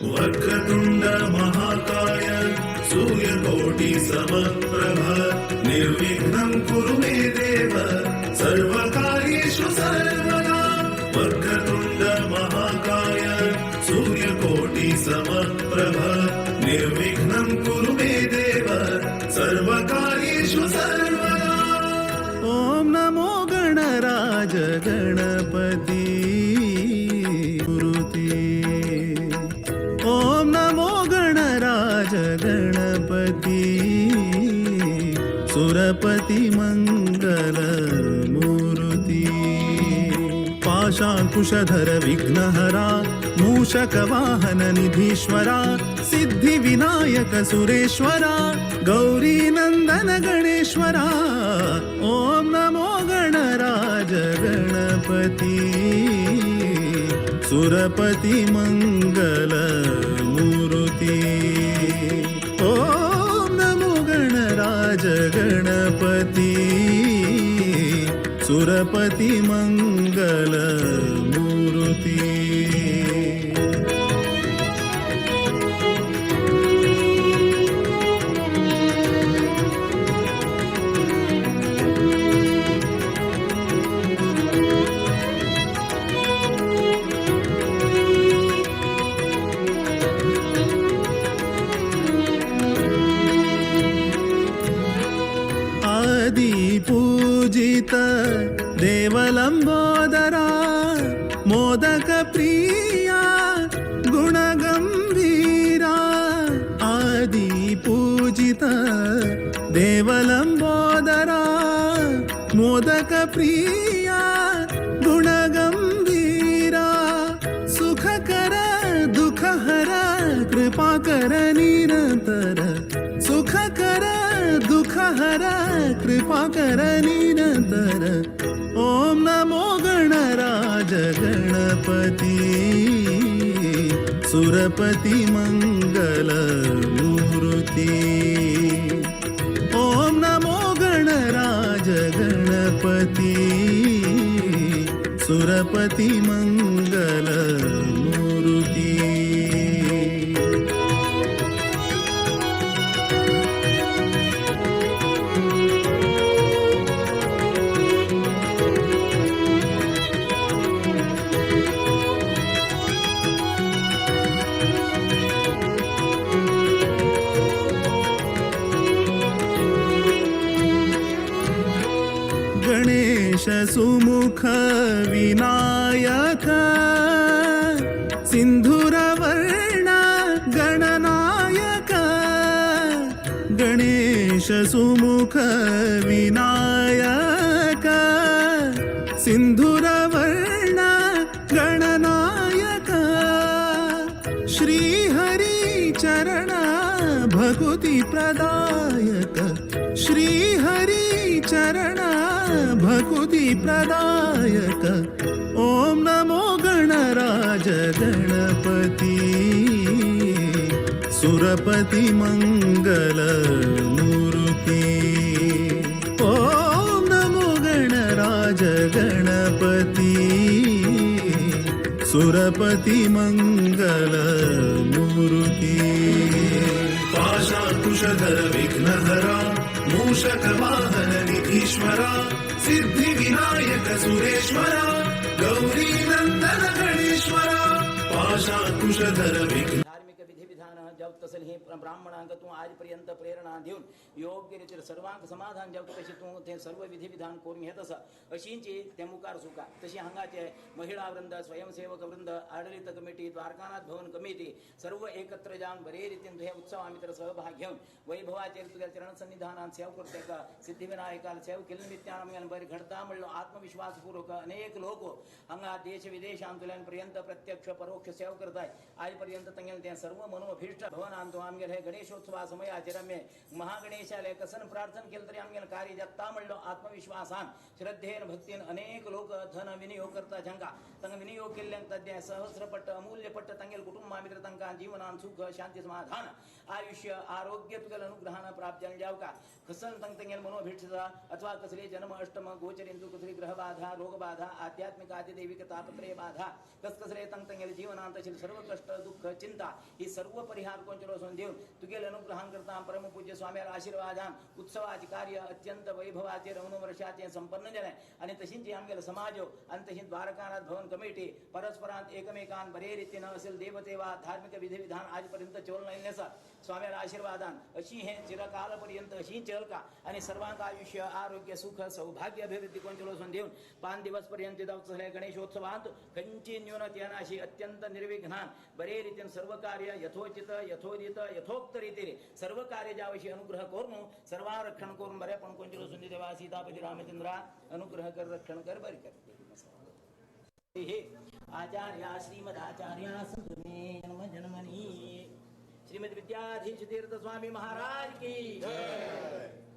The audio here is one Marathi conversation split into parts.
वक्रतुंड महाकाय सूर्यकोटि समप्रभ निर्विघ्नं कुरु मे देव सर्वकार्येषु सर्वदा। वक्रतुंड महाकाय सूर्यकोटि समप्रभ निर्विघ्नं कुरु मे देव सर्वकार्येषु सर्वदा। ओम नमो गणराज गणपती गुरुते। ओम नमो गणराज गणपती सुरपति मंगल मूर्ति। पाशाकुशधर विघ्नहरा मूषक वाहन निधीश्वरा सिद्धि विनायक सुरेश्वरा गौरी नंदन गणेश्वरा। ओम नमो गणराज गणपती सुरपति मंगल मूर्ति। ओम नमो गणराज गणपती सुरपति मंगल मूर्ति। पूजित देवलंबोदरा मोदक प्रिया गुणगंभीरा। आदि पूजित देवलंबोदरा मोदक प्रिया गुणगंभीरा। सुखकर दुखहर कृपाकर निरंतर सुखकर दुखहर कृपाकर निरंतर। ओम नमो गणराज गणपती सुरपति मंगल मूर्ति। ओम नमो गणराज गणपती सुरपति मंगल मूर्ति। गणेश सुमुख विनायक सिंधुरवर्ण गणनायक। गणेश सुमुख विनायक सिंधुरवर्ण गणनायक। श्री हरि चरण भकुति प्रदायक श्री हरि चरण भकुति प्रदायक। ओम नमो गणराज गणपती सुरपति मंगल मूर्ति। ओम नमो गणराज गणपती सुरपति मंगल मूर्ति। पाशाकुशधर विघ्नहरा मूषक वाहन निधीश्वरा सिद्धि विनायक सुरेश्वरा गौरी नंदन गणेश्वरा। पाशाकुशधर विघ्न धार्मिक विधी विधान जप तसं हे ब्राह्मणांक तू आजपर्यंत प्रेरणा देऊन योग्य रीतीने सर्वांक समाधान जप कशी तू ते सर्व विधी विधान करून घेतस अशींची ते मुखार सुका तशी हांगाचे महिला वृंद स्वयंसेवक वृंद आडಳಿತ कमिटी द्वारकानाथ भवन कमिटी सर्व एकत्र जाऊन बरे रीतीने तुझे उत्सव आम्ही तर सहभाग घेऊन वैभवाचे तुझ्या चरण सन्निधानात सेव करते का सिद्धिविनायकाला सेव केल्यानिमित्तान आम्ही बरे घडता म्हणलो आत्मविश्वासपूर्वक अनेक लोक हांगा देश विदेशांतुल्यांपर्यंत प्रत्यक्ष परोक्ष सेव करताय आजपर्यंत त्यांना ते सर्व मनोभीष्ट अभिष्ट भवनांतो आमगेल हे गणेशोत्सवा समयाचे रम्य महागणेशालय कसन प्रार्थना केलं तरी आमगेल कार्य जाता म्हणलो आत्मविश्वासान श्रद्धेन भक्तीन अनेक लोक धन विनियोग करता जंगा तंग विनियोग केल्यांक तद्य सहस्रपट अमूल्यपट तंगेल कुटुंब मित्र तंका जीवनान सुख शांती समाधान आयुष्य आरोग्य तुगेल अनुग्रहान प्राप्त जन जाव का कसन तंग तंगेल मनोभिष्ठता अथवा कसले जन्म अष्टम गोचरिंदु कसली ग्रह बाधा रोग बाधा आध्यात्मिक आदि दैविक तापत्रय बाधा कसले तंग तंगेल जीवनांत सर्व कष्ट दुःख चिंता ही सर्व परिहार कोणचलो सोन देऊन तुगेल अनुग्रहान करता परम पूज्य स्वामीला आशीर्वादान उत्सवाचे कार्य अत्यंत वैभवाचे रमणवर्षाचे संपन्न झाले आणि तशींची आमगेल समाज आणि तशी द्वारकानाथ भवन कमिटी परस्परांत एकमेकांत बरे रीतीनं असेल देवतेवा धार्मिक विधिविधान आजपर्यंत चोल नाही स्वामीला आशीर्वादान अशी हे चिरकालपर्यंत अशी चल का आणि सर्वांक आयुष्य आरोग्य सुख सौभाग्य अभिवृद्धी कोणचलो सोन देऊन 5 दिवस पर्यंत झाले गणेशोत्सवांत कंटिन्यून अशी अत्यंत निर्विघ्नान बरे रीतीन सर्व कार्य यथोचित यथोदित यथोक्त रीतीने सर्व कार्य ज्याविषयी अनुग्रह करून सर्वारक्षण करून बरे पण कोणचलो सोन देवा सीतापती रामचंद्रा अनुग्रह कर रक्षण कर बरे कर हे आचार्य श्रीमदाचार्य संतमे जन्म जन्मनी श्रीमद विद्याधीश तीर्थ स्वामी महाराज की जय।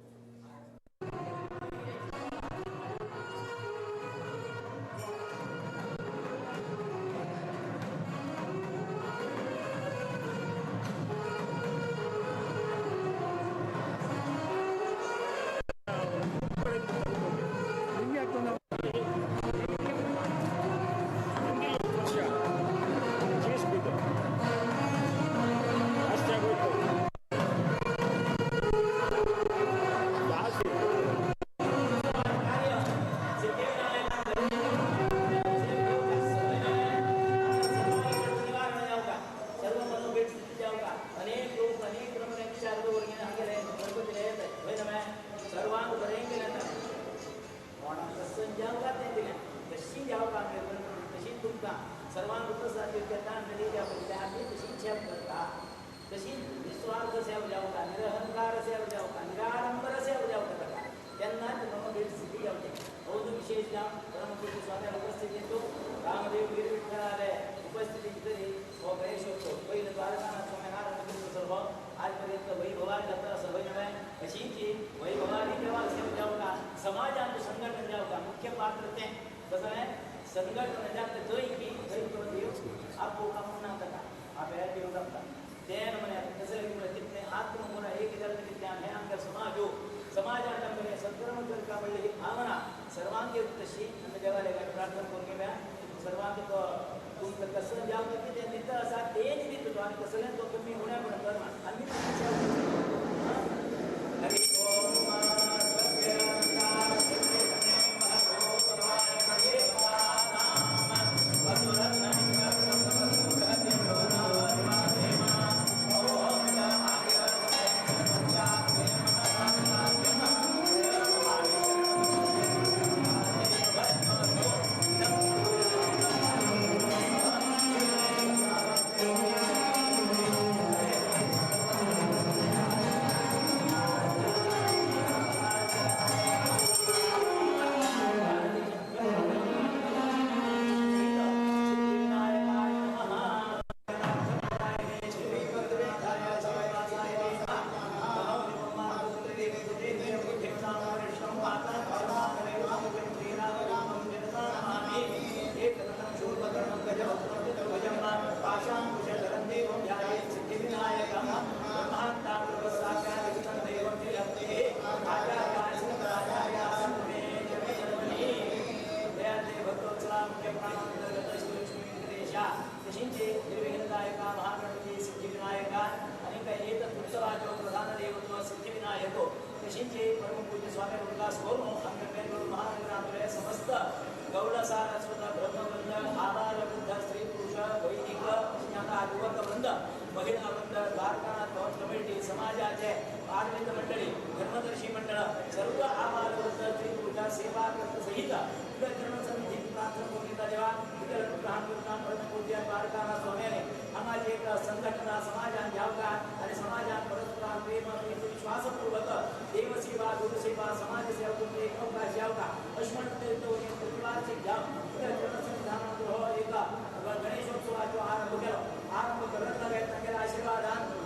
गणेशोत्सवाचो आरंभ केलो आरंभ करता आशीर्वादान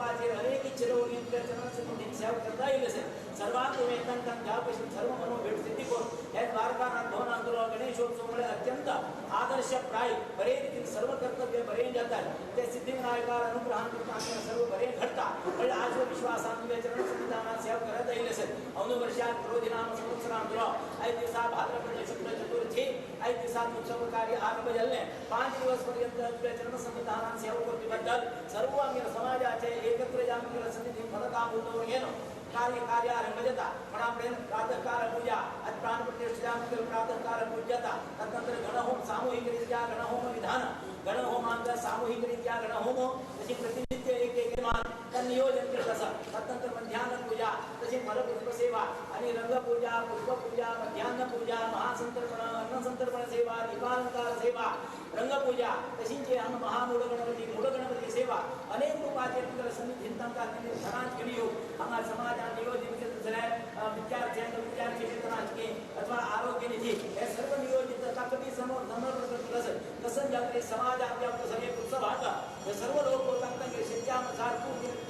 रूपाचे अनेक इच्छेने चरणसन्निधी सेवा करता येईल असेल सर्वांत वेदांतां ज्यापासून सर्व मनोभेट सिद्धी करून या द्वारकानाथ भवनांतर्गत गणेशोत्सव अत्यंत आदर्शप्राय बरे रीतीने सर्व कर्तव्य बरे जातात ते सिद्धिविनायका अनुग्रहांतून सर्व बरे घडतात म्हणजे आज विश्वासांतर्गत चरणसन्निधानात सेवा करता येईल असेल अवनु वर्षात क्रोधिनाम संवत्सरांतर्गत 5 दिवसा भाद्रपद शुक्ल चतुर्थी 5 दिवसात उत्सव कार्य आरंभ झाले 5 दिवस पर्यंत चरणसन्निधानात सेवा करण्याबद्दल सर्व आम्ही समाजाचे एकत्र जाऊन सन्निधी फलकाम उद्भवून घेणं कार्य आरंभजता पण आपण प्रातःकाल पूजा आज प्राणप्रतिष्ठा प्रातःकाल पूज्यता तदनंतर गणहोम सामूहिकरित्या गणहोम विधान गणहोमांचा सामूहिकरित्या गणहोम तशी प्रतिनित्य एक मान नियोजन केलं असं तदनंतर मध्यान्ह पूजा तशी फलपुष्प सेवा आणि रंगपूजा पुष्पपूजा मध्यान्ह पूजा महासंतर्पण अन्नसंतर्पण सेवा दीपालंकार सेवा रंगपूजा तशीचे महामूळ गणपती सेवा अनेक रूपाचे सन्निधींतांका धनांच घेऊन येऊ आम्हा समाजात नियोजित विद्यार्थी वेतनाचे अथवा आरोग्य निधी हे सर्व नियोजित ताकदी समोर तसं ज्याकडे समाजात सगळे उत्सवात सर्व लोक शेत्यानुसार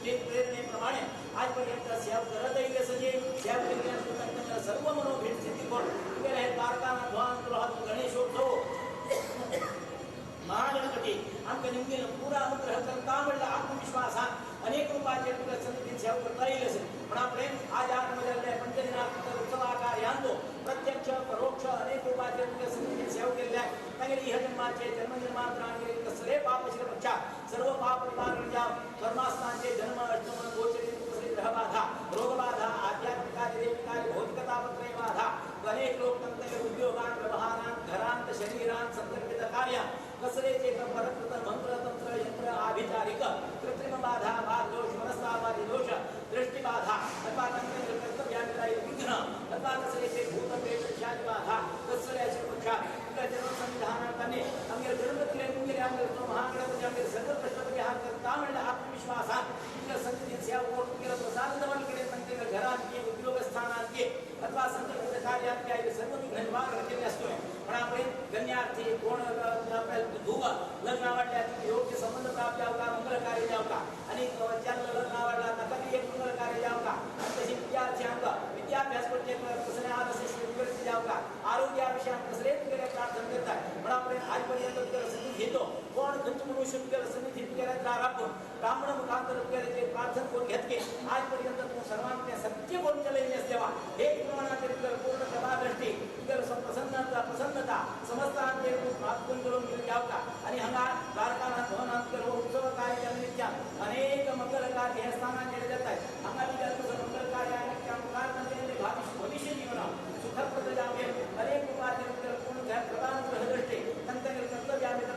प्रेरणेप्रमाणे आजपर्यंत सेवा करत येईल सजे सेवा केल्यानंतर सर्व मनोभेट स्थिती कोण द्वारकानाथ भवनांतर्गत गणेशोत्सव महागणपती आमच्या निमगेल पुरा अनुग्रह करता म्हणला आत्मविश्वासात अनेक रूपाचे सन्निधी सेवा करता येईल असेल पण आपण आज आतमध्ये पंचदिनात्मक उत्सवाकार यांतो प्रत्यक्ष परोक्ष अनेक रूपाचे सन्निधी सेवा केलेल्या आहे इह जन्माचे जन्मजन्मांतरांचे कसले पाप शिरपक्षा सर्व पाप निवारण जा कर्मास्थांचे जन्म अष्टम गोचरी ग्रहबाधा रोगबाधा आध्यात्मिक भौतिकतापत्रे बाधा अनेक लोक उद्योगात व्यवहारात घरांत शरीरात संकल्पित कार्य कसलेचे परकृत मंत्र तंत्र यंत्र आभिचारिक कृत्रिम बाधा भाग दोष मनस्तापादी दोष दृष्टिबाधा अथवा कर्तव्याविराई विघ्न अथवा कसलेचे भूत प्रेत शांती बाधा कसल्याचे पक्षा संविधानाने आम्ही जन्मदिले महागणपती आम्ही सर्व प्रश्नपरिहार करता म्हणलं आत्मविश्वासात सन्निधी सेवा केलं प्रसाद दमन केले घरात उद्योगस्थानात अथवा संकल्पित कार्यात सर्व निवारण केले असतोय पण आपण गण्यार्थी कोण धुव लग्न आवडल्या योग्य संबंध प्राप्त जाव का मंगल कार्य जाव का आणि ज्यांना लग्न आवडला नका एक मंगल कार्य जाव का तशी विद्यार्थ्यांक विद्याभ्यास करते कसले आज असे जाव का आरोग्याविषयात कसले तुझे प्रार्थना करतात पण आपण आजपर्यंत सन्निधी घेतो कोण खंच मनुष्य सन्निधी केला राखून ब्राह्मण मुखांतर ते प्रार्थना करून घेतले आजपर्यंत तू सर्वांना सत्य कोण चलेले सेवा हे प्रमाणात पूर्ण सभादृष्टी प्रसन्नता समस्तांचे प्राप्त करून जाव का आणि हंगा द्वारकानाथ भवनात उत्सव कार्यनिमित्त अनेक मंगल कार्य हे स्थानात केले जात आहेत हंगा मंगल कार्यानिमित्त भविष्य जीवन सुखप्रद जावे अनेक उपाय पूर्ण प्रदान ग्रहदृष्टी नंतर कर्तव्यामित्र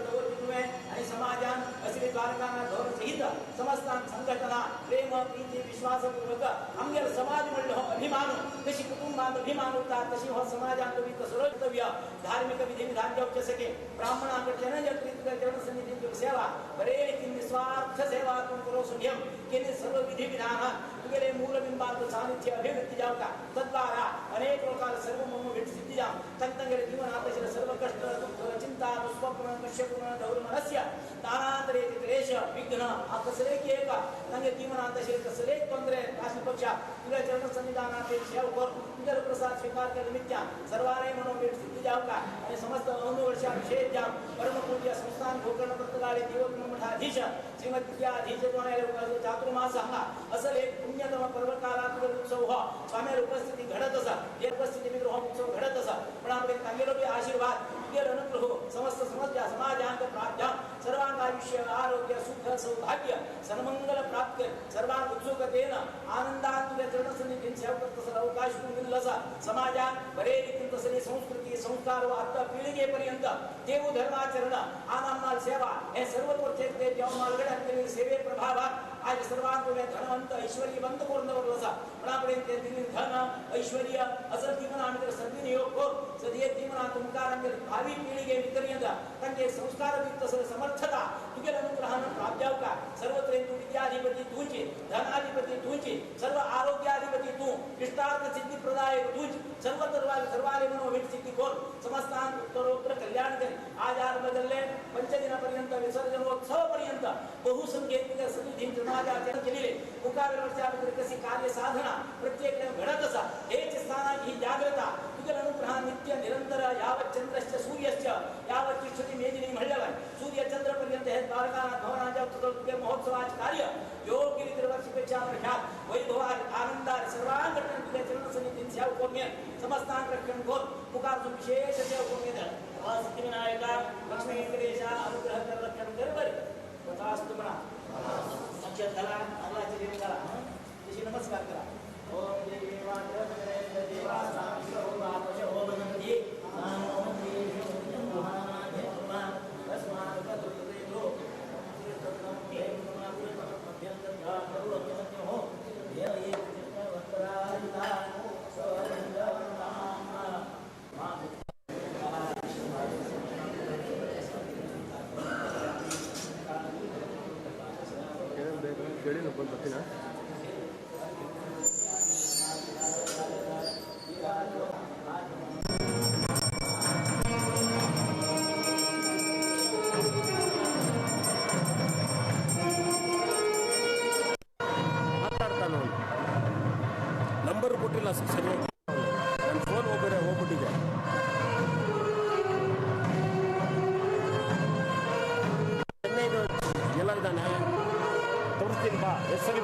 आणि समाजान असे द्वारकानाथ भवन सहित समस्तान संघटना प्रेम प्रीती विश्वासपूर्वक आमगेल समाज म्हणलं अभिमान तशी कुटुंबात अभिमान होता तशी हो समाजात कर्तव्य धार्मिक विधी विधान जप सके ब्राह्मणाकडे जनसन्निधी सेवा बरे निस्वार्थ सेवा तुम करो सुनियम केले सर्व विधी विधान तुगेले मूलबिंबात सानिध्य अभिव्यक्ती जाव का तद्वारा अनेक प्रकार सर्व मनोभेट सिद्धी जा तंतंगेले जीवनात सर्व कष्ट दुःख चिंता स्वप्न कश्यपूर्ण दौर्मनस्य तानांतरे क्लेश विघ्न कसले की एक तंगे जीवनात कसले ತೊಂದರೆ राशि पक्षा तुझ्या चरण सन्निधानात सेवा कर तुझ्या प्रसाद स्वीकार के निमित्त सर्वारे मनोभेट सिद्धी जाव का आणि समस्त अनुवर्षा विशेष जा परमपूज्य संस्थान गोकर्ण प्रतगाळे देवत्म मठाधीश श्रीमद विद्याधीश द्वारे चातुर्मास हंगा असल एक पुण्यतम पर्वकालात उत्सव हो स्वामी उपस्थिती घडत असा हे उपस्थिती मित्र हो उत्सव घडत असा पण आपण तांगेलो आशीर्वाद तुझे अनुग्रह समस्त समाजांत प्राप्त सर्वांग आयुष्य आरोग्य सुख सौभाग्य सन्मंगल प्राप्त सर्वांग उत्सुकतेन आनंदात तुझ्या चरणसन्निधीत सेवा करत असं अवकाश मिळाला समाजात बरे रीतीने तसली संस्कृती संस्कार व आता पिढीपर्यंत देव धर्माचरण आनामाल सेवा हे सर्व प्रत्येक जेव्हा सेवे प्रभावात आज सर्वांग धनवंत ऐश्वर्यवंत पूर्ण वरला पण आपण ते धन ऐश्वर्य असं जीवन आम्ही सद्विनियोग करू सदैव जीवनात तुमकार भावी पिढीगे वितर्यंत त्यांचे संस्कार समर्थता तुझे अनुग्रहानं प्राप्त जाव का सर्वत्र तू विद्याधिपती तूच धनाधिपती तूच सर्व आरोग्याधिपती तू इष्टार्थ सिद्धी प्रदाय तूच सर्वाले मनोभेट सिद्धी कोर समस्तान उत्तरोत्तर कल्याण कर आज बदलले पंचदिनापर्यंत विसर्जनोत्सव पर्यंत बहुसंख्येत सगळी सिद्धीं समाजाचरण केलेले मुकावे वर्षामध्ये कशी कार्य साधना प्रत्येक घडत असा हेच स्थानाची जागृता तुझ्या अनुग्रह नित्य निरंतर यावत चंद्रश्च सूर्यश्च यावत श्रुती मेदिनी म्हणल्यावर सूर्य चंद्र पर्यंत हे द्वारकानाथ भवनाच्या तुझे महोत्सवाचे कार्य योग्य रीतीने वर्षपेक्षा वर्षात वैभवात आनंदात सर्वांकडून तुझ्या चरण सन्निधीत सेवा करून समस्तांक रक्षण कोर मुखार विशेष सेवा करून सिद्धिविनायका लक्ष्मी वेंकटेशा अनुग्रह कर रक्षण कर बरे तथास्तु म्हणा अक्षर झाला अल्लाहची देवी करा तशी नमस्कार करा ओम देवाय देवा साक्षी ओम आपश ओम नंदी नामो देवी महादेवा तस्मात् तद्देवो तत्तम एव नमः अत्यंत करुण हो देव एक वस्त्रादिता ನಂಬರ್ ಕೊಟ್ಟಿಲ್ಲ ಸರಿ ನನ್ನ ಫೋನ್ ಹೋಗ್ಬಿಟ್ಟಿದೆ ಚೆನ್ನೈದು ಎಲ್ಲರಿದ್ದಾನೆ ತೋರಿಸ್ತೀನಿ ಬಾ ಹೆಸರು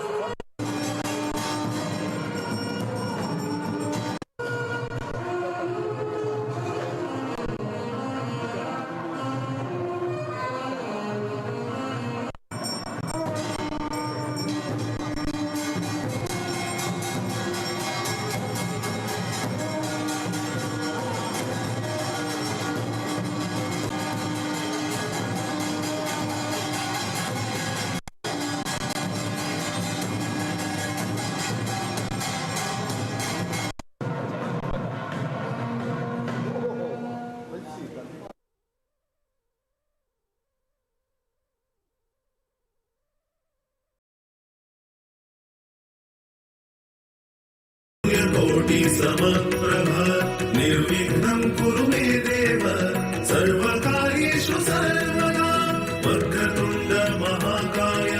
कोटि समप्रभ निर्विघ्नं कुरु मे देव सर्वकार्येषु सर्वदा वक्रतुण्ड महाकाय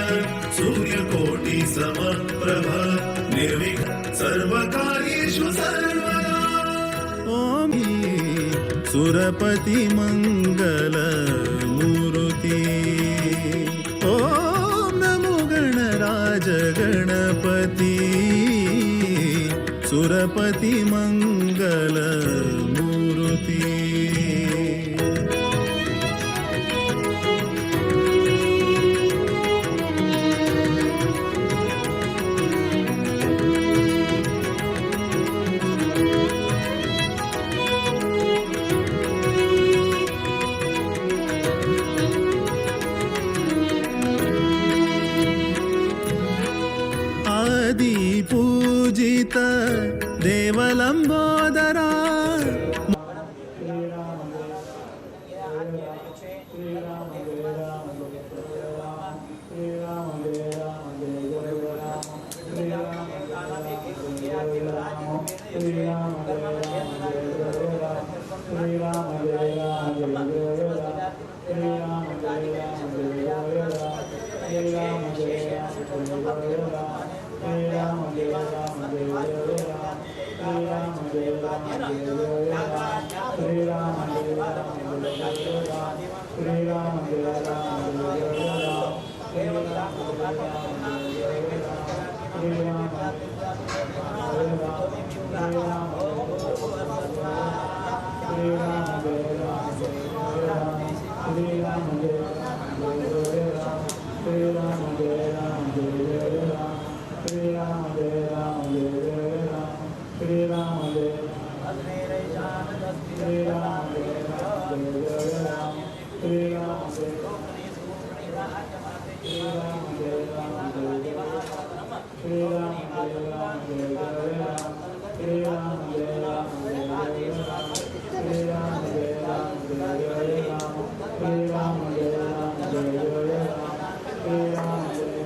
सूर्यकोटि समप्रभ निर्विघ्नं सर्वकार्येषु सर्वदा ओम सुरपति मंगल मूर्ति ओम नमो गणराज गणपति सुरपति मंगल मूर्ति आदि पूजित देवलंबोदरा Ram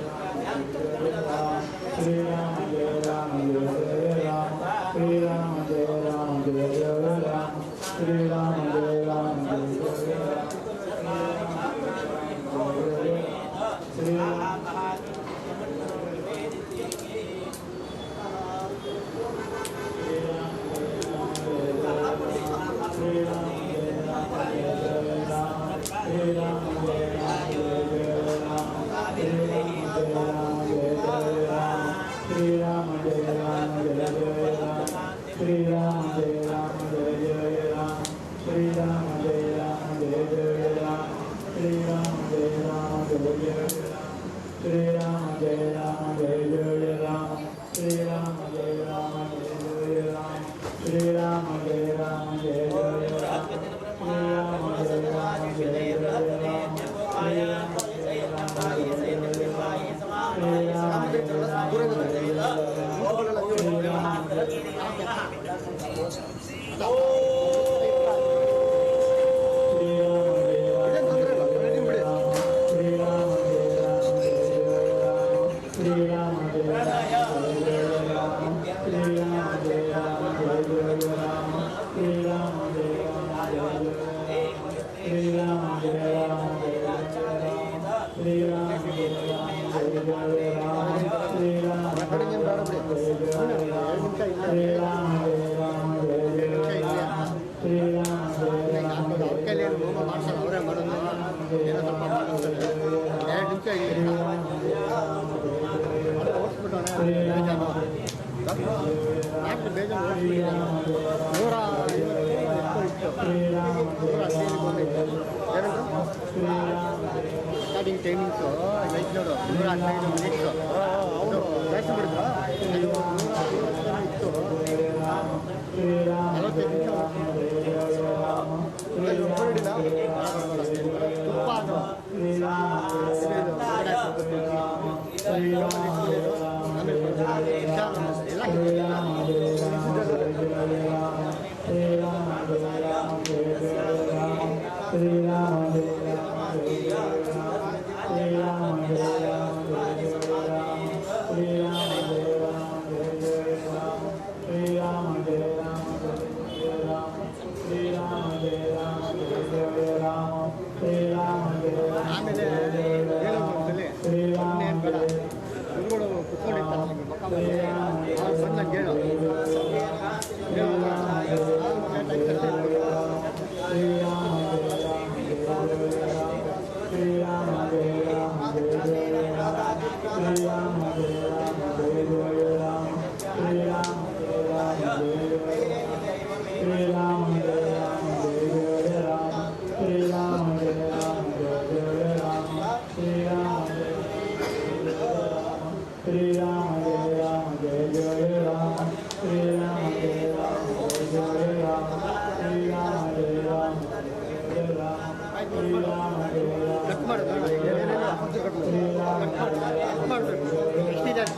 ಸ್ಟಾರ್ಟಿಂಗ್ ಟೈಮಿಂಗ್ಸು ಲೈಟ್ ನೋಡು 115 ಮಿನಿಟ್ಸು ಅವರು ಜಾಸ್ತಿ ಮಾಡಿದ್ರು ಇತ್ತು 45 ನಿಮಿಷ ತುಪ್ಪ ಅದು ಆಮೇಲೆ ಗುರುಗಳು ಕುತ್ಕೊಂಡಿರ್ತಾರೆ ಬಂದಂಗೆ ಹೇಳು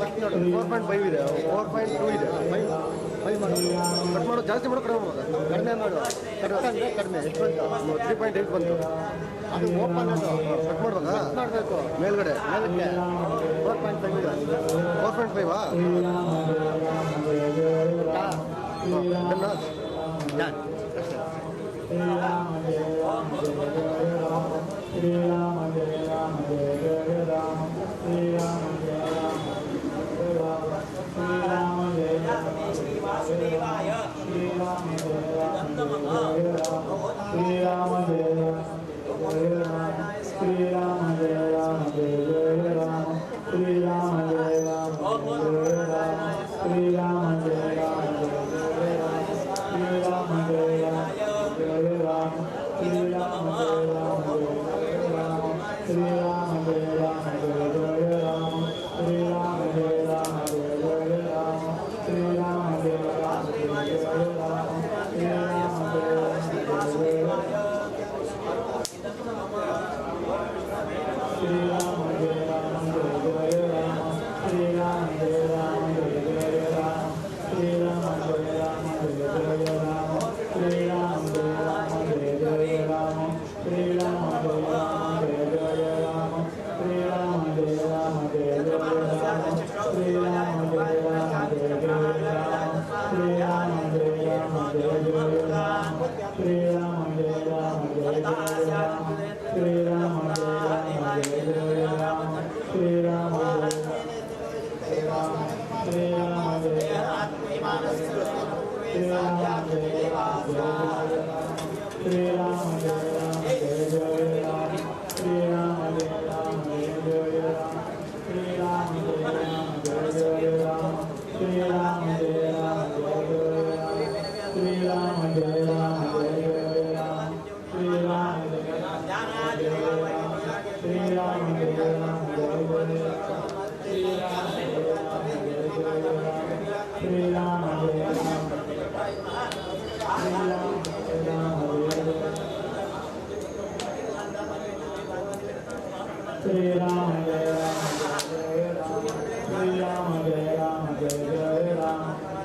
ಕಟ್ ಮಾಡೋದು 4.5 ಇದೆ 4.2 ಇದೆ 5 ಮಾಡು ಕಟ್ ಮಾಡೋದು ಜಾಸ್ತಿ ಮಾಡೋ ಕಡಿಮೆ ಮಾಡು ಕಟ್ ಅಂದರೆ ಕಡಿಮೆ ಎಷ್ಟು ಬಂತು 3.8 ಬಂತು ಅದು ಓಪನ್ ಅದು ಕಟ್ ಮಾಡ್ಬೇಕಾ ಕಟ್ ಮಾಡಬೇಕು ಮೇಲ್ಗಡೆ ಮೇಲಕ್ಕೆ 4.5 ಇದೆ 4.5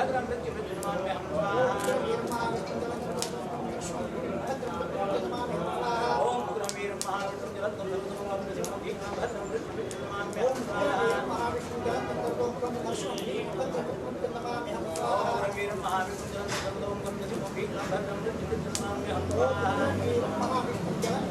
भद्रं मृत्यु मृत्युर्माम्यहं ओम भद्रं वीरं महाविष्णुं जलतं सर्वतोमुखं दशमुखीनां भद्रं मृत्यु मृत्युर्माम्यहं वीरं महाविष्णुं जलतं सर्वतोमुखं दशमुखीनां भद्रं मृत्यु मृत्युर्माम्यहं ओम वीरं महाविष्णुं जलतं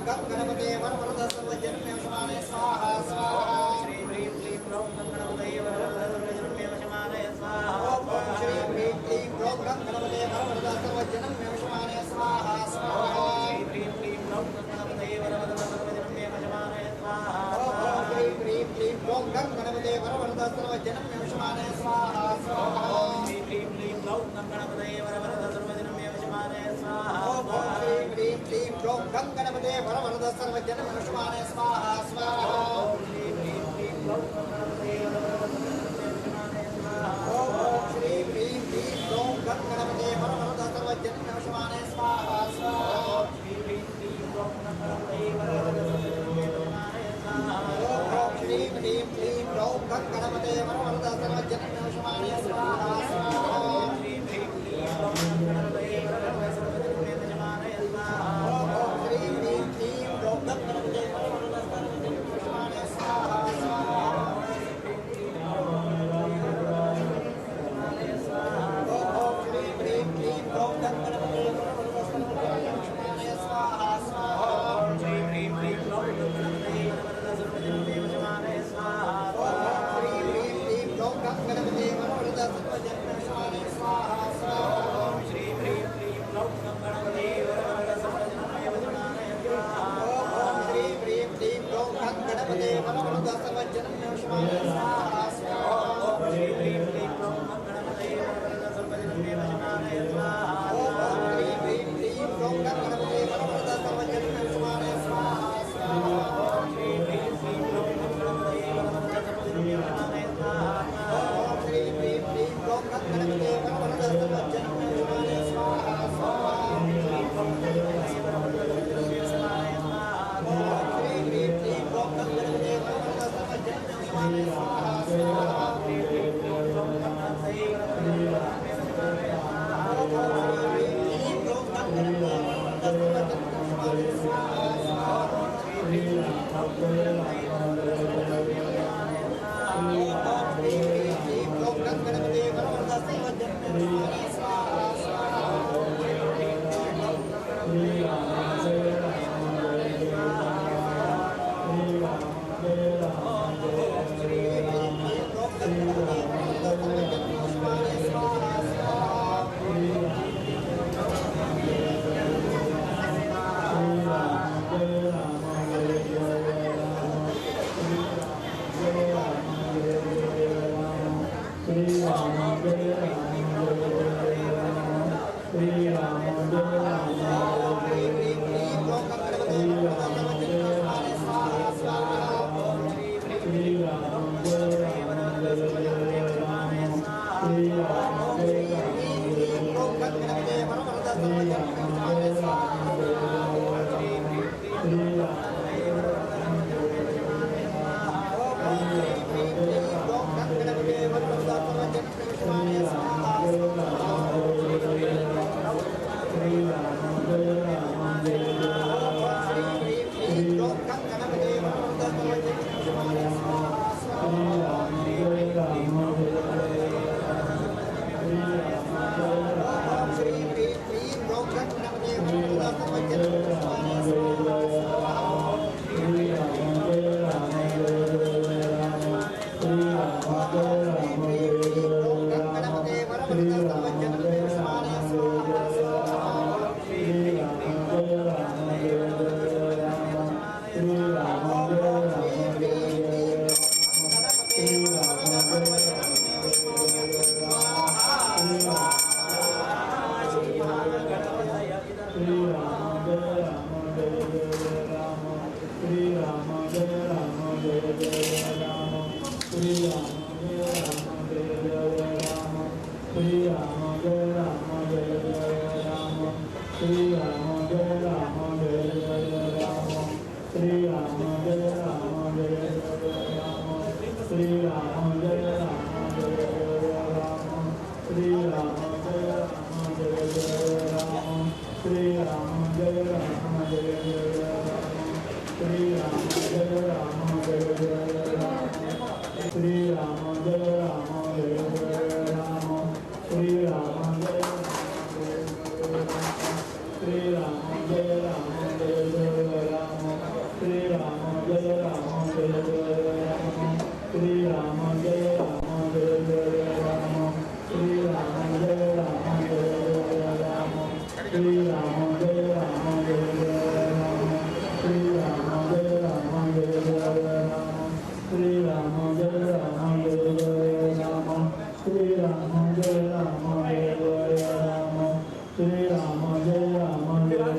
Gam Ganapate Varavara Sarva Janme Vishmane क्लौं गं गणपते वरवरद सर्वजन मनुष्यमाने स्वाहा स्वाहा ओम श्री ह्रीं क्लीं क्लौं गं गणपते वरवरद सर्वजन मनुष्यमाने स्वाहा स्वाहा ओम श्री ह्रीं क्लीं क्लौं गं गणपते वरवरद सर्वजन मनुष्यमाने स्वाहा स्वाहा Jai Ram, Jai Ram, Jai Ram,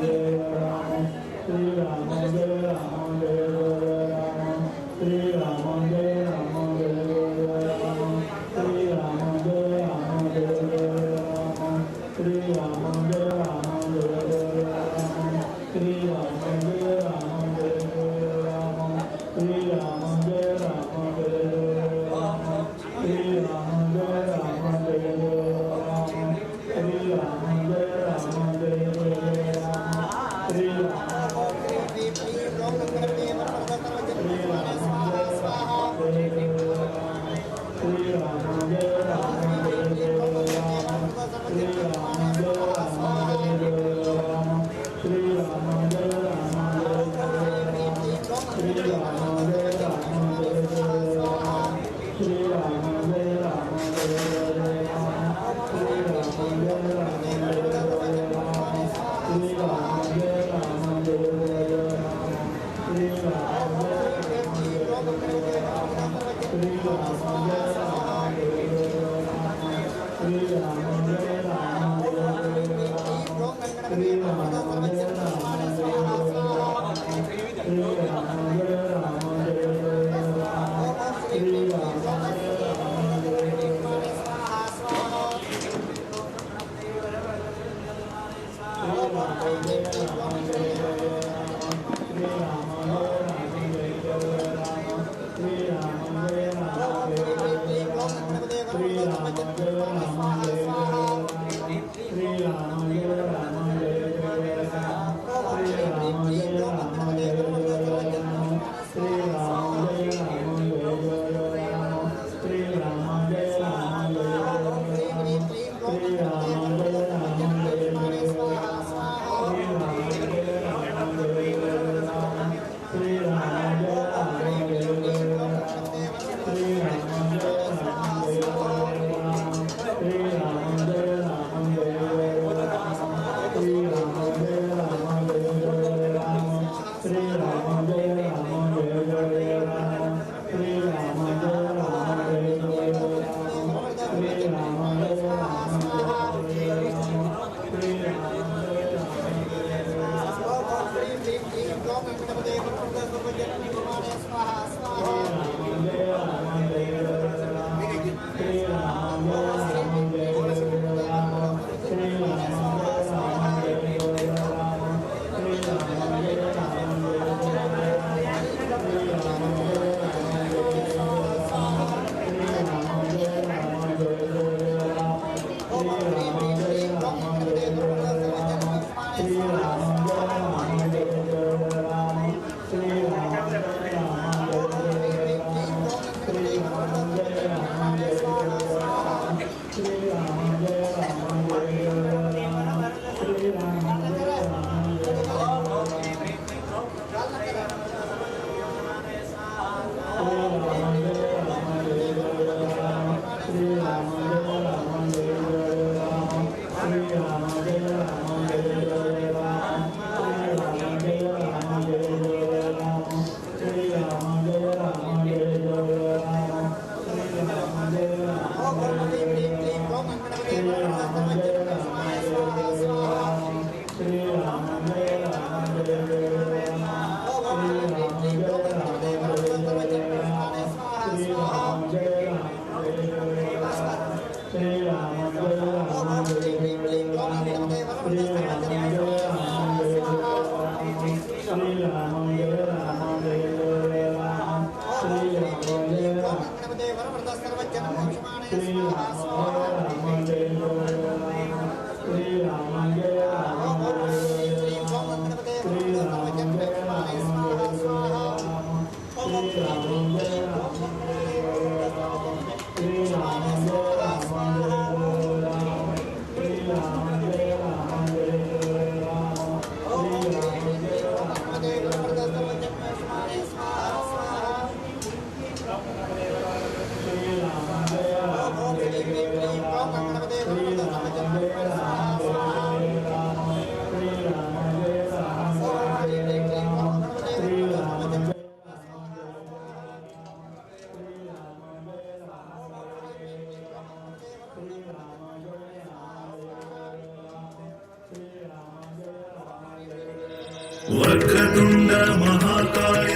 वक्रतुण्ड महाकाय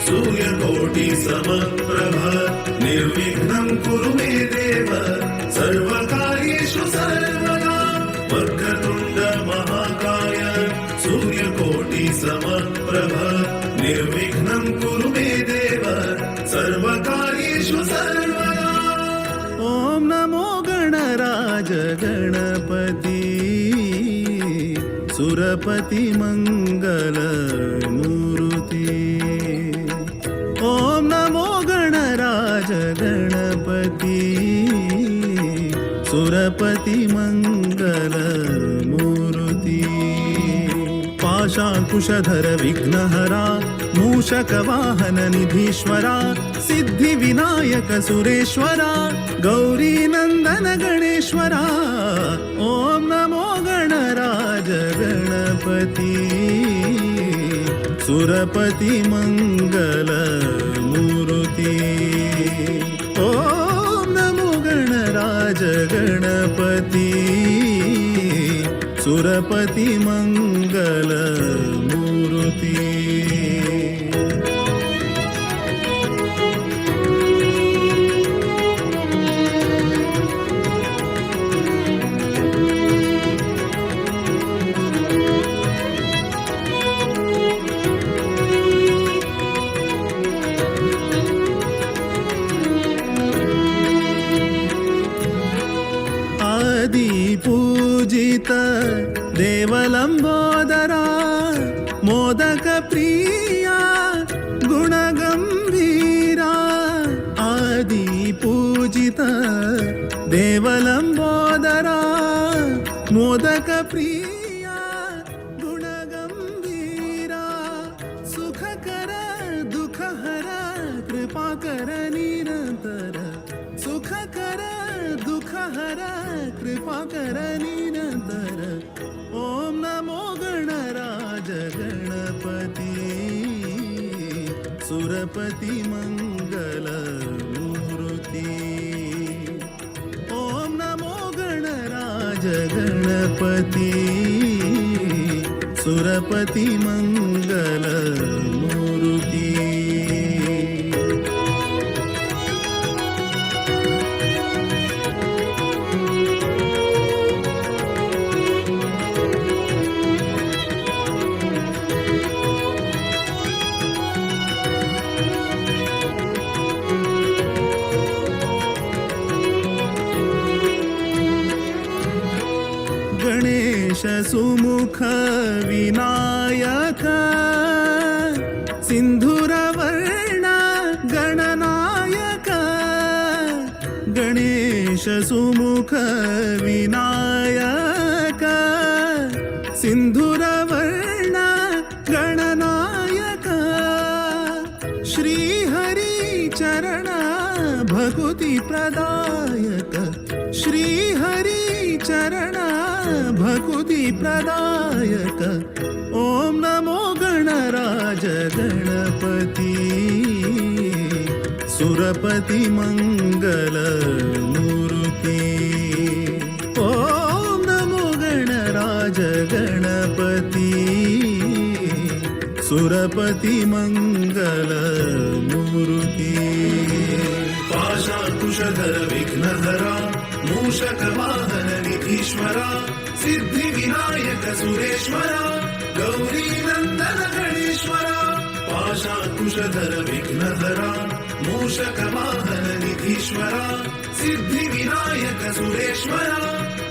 सूर्यकोटि समप्रभ निर्विघ्नं कुरु मे देव सर्वकार्येषु सर्वदा वक्रतुण्ड महाकाय सूर्यकोटि समप्रभ निर्विघ्नं कुरु मे देव सर्वकार्येषु सर्वदा। ॐ नमो गणराज गणपति सुरपति मंगल मूर्ति। ॐ नमो गणराज गणपति सुरपति मंगल मूर्ति। पाशाकुशधर विघ्नहरा मूषकवाहन निधीश्वरा सिद्धि विनायक सुरेश्वरा गौरी नंदन गणेश्वरा। ॐ नमो गणराज गणपति गणपति सुरपति मंगल मूर्ति। ओम नमो गणराज गणपति सुरपति मंगल मूर्ति। पूजित देवलंबोदरा मोदक प्रिया गुणगंभीरा। आदि पूजित देवलंबोदरा मोदक प्रिया गुणगंभीरा। सुखकर दुखहर कृपाकर निरंतर। सुखकर दुखहर कृपाकर निरंतर। ओम नमो गणराज गणपति सुरपति मंगल मूर्ति। ओम नमो गणराज गणपति सुरपति मंगल मूर्ति। गणेश सुमुख विनायक सिंधुरवर्ण गणनायक। गणेश सुमुख विनायक सिंधुरवर्ण गणनायक। श्री हरि चरण भकुति प्रदायक। श्री हरि चरण भकुति प्रदायक। ओम नमो गणराज गणपति सुरपति मंगल मूर्ति। ओम नमो गणराज गणपति सुरपति मंगल मूर्ति। पाशाकुशधर विघ्नहरा मूषक वाहन निधीश्वरा सिद्धि विनायक सुरेश्वरा गौरी नंदन गणेश्वरा। पाशाकुशधर विघ्नहरा मूषक वाहन निधीश्वरा सिद्धि विनायक सुरेश्वरा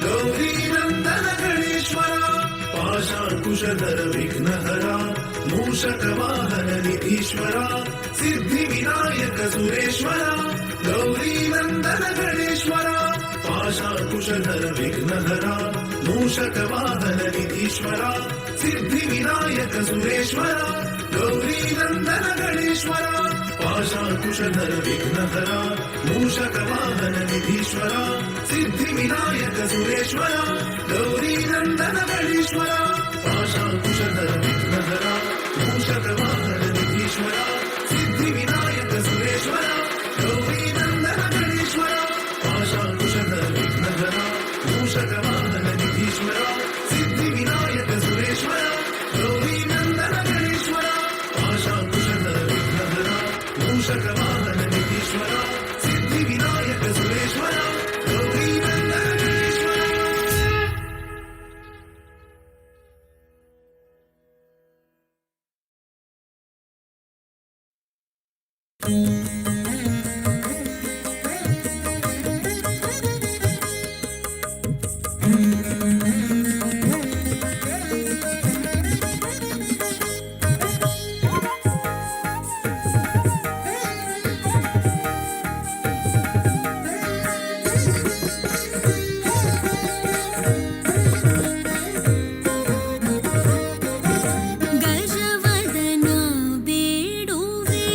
गौरी नंदन गणेश्वरा। पाशाकुशधर विघ्नहरा मूषक वाहन निधीश्वरा सिद्धि विनायक सुरेश्वरा गौरी नंदन गणेश्वरा। पाशाकुशधर विघ्नहरा मूषक वाहन निधीश्वरा सिद्धि विनायक सुरेश्वरा गौरी नंदन गणेश्वरा। पाशाकुशधर विघ्नहरा मूषक वाहन निधीश्वरा सिद्धि विनायक सुरेश्वरा गौरी नंदन गणेश्वरा। पाशाकुशधर विघ्नहरा मूषक वाहन निधीश्वरा सिद्धि विनायक सुरेश्वरा गौरी नंदन गणेश्वरा। पाशाकुशधर विघ्नहरा मूषक वाहन निधीश्वरा सिद्धि विनायक सुरेश्वरा गौरी नंदन गणेश्वरा। पाशाकुशधर विघ्नहरा मूषक वाहन निधीश्वरा सिद्धि विनायक सुरेश्वरा गौरी नंदन गणेश्वरा। ಗಜವದನ ಬೇಡುವೆ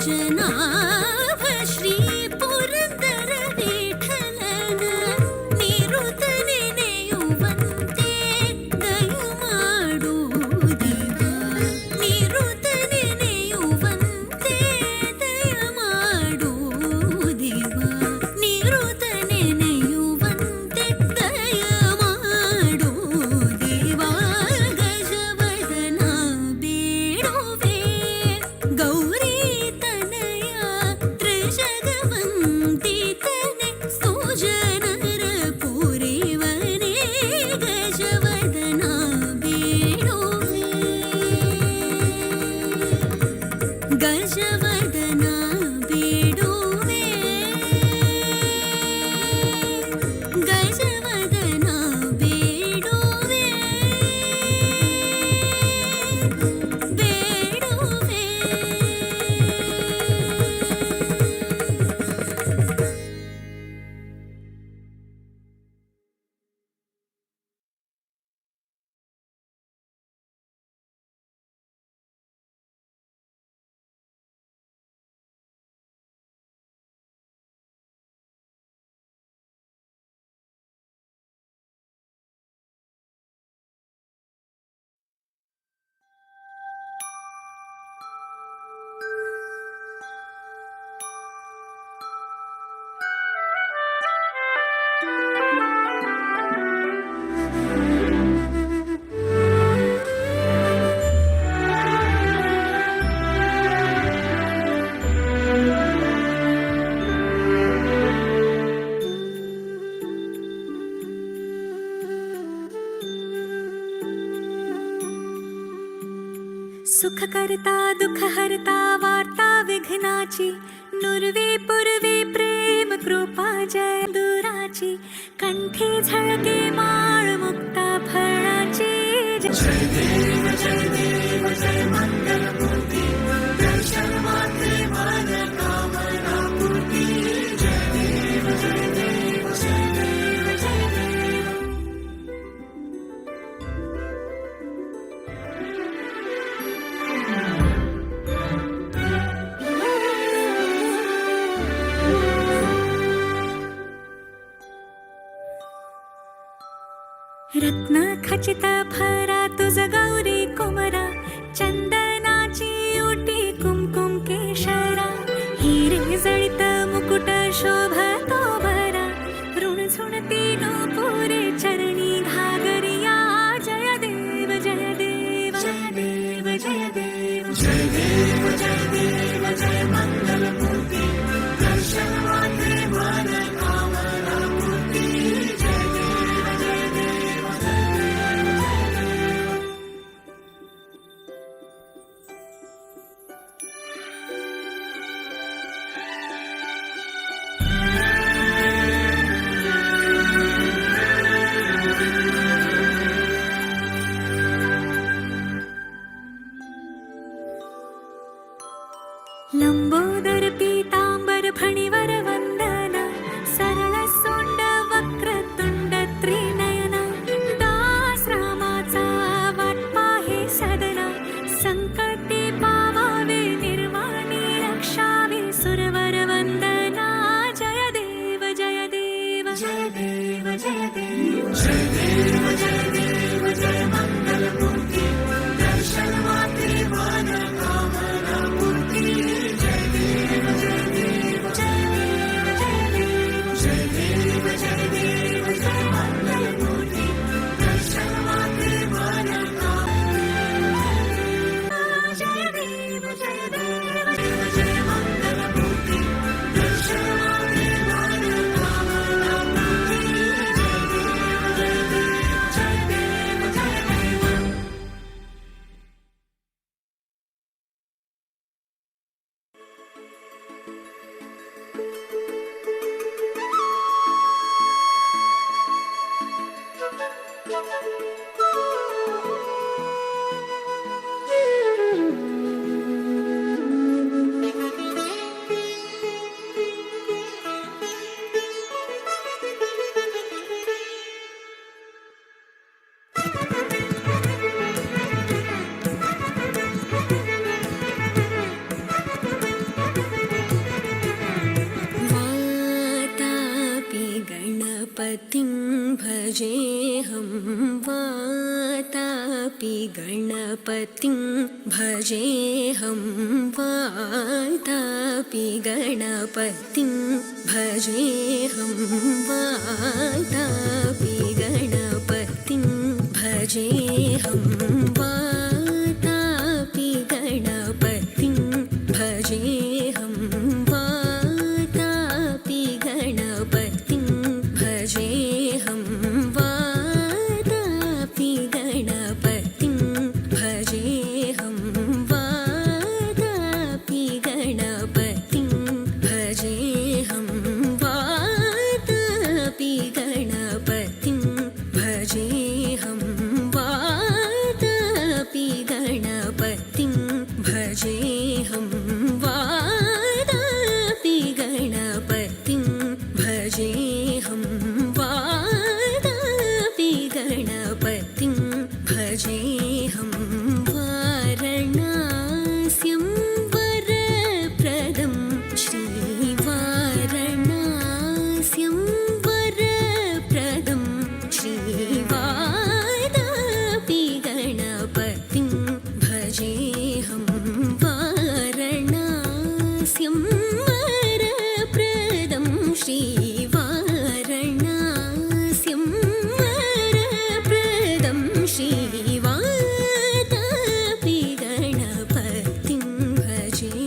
भजनाभ श्री पुरंदर विठ्ठलन निरुतने नेयुವಂತೆ ದಯಮಾಡು ದೇವ ನಿರುತನೆ ನೆಯುವಂತೆ ದಯಮಾಡು ದೇವ ನಿರುತನೆ ನೆಯುವಂತೆ ದಯಮಾಡು ದೇವ ಗಜವದನ ಬೇಡುವೆ ಗೌರಿ ತನಯ ತ್ರಿಜಗವಂದಿತನೆ ಸುಜನರ ಪೂರೇವನೇ ಗಜವದನ ಬೇಡುವೆ ಗಜವದನ ಬೇಡುವೆ ಗಜವದನ ಬೇಡುವೆ ಬೇಡುವೆ सुख करता दुख हरता वार्ता विघ्नाची नुरवे पुरवे प्रेम कृपा जय दुराची कंठी झळके माळ मुक्ता फळाची जय देव जय देव जय मंगल मूर्ती दर्शन मात्रे मन कामना पूर्ती जय देव जय देव जय देव जय देव रत्न खचित भरा तुझ गौरी कुमरा चंदनाची ओटी कुमकुम केशरा हिरे जळित मुकुट शोभतो भरा ऋण झुणती पुरे चरणी घागरिया जय देव जय देव जय देव जय देव जय देव जय देव जय मंगल मूर्ती दर्शन मात्रे मन कामना पूर्ती जय देव जय देव जय देव जय देव गणपतिं भजेऽहं वातापि गणपतिं भजेऽहं वातापि गणपतिं भजेऽहं वातापि गणपतिं भजेऽहं वातापि गणपतिं भजेऽहं वातापि गणपतिं भजेऽहं वातापि गणपतिं भजेऽहं वातापि गणपतिं भजेऽहं वातापि गणपतिं भजेऽहं वातापि गणपतिं भजेऽहं वातापि गणपतिं भजेऽहं वातापि गणपतिं भजेऽहं वारणास्यं वरप्रदं श्रीवारणास्यं वरप्रदं श्रीवातापि गणपतिं भजेऽहं वारणास्यं वरप्रदं श्रीवारणास्यं वरप्रदं श्रीवातापि गणपतिं भजेऽहम्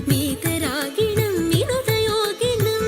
वीतरागिणं विनुतयोगिनं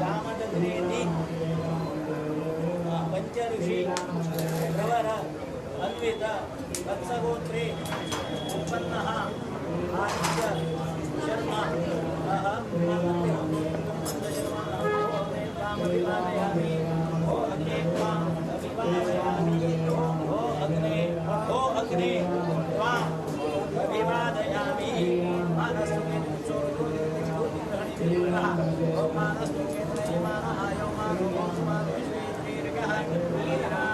चामडग्रेति आदित्य ऋषी प्रवर अन्वित वत्सगोत्रे उत्पन्नः आदित्य शर्मा रामविवादयामि ओ अग्ने त्वां अभिवादयामि ओ अग्ने त्वां अभिवादयामि मानस्तु मे चोरुग्रहणिः ओ मानस्तु मे त्रयमानः यो मानो श्रीर्गः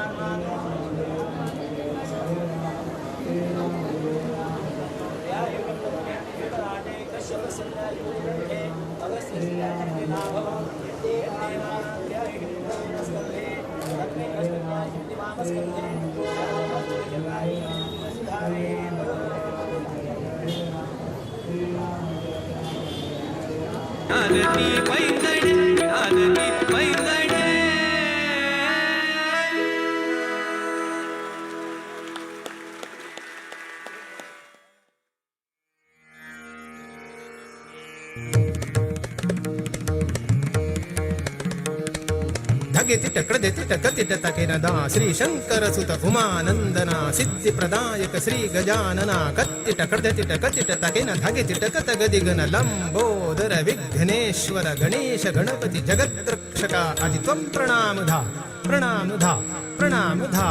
धगे तिटकड़ देति टकतिट तकिनदा श्री शंकर सुत उमानंदना सिद्धि प्रदायक श्री गजानना कत्ति टकड़ति टकतिट तकिन धगे तिटक तगदिगन लंबोदर विघ्नेश्वर गणेश गणपति जगद्रक्षक आदित्वं प्रणामधा प्रणामधा प्रणामधा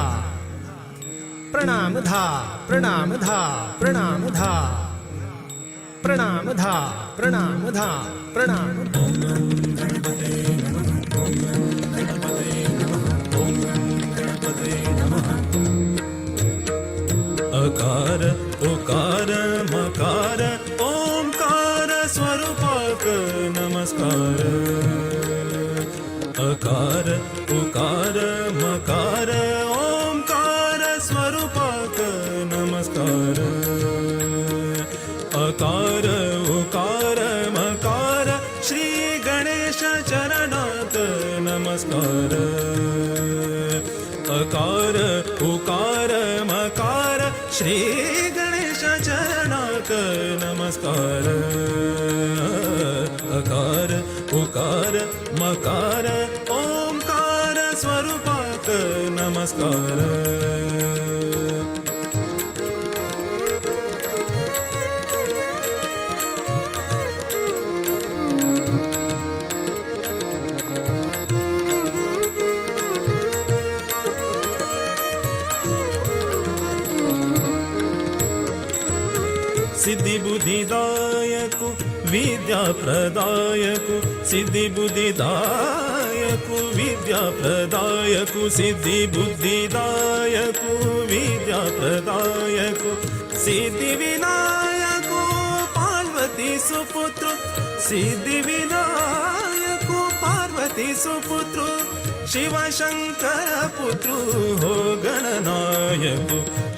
प्रणामधा प्रणामधा प्रणामधा प्रणामधा प्रणामधा प्रणाम अकार उकार मकार ओंकार स्वरूपाक नमस्कार अकार उकार मकार ओंकार स्वरूपाक नमस्कार अकार उकार मकार श्री गणेश चरणात नमस्कार अकार उकार मकार श्री गणेश चरणाक नमस्कार अकार उकार मकार ओंकार स्वरूपाक नमस्कार सिद्धि बुद्धिदायक विद्या प्रदायक सिद्धि बुद्धिदायक विद्या प्रदायक सिद्धि बुद्धिदायक विद्या प्रदायक सिद्धि विनायक पार्वती सुपुत्र सिद्धि विनायक पार्वती सुपुत्र शिव शंकर पुत्र हो गणनायक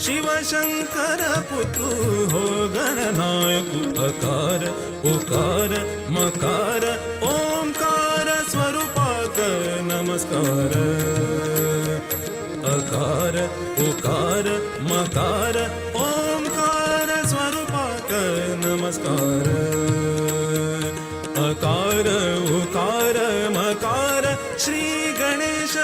शिव शंकर पुत्र हो गणनायक अकार उकार मकार ओंकार स्वरूपाक नमस्कार अकार उकार मकार ओंकार स्वरूपाक नमस्कार अकार उकार मकार श्री गणेश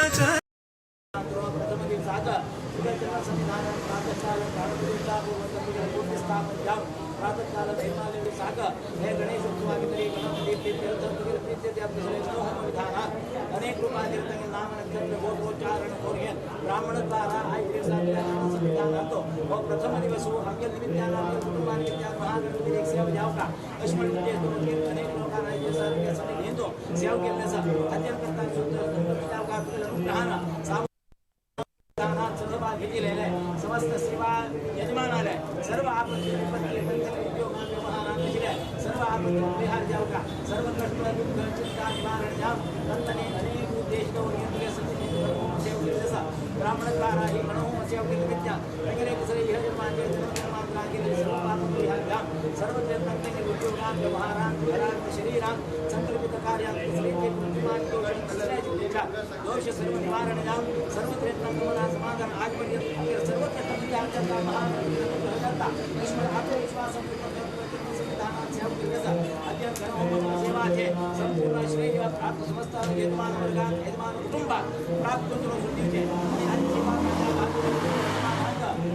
प्रातःकाल दैवालय साक हे गणेश उत्सवाभितरी गणपती विधानात अनेक रूपातीर्थांनी नाम नक्षत्र गोत्रोच्चारण करून ब्राह्मणद्वारा आयत्रे संविधानातो व प्रथम दिवस अंगल निमित्तानं कुटुंबानिमित्तानं महागणपती एक सेवा जाव का अश्मन अनेक लोकांना हे सारखे सगळे घेतो सेवा केल्याचा अत्यंत शुद्ध जाव का अनुग्रहानं सहभाग घेतलेला आहे समस्त सेवा यजमानालय सर्व आपत्ती सर्व आपत्ती परिहार जाव का सर्व कष्ट दुःख चिंता निवारण जाव संतने अनेक उद्देश ब्राह्मणद्वारा ही गणहोम सेवा केल्या वगैरे दुसरे यजमान सर्व उद्योगात व्यवहारात घरात शरीरात संकल्पित कार्यात दोष सर्व निवारण जाव सर्व प्रयत्न समाधान आजपर्यंत सर्व आत्मविश्वास संविधानात सेवा केल्याचा वाद्य गणहोम सेवा छे संपूर्ण श्रेय प्राप्त समस्त यजमान वर्ग यजमान कुटुंब प्राप्त करून सुधी छे आणि आजची माता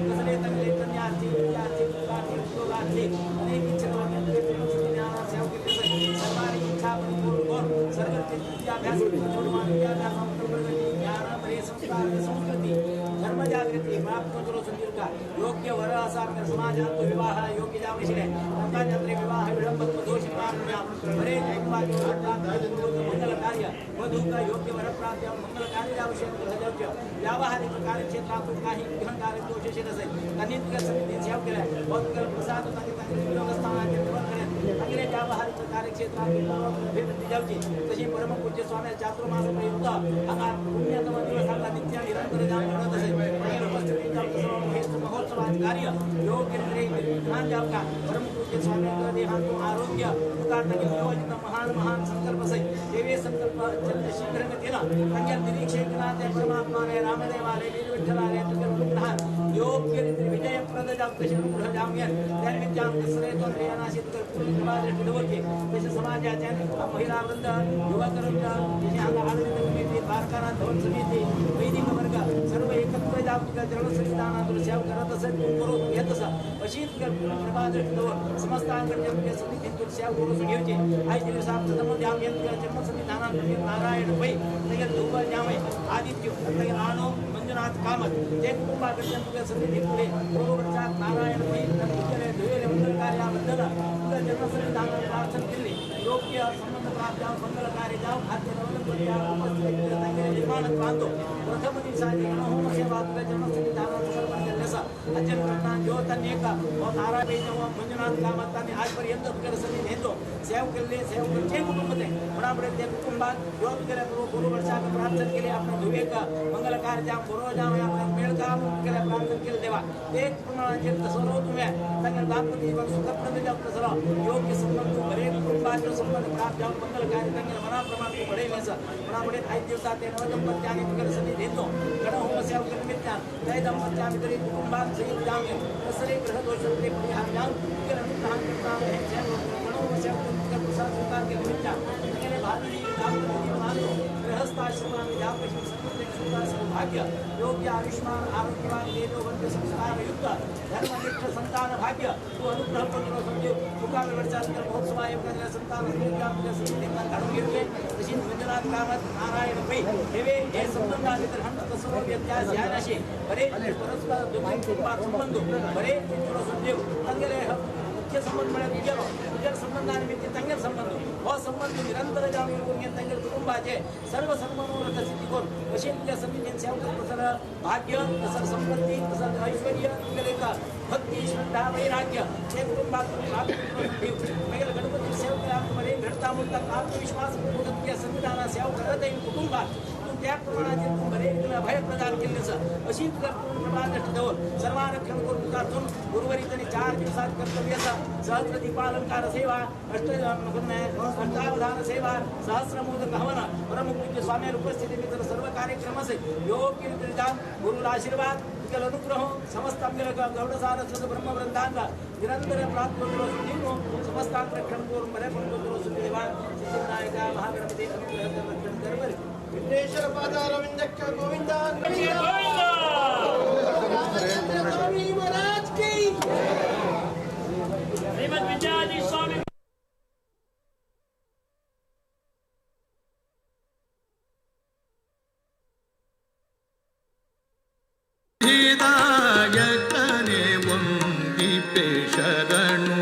कसले तंगले कन्याची विद्यार्थी मुलाची उद्योगाची अनेक इच्छा ज्ञान सेवा केली सर्वांची इच्छा पूर्ण सर्व विद्याभ्यास ज्ञान प्रिय संस्कार संस्कृती धर्म जागृती प्राप्त करून सुधी का योग्य वर असा समाजात विवाह योग्य जावशिले संतांचे विवाह विलंब दोष मान्य बरे मंगल कार्य वधू का योग्य वर प्राप्त मंगल कार्य आवश्यक सजवते व्यावहारिक कार्य क्षेत्रातून काही ग्रहण कार्य दोष नसेल त्यांनी समिती सेवा केल्या बहुत प्रसाद स्थानाचे निर्माण करेल अगले व्यावहारिक कार्य क्षेत्रातून भेट दिजावची तशी परमपूज्य स्वामी चातुर्मास प्रयुक्त हा पुण्यतम दिवसाला नित्य निरंतर जाण घडत असेल महोत्सवाचे कार्य योग्य ज्ञान जाव का परमपूज्य स्वामी देहातून आरोग्य उदाहरण नियोजित महान संकल्प से देवे संकल्प जल्द शीघ्र केला त्यांच्या निरीक्षणाने परमात्माने रामदेवाने विठ्ठलाने तुझे योग्य विजय प्रद जाव कशी पुढे जाऊन त्यांनी जाम कसरेतो रेनाशित पूर्णवाद ठेवते तसे समाजाच्या महिला वृंद युवक वृंद जे आनंद समिती बारकाना धोरण समिती वैदिक वर्ग सर्व एकत्र जाऊन जरण संविधानातून सेवा करत असत करून येत असत अशी प्रभात ठेवून समस्तांकडे समितीतून सेवा करून घ्यायची आई दिवसात संबंध आम्ही जन्म संविधानात नारायण पै नगर दुबळ जामे आदित्य नगर आणो मंजुनाथ कामत जे कुटुंबाकडे समिती पुढे बरोबरचा नारायण पै नंतर धुळे मंगल कार्याबद्दल जन्म संविधानात प्रार्थना केली योग्य संबंध प्राप्त मंगल कार्य जाव खाद्य नवल निर्माण बांधो प्रथम दिवसाची गणहोम सेवा जन्म संविधानात समर्पण केल्याचा अजन्मना ज्योतनेका और नारायण मंजुनाथ कामत आजपर्यंत समिती नेतो सेवा केले सेवकचे कुटुंब ते बराबर त्या कुटुंबात योग केल्या बरोबर प्रार्थना केली आपण धुवे का मंगल कार्य बरोबर जावे आपण मेळ काम केल्या प्रार्थना केली देवा एक प्रमाणाचे सर्व तुम्ही त्यांना दाम्पत्य जीवन सुखप्रद जाव सर्व योग्य संबंध बरे कुटुंबाचे संबंध प्राप्त जाव मंगल कार्य त्यांना मनाप्रमाणे पडेलच बराबर 5 दिवसात ते नवदंपती आणि मंगल समिती नेतो गणहोम सेवा निमित्त त्या दंपती आम्ही तरी कुटुंबात सहित जावे कसरे ग्रह दोष ते परिहार जाव के अनुग्रह करता है गणहोम सेवा प्रसाद स्वीकार के निमित्त भावी दाम्पत्य मानो गृहस्थाश्रमाने जापशी समृद्ध सुखा सौभाग्य योग्य आयुष्मान आरोग्यवान देववंत संस्कार युक्त धर्मनिष्ठ संतान भाग्य तू अनुग्रह करून समजे मुकामी वर्षात महोत्सव आयोगाच्या संतान आपल्या समितींना काढून घेतले तशी मंजुनाथ कामत नारायण पै हेवे हे संबंधाने तर हंत कसं व्यत्यास ध्यानाशी बरे परस्पर दोन्ही कुटुंबात संबंध बरे समजे तंगले मुख्य संबंध मिळत गेलो तुझ्या संबंधानिमित्त तंगेल संबंध व संबंध निरंतर जाऊन येऊन तंगेल कुटुंबाचे सर्व संबंध सिद्धी करून अशी तुझ्या समितीने सेवा तसं भाग्य तसं समृद्धी तसं ऐश्वर्य तुझ्या भक्ती श्रद्धा वैराग्य हे कुटुंबात गणपती सेवा मध्ये घडता म्हणता आत्मविश्वास तुझ्या संविधाना सेवा करत येईल कुटुंबात त्या प्रमाणाचे बरे भय प्रदान केल्याचं अशी प्रमाण ठेवून सर्वारक्षण करून काढून उर्वरित 4 दिवसात कर्तव्याचा सहस्र दीपालंकार सेवा अष्टावधान सेवा सहस्रमोदक हवन परमपूज्य स्वामी उपस्थिती मित्र सर्व कार्यक्रम असे योग्य रित्या गुरुला आशीर्वाद तुझ्या अनुग्रह समस्त गौडसार ब्रह्मवृंदांगा निरंतर प्राप्त करून समस्तांत रक्षण करून बरे करून सुदेवा सिद्धनायका महागणपती अनुग्रह रक्षण कर विघ्नेश्वर पादारविंदक्ष गोविंदा स्वामी महाराज की श्रीमद विद्याधीश स्वामी हिदायकने वंदिपे शरणु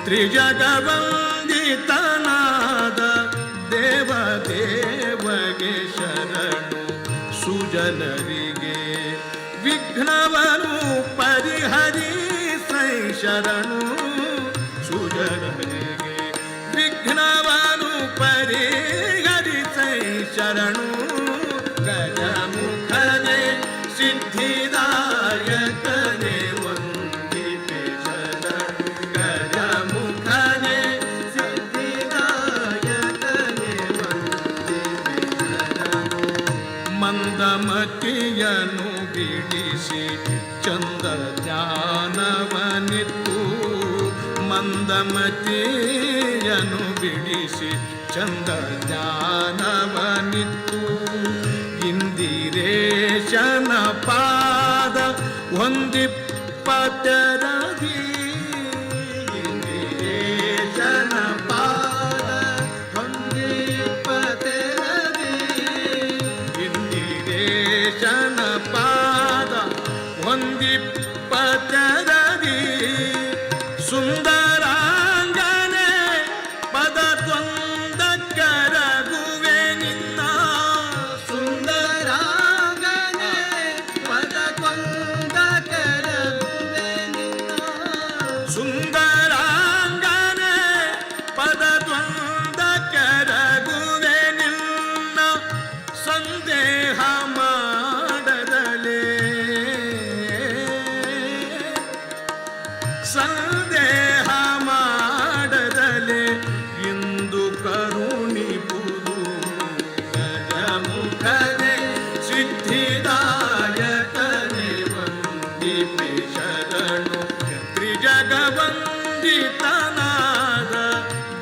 त्रिजगवंदितनाद देव देवगे शरणु सुजनरिगे विघ्नवनु परिहरिसै शरणु सुजनरिगे विघ्नवनु परिहरिसै शरणु गजमुखने सिद्धिदायकने वंदिपे शरणु गजमुखने सिद्धिदायकने वंदिपे शरणु मंदमतियनु बिडिसि चंद ज्ञानवनितु ಮಂದಮತಿಯನು ಬಿಡಿಸಿ ಚಂದ ಜ್ಞಾನವನಿತ್ತು ಇಂದಿರೇಶನ ಪಾದ ಹೊಂದಿಪ್ಪತೆರದಿ ಇಂದಿರೇಶನ ಪಾದ ಹೊಂದಿಪ್ಪತೆರದಿ ಇಂದಿರೇಶನ ಪಾದ ಹೊಂದಿಪ್ಪತೆರದಿ ಸುಂದರಾಂಗನೆ ಪದದ್ವಂದ ಕರಗುವೆ ನಿನ್ನ ಸುಂದರಾಂಗನೆ ಪದದ್ವಂದ ಕರಗುವೆ ನಿನ್ನ ಸುಂದರಾಂಗನೆ ಪದದ್ವಂದ ಕರಗುವೆ ನಿನ್ನ ಸಂದೇಹ ಮಾಡದಲೇ ಸಂದೇಹ ಮಾಡದಲೆ ಇಂದು ಕರುಣಿಪುದು ಗಜಮುಖನೆ ಸಿದ್ಧಿದಾಯಕನೆ ವಂದಿಪೆ ಶರಣು ತ್ರಿಜಗವಂದಿತನಾದ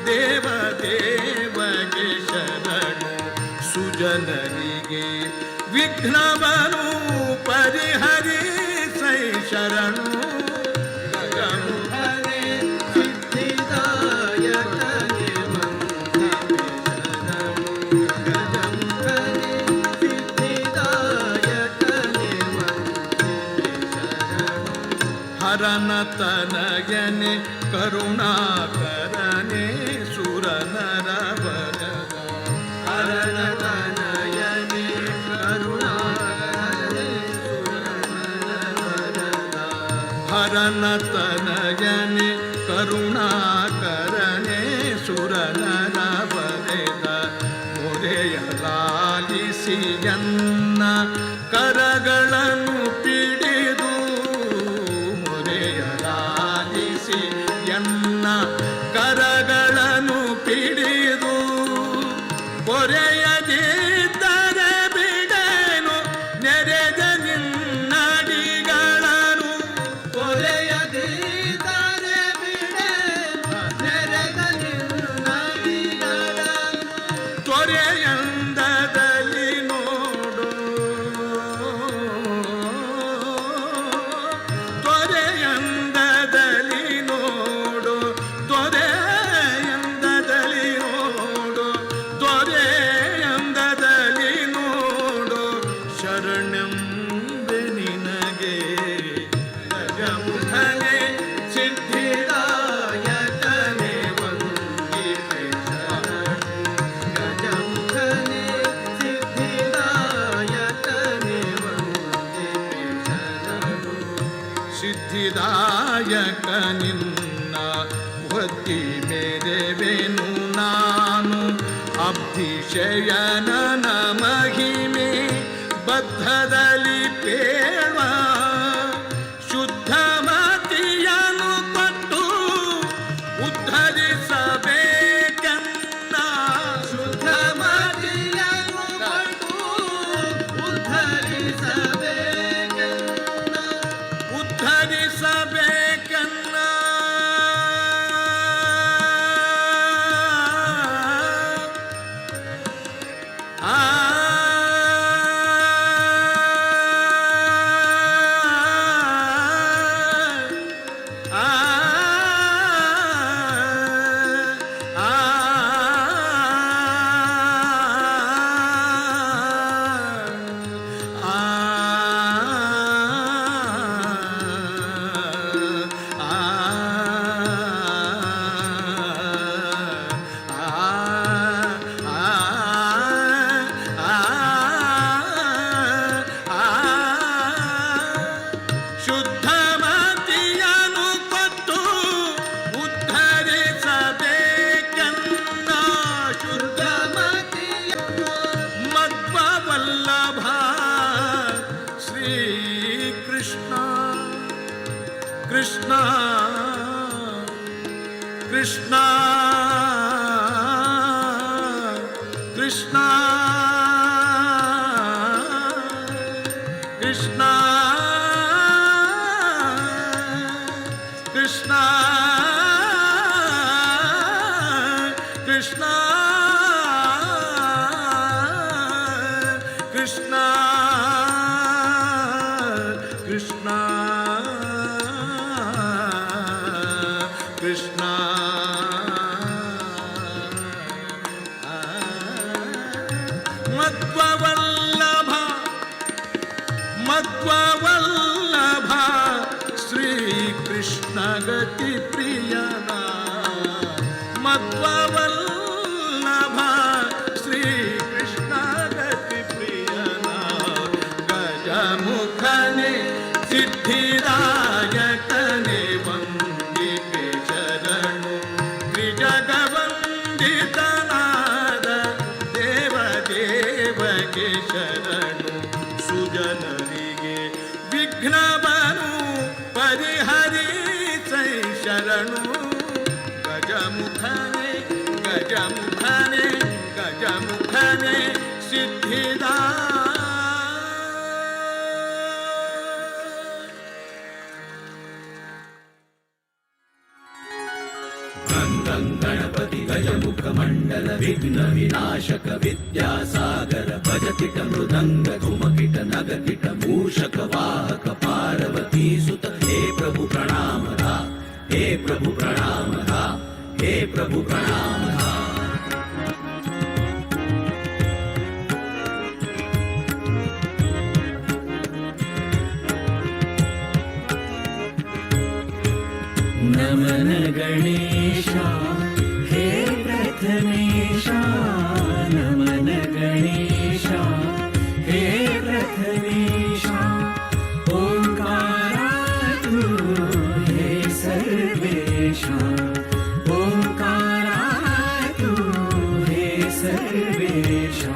ದೇವದೇವಗೆ ಶರಣು ಸುಜನರಿಗೆ ವಿಘ್ನವನು ಪರಿಹರಿಸೈ ಶರಣು ಗಜಮುಖನೆ ಸಿದ್ಧಿದಾಯಕನೆ ವಂದಿಪೆ ಶರಣು ಗಜಮುಖನೆ ಸಿದ್ಧಿದಾಯಕನೆ ವಂದಿಪೆ ಶರಣು ಹರನ ತನಯನೆ ಕರುಣಾಕರನೆ ಸುರನರ ವರದ ಹರನ ತನಯನೆ ಕರುಣಾಕರನೆ ಹರನ ತನಯನೆ ಕರುಣಾಕರನೆ ಸುರನರ ಬರೆದ ಮೊರೆಯ ಲಾಲಿಸಿಯನ್ನ ಕರಗಳನ್ನು ಪಿಡಿದು ಮೊರೆಯ ಲಾಲಿಸಿಯನ್ನ ಕರಗಳನ್ನು ಪಿಡಿದು ಪೊರೆಯದಿದ್ದರೆ ಬಿಡೇನು ನೆರೆದ ನಿನ್ನಡಿಗಳನ್ನು ಪೊರೆಯದಿದ್ದರೆ ಬಿಡೇನು ನೆರೆದ ನಿನ್ನಡಿಗಳನ್ನು ತೊರೆಯಂದದಲ್ಲಿ ನೋಡು ತೊರೆಯಂದದಲ್ಲಿ ನೋಡು ತೊರೆಯಂದದಲ್ಲಿ ನೋಡು ತೊರೆಯಂದದಲ್ಲಿ ನೋಡು ಶರಣೆಂಬೆ ನಿನಗೆ ಗಜಮುಖನೆ ಸಿದ್ಧಿದಾಯಕನೆ ವಂದಿಪೆ ಶರಣು ಗಜಮುಖನೆ ಸಿದ್ಧಿದಾಯಕನೆ ವಂದಿಪೆ ಶರಣು ಸಿದ್ಧಿದಾಯಕ ನಿನ್ನ ಒತ್ತಿ ಮೆರೆವೆನು ನಾನು ಅಬ್ಧಿಶಯನನ ಮಹಿಮೆ ಬದ್ಧದಲ್ಲಿ ಪೇಳುವ ಶುದ್ಧ ಮತಿಯನು ಕೊಟ್ಟು ಉದ್ಧರಿಸಬೇಕೆನ್ನ ಶುದ್ಧ ಮತಿಯನು ಕೊಟ್ಟು ಉದ್ಧರಿಸಬೇಕೆನ್ನ ಉದ್ಧರಿಸಬೇಕೆನ್ನ ಆ ಶುದ್ಧ ಮತಿಯನು ಕೊಟ್ಟು ಉದ್ಧರಿಸಬೇಕೆನ್ನ ಶುದ್ಧ ಮತಿಯನು ಮಧ್ವವಲ್ಲಭ ಶ್ರೀ ಕೃಷ್ಣ ಕೃಷ್ಣ ಕೃಷ್ಣ ಕೃಷ್ಣ ಕೃಷ್ಣ ಕೃಷ್ಣ कृष्णा कृष्णा मध्ववल्लभ मध्ववल्लभ श्री कृष्ण गति प्रियना मध्ववल्लभ श्री कृष्ण गति प्रियना गजमुखने सिद्धिदायकने वंदिके शरणु त्रिजगवंदितनाद देव देवके शरणु सुजनरिगे विघ्नवनु परिहरिसै शरणु गजमुखने गजमुखने गजमुखने सिद्धिदा गणपति गजमुख मंडल विघ्न विनाशक विद्यासागर भजकिट मृदंग धुमकिट नगकिट मूषक वाहक पार्वती सुत हे प्रभु प्रणाम धा हे प्रभु प्रणाम धा हे प्रभु प्रणाम धा नमन गणेशा हे प्रथमेशा नमन गणेशा हे प्रथमेशा ओंकारा तू हे सर्वेशा ओंकारा तू हे सर्वेशा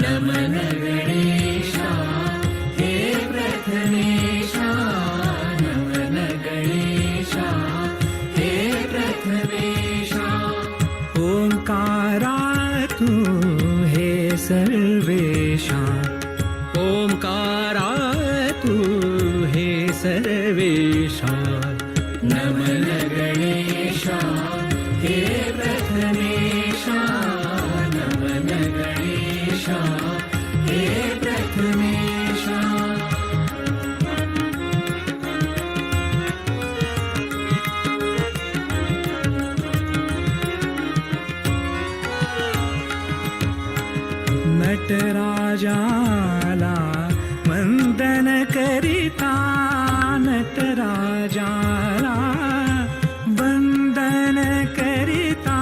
नमन गणेशा हे प्रथमेशा नमन गणेशा हे प्रथमेशा ओंकारा तू हे सर्वेशा ओंकारा तू हे सर्वेशा नमन गणेशा हे प्रथमेशा नमन गणेशा हे प्रथमेशा नटराजाला वंदन करिता नटराजाला वंदन करिता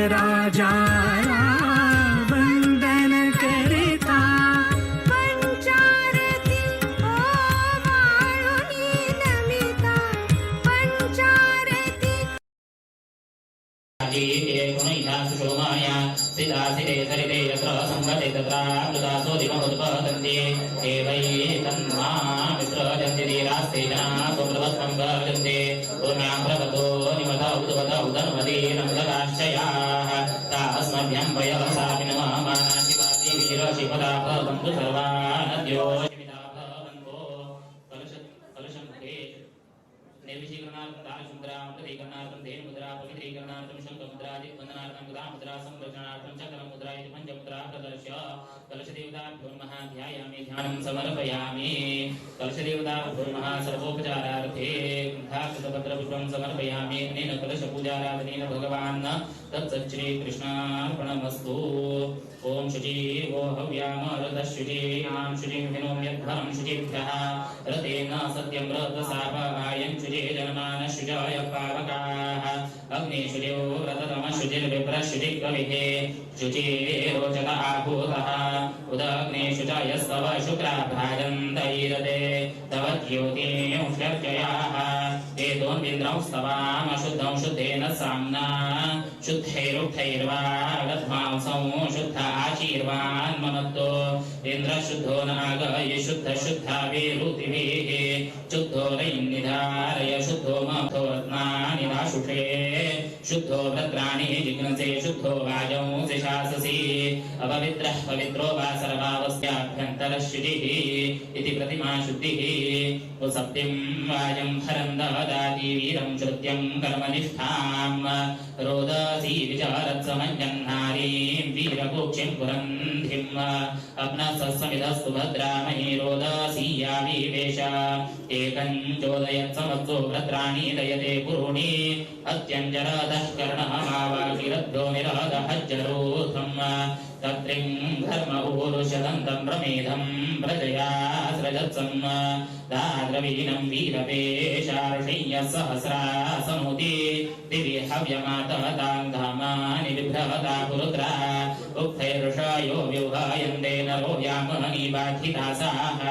नटराजाला वंदन करिता पंचारती ओ वाळुनी नमिता पंचारती सिदासिदे सरिते यत्र संगते तत्र मृदासोदिममुत्पतन्ति एवै तन्मा विसृजन्ति धीरास्ते जना सोमृतस्तं भजन्ते पूर्ण्यां प्रगतो निमता उद्वत उदन्वति नमदकाश्चयाः तास्मभ्यं वयसा विनमः शिवादि वीरशिवदा भवन्तु सर्वानद्यो शिमिदाभवन्तो कलशं ते निर्विशीकरणार्थं दानसमुद्रां प्रतीकरणार्थं धेनुमुद्रा पवित्रीकरणार्थं शङ्खमुद्रादिवन्दनार्थं गदामुद्रा संरक्षणार्थं चक्रमुद्रा इति पञ्चमुद्रा प्रदर्श्य कलशदेवताभ्यो नमः ध्यायामि ध्यानं समर्पयामि कलशदेवताभ्यो नमः सर्वोपचारार्थे कुण्ठाक्षतपत्रपुष्पं समर्पयामि अनेन कलशपूजाराधनेन भगवान् तत्सच्श्रीकृष्णार्पणमस्तु ॐ शुचिवो हव्यामरतशुचीनां शुचिं विनोम्यध्वरं शुचिभ्यः रतेन सत्यं रतसापहायं शुचे जन्मान शुचाय पावकाः अग्निशुचो व्रततमशुचिर्विप्रशुचिकविः शुचिरोचत आहूतः उदग्निशुचाय स्तव शुक्राभ्राजन्तैरते तव ज्योतिंश्चर्चयाः ते दोन्विन्द्रं स्तवामशुद्धं शुद्धेन साम्ना शुद्धैरुद्धैर्वा गद्मांसं शुद्ध आशीर्वान् ममत्तो इन्द्रशुद्धो नागय शुद्ध शुद्धाभिरुतिभिः शुद्धो नैन्निधारय शुद्धो मथो रत्नानि दाशुषे शुद्धो भद्राणि जिघ्नसे शुद्धो वाजंसि शाससि अपवित्रः पवित्रो वा सर्वावस्याभ्यन्तरशुचिः इति प्रतिमा शुद्धिः सत्यं वाजं हरं ददाति वीरं श्रुत्यं कर्मनिष्ठाम् रोदसी विचारत्समञ्जन्नारीं वीरकुक्षिं पुरन्धिम् अप्नसस्समिधस्तु भद्रामहि रोदसी याविवेश एकं चोदयत्समत्सु भद्राणि दयते पुरूणि अत्यञ्जरदः कर्णः मावाकिरद्धो निरदः जरोधम् तत्रिं धर्म ऊरुषदन्तं प्रमेधं प्रजया सृजत्सम् दाद्रवीणं वीरवेशार्षय्य सहस्रा समुदि दिवि हव्यमाततां धामानि बिभ्रवता पुरुत्रा उक्थैर्षयो व्युहायन्ते नरो यामनि बाधितासाः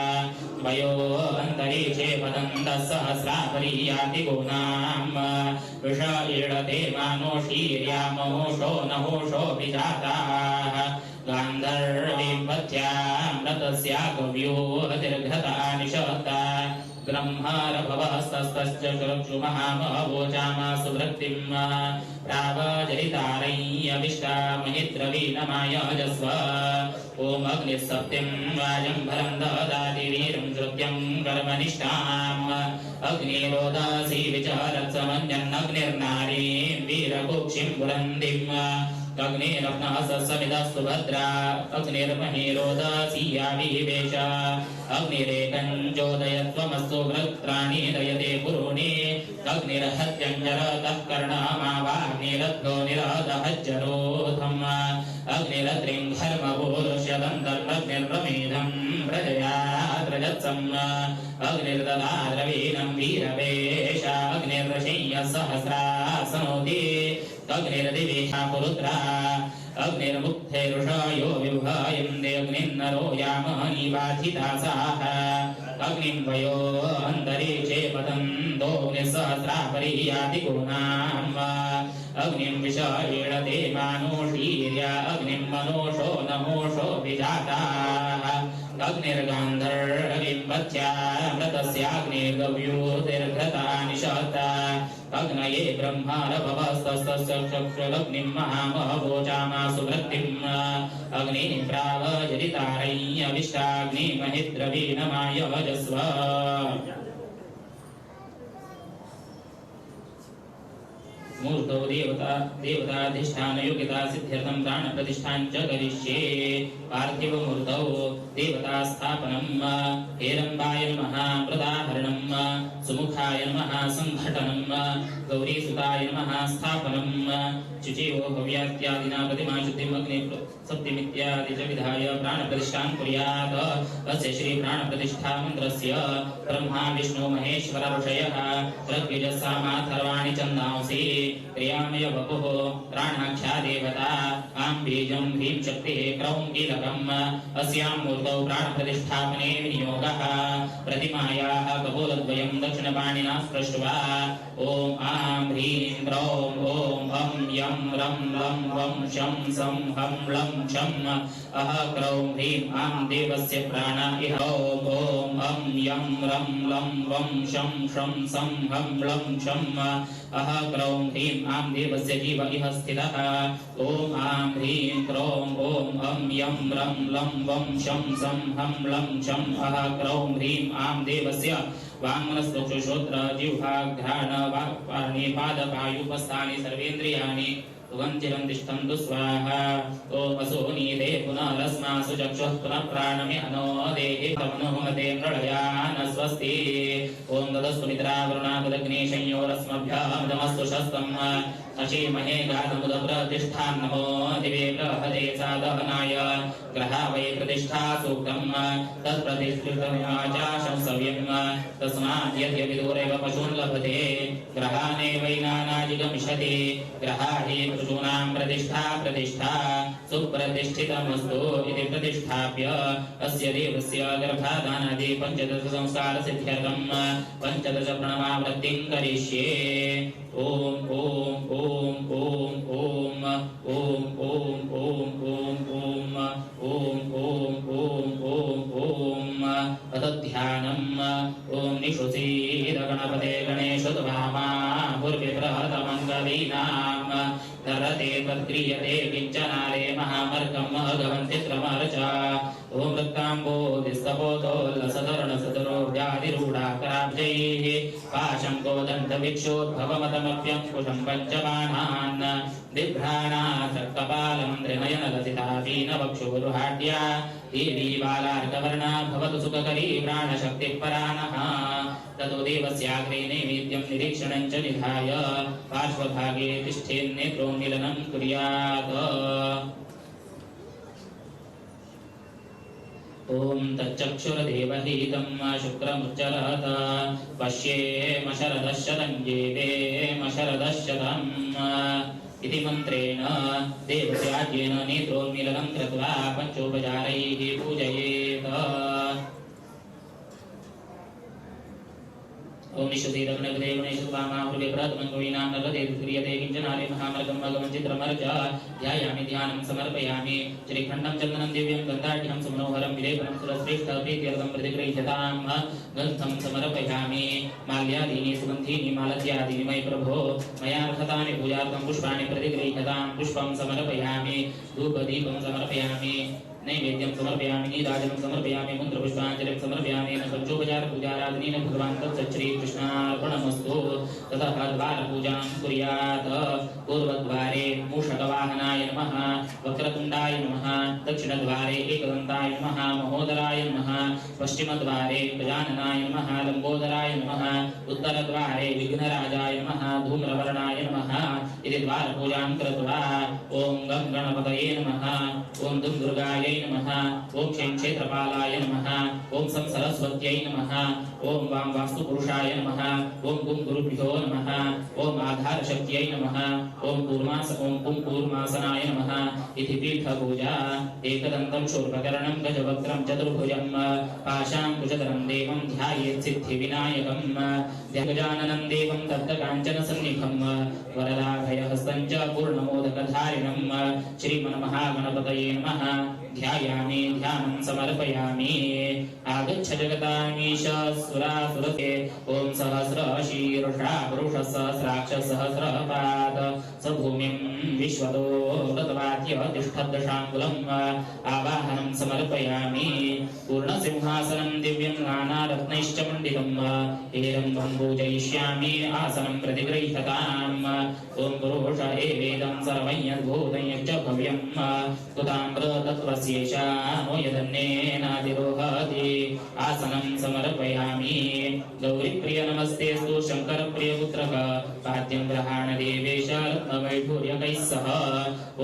वयो अन्तरिक्षे पतन्तः सहस्रा परियाति गुणाम् विष ईडते मानोषीर्यामोषो नहोषो विजाताः गान्धर्वीपथ्यामृतस्या कव्योऽतिर्घता निशता ब्रह्मारभवस्तस्तश्च चक्षुमहामवोचामा सुवृत्तिम् प्रावजरितारय्यविष्टा महिद्रवीणमायजस्व ॐ अग्निः सत्यं वाजं भरं ददाति वीरं श्रुत्यं कर्मनिष्ठाम् अग्निरोदसी विचारत्समञ्जन्नग्निर्नारीं वीरकुक्षिं पुरन्दिम् अग्निरप्नः समिधस्तु भद्रा अग्निर्महिरोदसी याविवेश अग्निरेकं चोदयत्वमस्तु वृत्राणि दयते पुरूणि अग्निरहत्यञ्जरतः कर्णमावाग्निरद्धो निरदः जरोधम् अग्निरत्रिं धर्मपूरुष्यदन्तर्मग्निर्प्रमेधं प्रजया त्रजत्सम् अग्निर्ददाद्रवीणं वीरवेश अग्निर्षय्य सहस्रा सनोति अग्निर्दिविषा पुरुत्रा अग्निर्मुक्थैरुषयो विभायन्ते अग्निर्नरो यामनि बाधितासाः अग्निं वयो अन्तरिक्षे पतन्तो निःसहस्रा परियाति गुणाम् अग्निं विषयेणते मानोषीर्या अग्निं मनोषो नमोषो विजाताः अग्निर्गान्धर्विपथ्यामृतस्याग्निर्गव्योतिर्घता निशता अग्नये ब्रह्मारभवस्तस्तस्य चक्षुरग्निं महामवोचामा सुवृत्तिम् अग्निः प्रावजरितारय्यविष्टाग्निमहिद्रवीणमायजस्व मूर्तौ देवताधिष्ठानयोगिता सिद्ध्यर्थं प्राणप्रतिष्ठां च करिष्ये पार्थिवमूर्तौ देवतास्थापनं हेरम्बाय नमः प्रदाहरणं सुमुखाय नमः संघटनं गौरीसुताय नमः स्थापनं शुचियो भव्यात्यादिना प्रतिमाशुद्धिम् अग्निसप्तमीत्यादि च विधाय प्राणप्रतिष्ठां कुर्यात् अस्य श्रीप्राणप्रतिष्ठामन्त्रस्य ब्रह्मा विष्णु महेश्वर ऋषयः ऋग्यजुस्सामाथर्वाणि छन्दांसि क्रियामय वपुः प्राणाख्या देवता आं बीजं ह्रीं शक्तिः क्रौं कीलकम् अस्यां मूर्तौ प्राणप्रतिष्ठापने विनियोगः प्रतिमायाः कपोलद्वयं दक्षिणपाणिना स्पृष्ट्वा ॐ आं ह्रीं क्रौं ॐ अं यं रं लं वं शं सं हं लं छं अह क्रौं ह्रीं आं देवस्य प्राण इह ॐ अं यं रं लं वं शं शं सं हं लं छं अह क्रौं ह्रीं आं देवस्य जीव इह स्थितः ॐ आं ह्रीं क्रौं ॐ अं यं रं लं वं शं सं हं लं छं अह क्रौं ह्रीं आं देवस्य वाङ्मनश्चक्षुश्रोत्र जिह्वाघ्राण पाणिपादपायुपस्थानि सर्वेन्द्रियाणि सुगन्धिरं तिष्ठन्तु स्वाहा ॐ असोनीते पुनरस्मासु चक्षुः पुनः प्राणमे अनो देहि तमनुमते प्रलयान स्वस्ति ॐ ददस्तु मित्रावरुणागदग्नेशयोरस्मभ्यामस्तु शस्तम् अशीमहे गातमुदप्रतिष्ठां नमो दिवे बृहदे सादहनाय ग्रहा वै प्रतिष्ठा सूक्तम् तत्प्रतिष्ठितमाचाशं सव्यम् तस्मात् यद्यविदूरेव पशून् लभते ग्रहानेवैनानाजिगमिषति ग्रहा हि पशूनां प्रतिष्ठा सुप्रतिष्ठितमस्तु इति प्रतिष्ठाप्य अस्य देवस्य गर्भाधानादि पञ्चदश संस्कार सिद्ध्यर्थं पञ्चदश प्रणवावृत्तिं करिष्ये ॐ ॐ ॐ ॐ ॐ ॐ ॐ ॐ ॐ ॐ ॐ ॐ ॐ ॐ तद्ध्यानम् ॐ निषुसीद गणपते गणेशोद्भामा भूर्विप्रहतमङ्गलीनाम् नरते तत्क्रियते किञ्चनारे महामर्गम् अगवन्तित्रमर्च ॐ वृत्ताम्बोधिस्तपोतोल्लसधरणसदरो व्याधिरूढाकराब्जैः पाशं कोदन्तविक्षोद्भवमतमप्यङ्कुशं पञ्चबाणान् बिभ्राणाथकपालं त्रिनयनलसितापीनवक्षोरुहाढ्या देवीबालार्कवर्णा भवतु सुखकरी प्राणशक्तिपरानः ततो देवस्याग्रे नैवेद्यं निरीक्षणं च निधाय पार्श्वभागे तिष्ठेन्नेत्रोन्मीलनं कुर्यात् ॐ तच्चक्षुर्देवहीतं शुक्रमुच्चरत पश्येम शरदशतं येवेम इति मन्त्रेण देवत्याज्येन नेत्रोन्मीलनं कृत्वा पञ्चोपचारैः पूजयेत् ओम निश्चितगणपते गणेशोपामाहुर्विप्रथमङ्गवीनां नर्वते क्रियते किञ्चनारे महामर्गं भगवन् चित्रमर्च ध्यायामि ध्यानं समर्पयामि श्रीखण्डं चन्दनं दिव्यं गन्धाढ्यं सुमनोहरं विलेपनं सुरश्रेष्ठप्रीत्यर्थं प्रतिगृह्यतां गन्धं समर्पयामि माल्यादीनि सुगन्धीनि मालत्यादीनि मयि प्रभो मया अर्हतानि पूजार्थं पुष्पाणि प्रतिगृह्यतां पुष्पं समर्पयामि धूपदीपं समर्पयामि नैवेद्यं समर्पयामि नीराजनं समर्पयामि मन्त्रपुष्पाञ्जलिं समर्पयामि पञ्चोपचार पूजाराधनेन भगवान् तत्सच्छ्रीकृष्णार्पणमस्तु ततः द्वारपूजां कुर्यात् पूर्वद्वारे मूषकवाहनाय नमः वक्रतुण्डाय नमः दक्षिणद्वारे एकदन्ताय नमः महोदराय नमः पश्चिमद्वारे गजाननाय नमः लम्बोदराय नमः उत्तरद्वारे विघ्नराजाय नमः धूम्रवर्णाय नमः इति द्वारपूजां कृत्वा ॐ गं गणपतये नमः ॐ दुं दुर्गायै नमः ओम क्षे क्षेत्रपालाय नमः ओम सं सरस्वत्यै नमः ओम वां वास्तुपुरुषाय नमः ओम गुं गुरुभ्यो नमः ओम आधार शक्त्यै नमः ओम कूर्मासनाय नमः इति पीठपूजा एकदन्तं शूर्पकर्णं गजवक्त्रं चतुर्भुजं पाशाङ्कुशधरं देवं ध्यायेत् सिद्धिविनायकं गजाननं देवं तप्तकाञ्चनसन्निभं वरदाभयहस्तं च पूर्णमोदकधारिणं श्रीमन्महागणपतये नमः ध्यायामि ध्यानं समर्पयामि आगच्छ जगतामीश सुरासुरते ओम सहस्रशीर्षा पुरुषः सहस्राक्ष सहस्रपाद स भूमिं विश्वतो व्रतवाद्य तिष्ठद्दशाङ्गुलम् आवाहनं समर्पयामि पूर्णसिंहासनं दिव्यं नानारत्नैश्च मण्डितं हेरम्बं पूजयिष्यामि आसनं प्रतिगृह्यताम् ओम पुरुष एवेदं सर्वं यद्भूतं यच्च भव्यं कुताम्रतत्त्वस्येषा नो यदन्नेनातिरोहति आसनं समर्पयामि गौरीप्रिय नमस्तेस्तु शङ्करप्रियपुत्रः पाद्यं ग्रहाण देवेश रत्नवैढूर्यकैः सह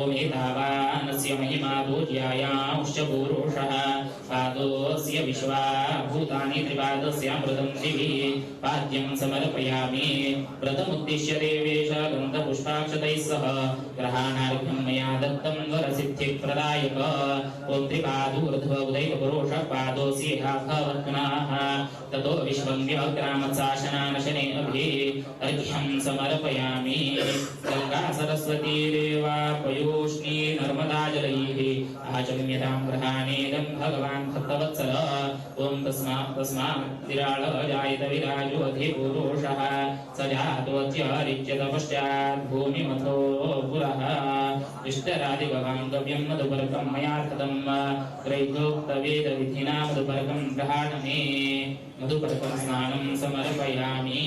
ॐ एतावानस्य महिमा पूज्यायांश्च पुरुषः पादोऽस्य विश्वा भूतानि त्रिपादस्यामृतं दिवि पाद्यं समर्पयामि व्रतमुद्दिश्य देवेश गन्धपुष्पाक्षतैः सह ग्रहाणार्घ्यं मया दत्तं वरसिद्धिप्रदायक ॐ त्रिपादूर्ध्वोदैव पुरुषः पादोऽस्येहा भवत्पुनः ततो विश्वं व्यग्रामशासनानशने अभि अर्घ्यं समर्पयामि गङ्गा सरस्वती रेवा पयोष्णी नर्मदा जलैः आचम्यतां ग्रहाणेदं भगवान् भक्तवत्सल ॐ तस्मात् विराळ जायत विराजो अधिपुरुषः स जातोऽत्यरिच्यत पश्चात् भूमिमथो पुरः इष्टरादिगवाङ्गव्यं मधुपर्कं मया कृतं ग्रहीतोक्तवेदविधिना मधुपर्कं ग्रहाणमे मधुपर्कं स्नानं समर्पयामि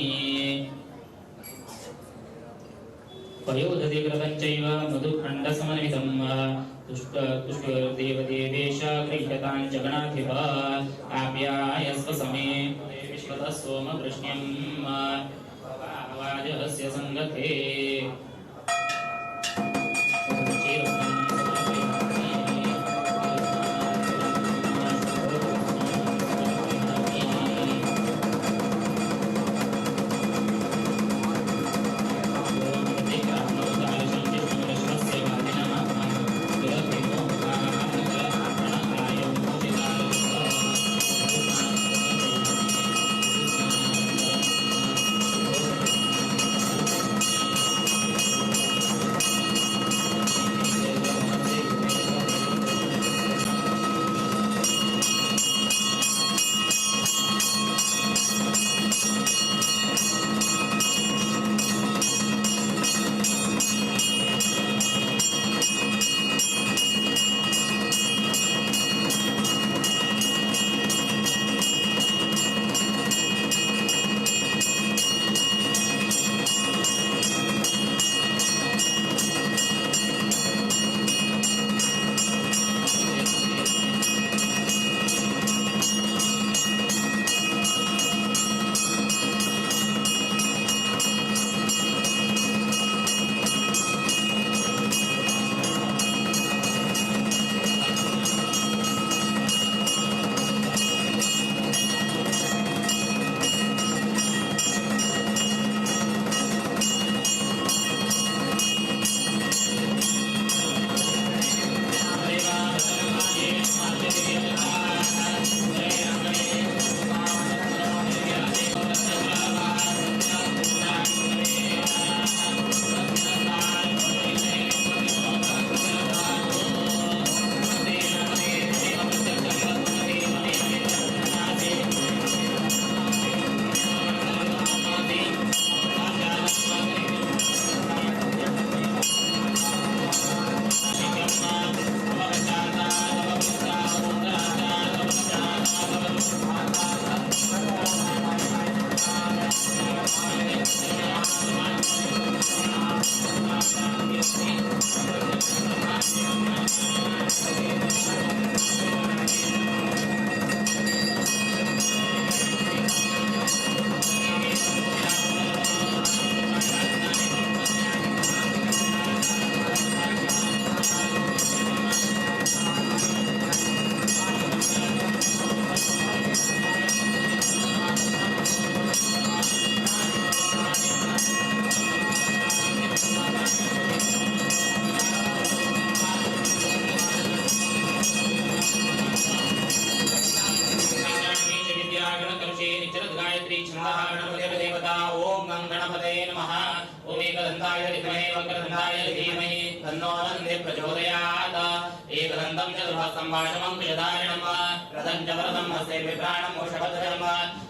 पयोदधि कृतं चैव मधुखण्डसमन्वितं तुष्टदेवदेवेश गृह्यतां च गणाधिप आप्यायस्व समे विश्वतः सोमवृष्ण्यं वाजस्य सङ्गते गायत्री छन्दः गणपतिर्देवता ॐ गं गणपतये नमः ॐ एकदन्ताय विद्महे वक्रतुण्डाय धीमहि तन्नो दन्तिः प्रचोदयात् एकदन्तं चतुर्हस्तं वाशमङ्कुशधारिणं रथं च वरदं हस्ते विप्राणं मोषभद्रं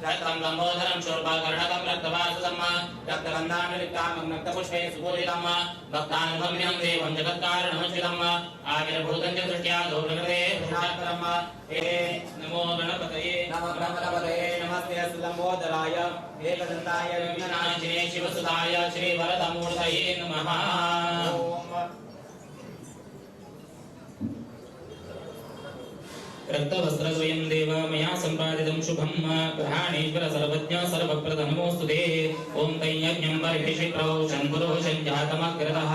रक्तं लम्बोदरं शूर्पकर्णकं रक्तवासुदं रक्तगन्धानुलिप्तामग्नक्तपुष्पे सुपूजितं भक्तानुगम्यं देवं जगत्कारणमच्युतम् आविर्भूतं च दृष्ट्यादो विकृते पुरुषात्परं नमो गणपतये नमस्ते लम्बोदराय एकदन्ताय विघ्ननाशिने शिवसुताय श्रीवरदमूर्तये नमः रक्तवस्त्रद्वयं देव मया सम्पादितं शुभं ग्रहाणेश्वर सर्वज्ञ सर्वप्रद नमोऽस्तु ते ॐ तैयज्ञं बर्हिषिप्रौ शङ्कुरोशं जातमग्रतः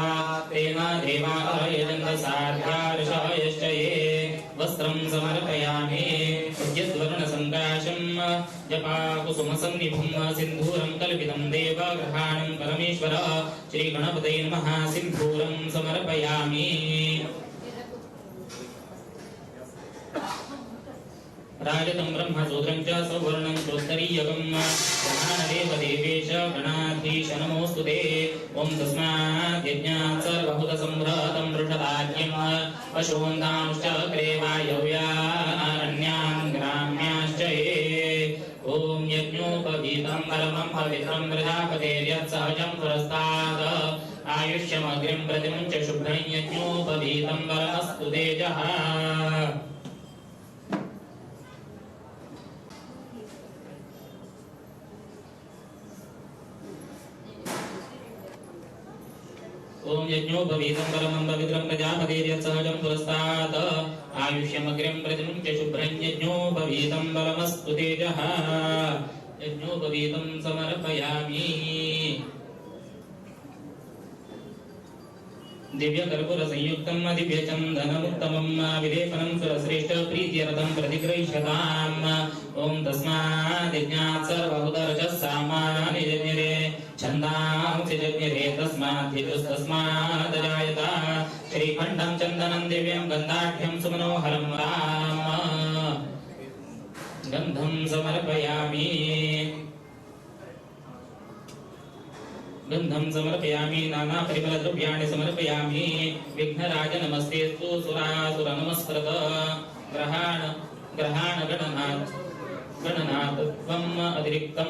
तेन देवायजन्तसाध्यार्षयश्च ये वस्त्रं समर्पयामि यद्वर्णसङ्काशं जपाकुसुमसन्निभं सिन्धूरं कल्पितं देव ग्रहाणं परमेश्वर श्रीगणपतये नमः सिन्धूरं समर्पयामि राजतं ब्रह्मसूत्रं च सौवर्णं चोत्तरीयकं गणादेवदेवेश गणाधीश नमोऽस्तु ते ॐ तस्मात् यज्ञात् सर्वभूतसम्भ्रातं वृषदाज्ञं पशून्दांश्च क्रेवायव्यारण्यान् ग्राम्याश्च ये ॐ यज्ञोपवीतं परमं पवित्रं प्रजापतेर्यत्सहजं पुरस्तात् आयुष्यमग्रिं प्रतिं च शुभ्रं यज्ञोपवीतं परमस्तु तेजः ओम यज्ञोपवीतं परमं पवित्रं प्रजापतेर्यत्सहजं पुरस्तात् आयुष्यमग्रिं प्रतिं च शुभ्रं यज्ञोपवीतं परमस्तु तेजः यज्ञोपवीतं समर्पयामि दिव्यकर्पूरसंयुक्तं दिव्यचन्दनमुत्तमं विलेपनं सुरश्रेष्ठ प्रीत्यर्थं प्रतिगृह्यताम् ॐ तस्मात् यज्ञात् सर्वभूतरजः सामानि जज्ञिरे छन्दांसि जज्ञिरे तस्मात् जायत श्रीखण्डं चन्दनं दिव्यं गन्धाढ्यं सुमनोहरं राम गन्धं समर्पयामि गन्धं समर्पयामि नानापरिमलद्रव्याणि समर्पयामि विघ्नराज नमस्तेस्तु सुरासुर नमस्कृत गणनाथत्वम् अतिरिक्तं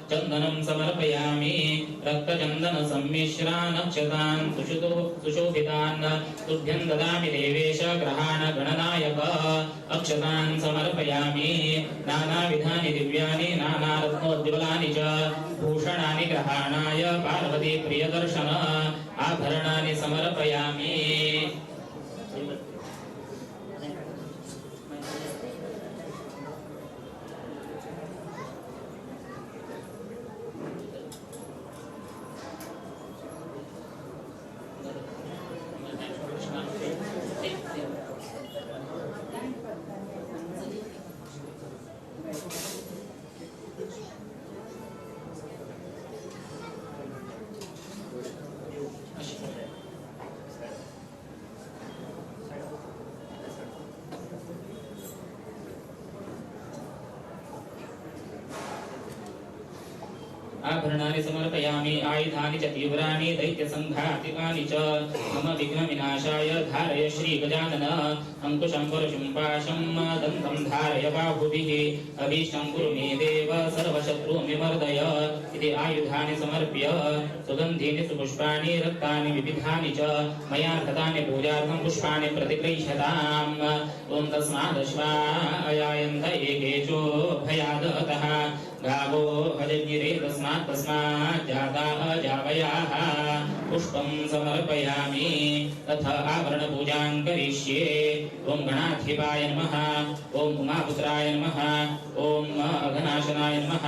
चन्दनं समर्पयामि रक्तचन्दनसम्मिश्रानक्षतान् सुशोभितान् तुभ्यं ददामि देवेश गणनायक अक्षतान् समर्पयामि नानाविधानि दिव्यानि नानारत्नोज्ज्वलानि च भूषणानि ग्रहाणाय पार्वती प्रियदर्शन आभरणानि समर्पयामि आभरणानि समर्पयामि आयुधानि च तीव्राणि दैत्यसङ्घातिकानि च मम विघ्नविनाशाय धारय श्रीगजानन अङ्कुशं परशुं पाशं दन्तं धारय बाहुभिः अभीष्टं कुरु मे देव सर्वशत्रून् विमर्दय इति आयुधानि समर्प्य सुगन्धीनि सुपुष्पाणि रक्तानि विविधानि च मया कृतानि पूजार्थं पुष्पाणि प्रतिगृह्यताम् ॐ तस्मादश्वायायन्त एकेचो भयादतः गावो हजगिरे तस्मात् जाताः जावयाः पुष्पं समर्पयामि तथ आवरणपूजां करिष्ये ॐ गणाधिपाय नमः ॐ उमापुत्राय नमः ॐ अघनाशनाय नमः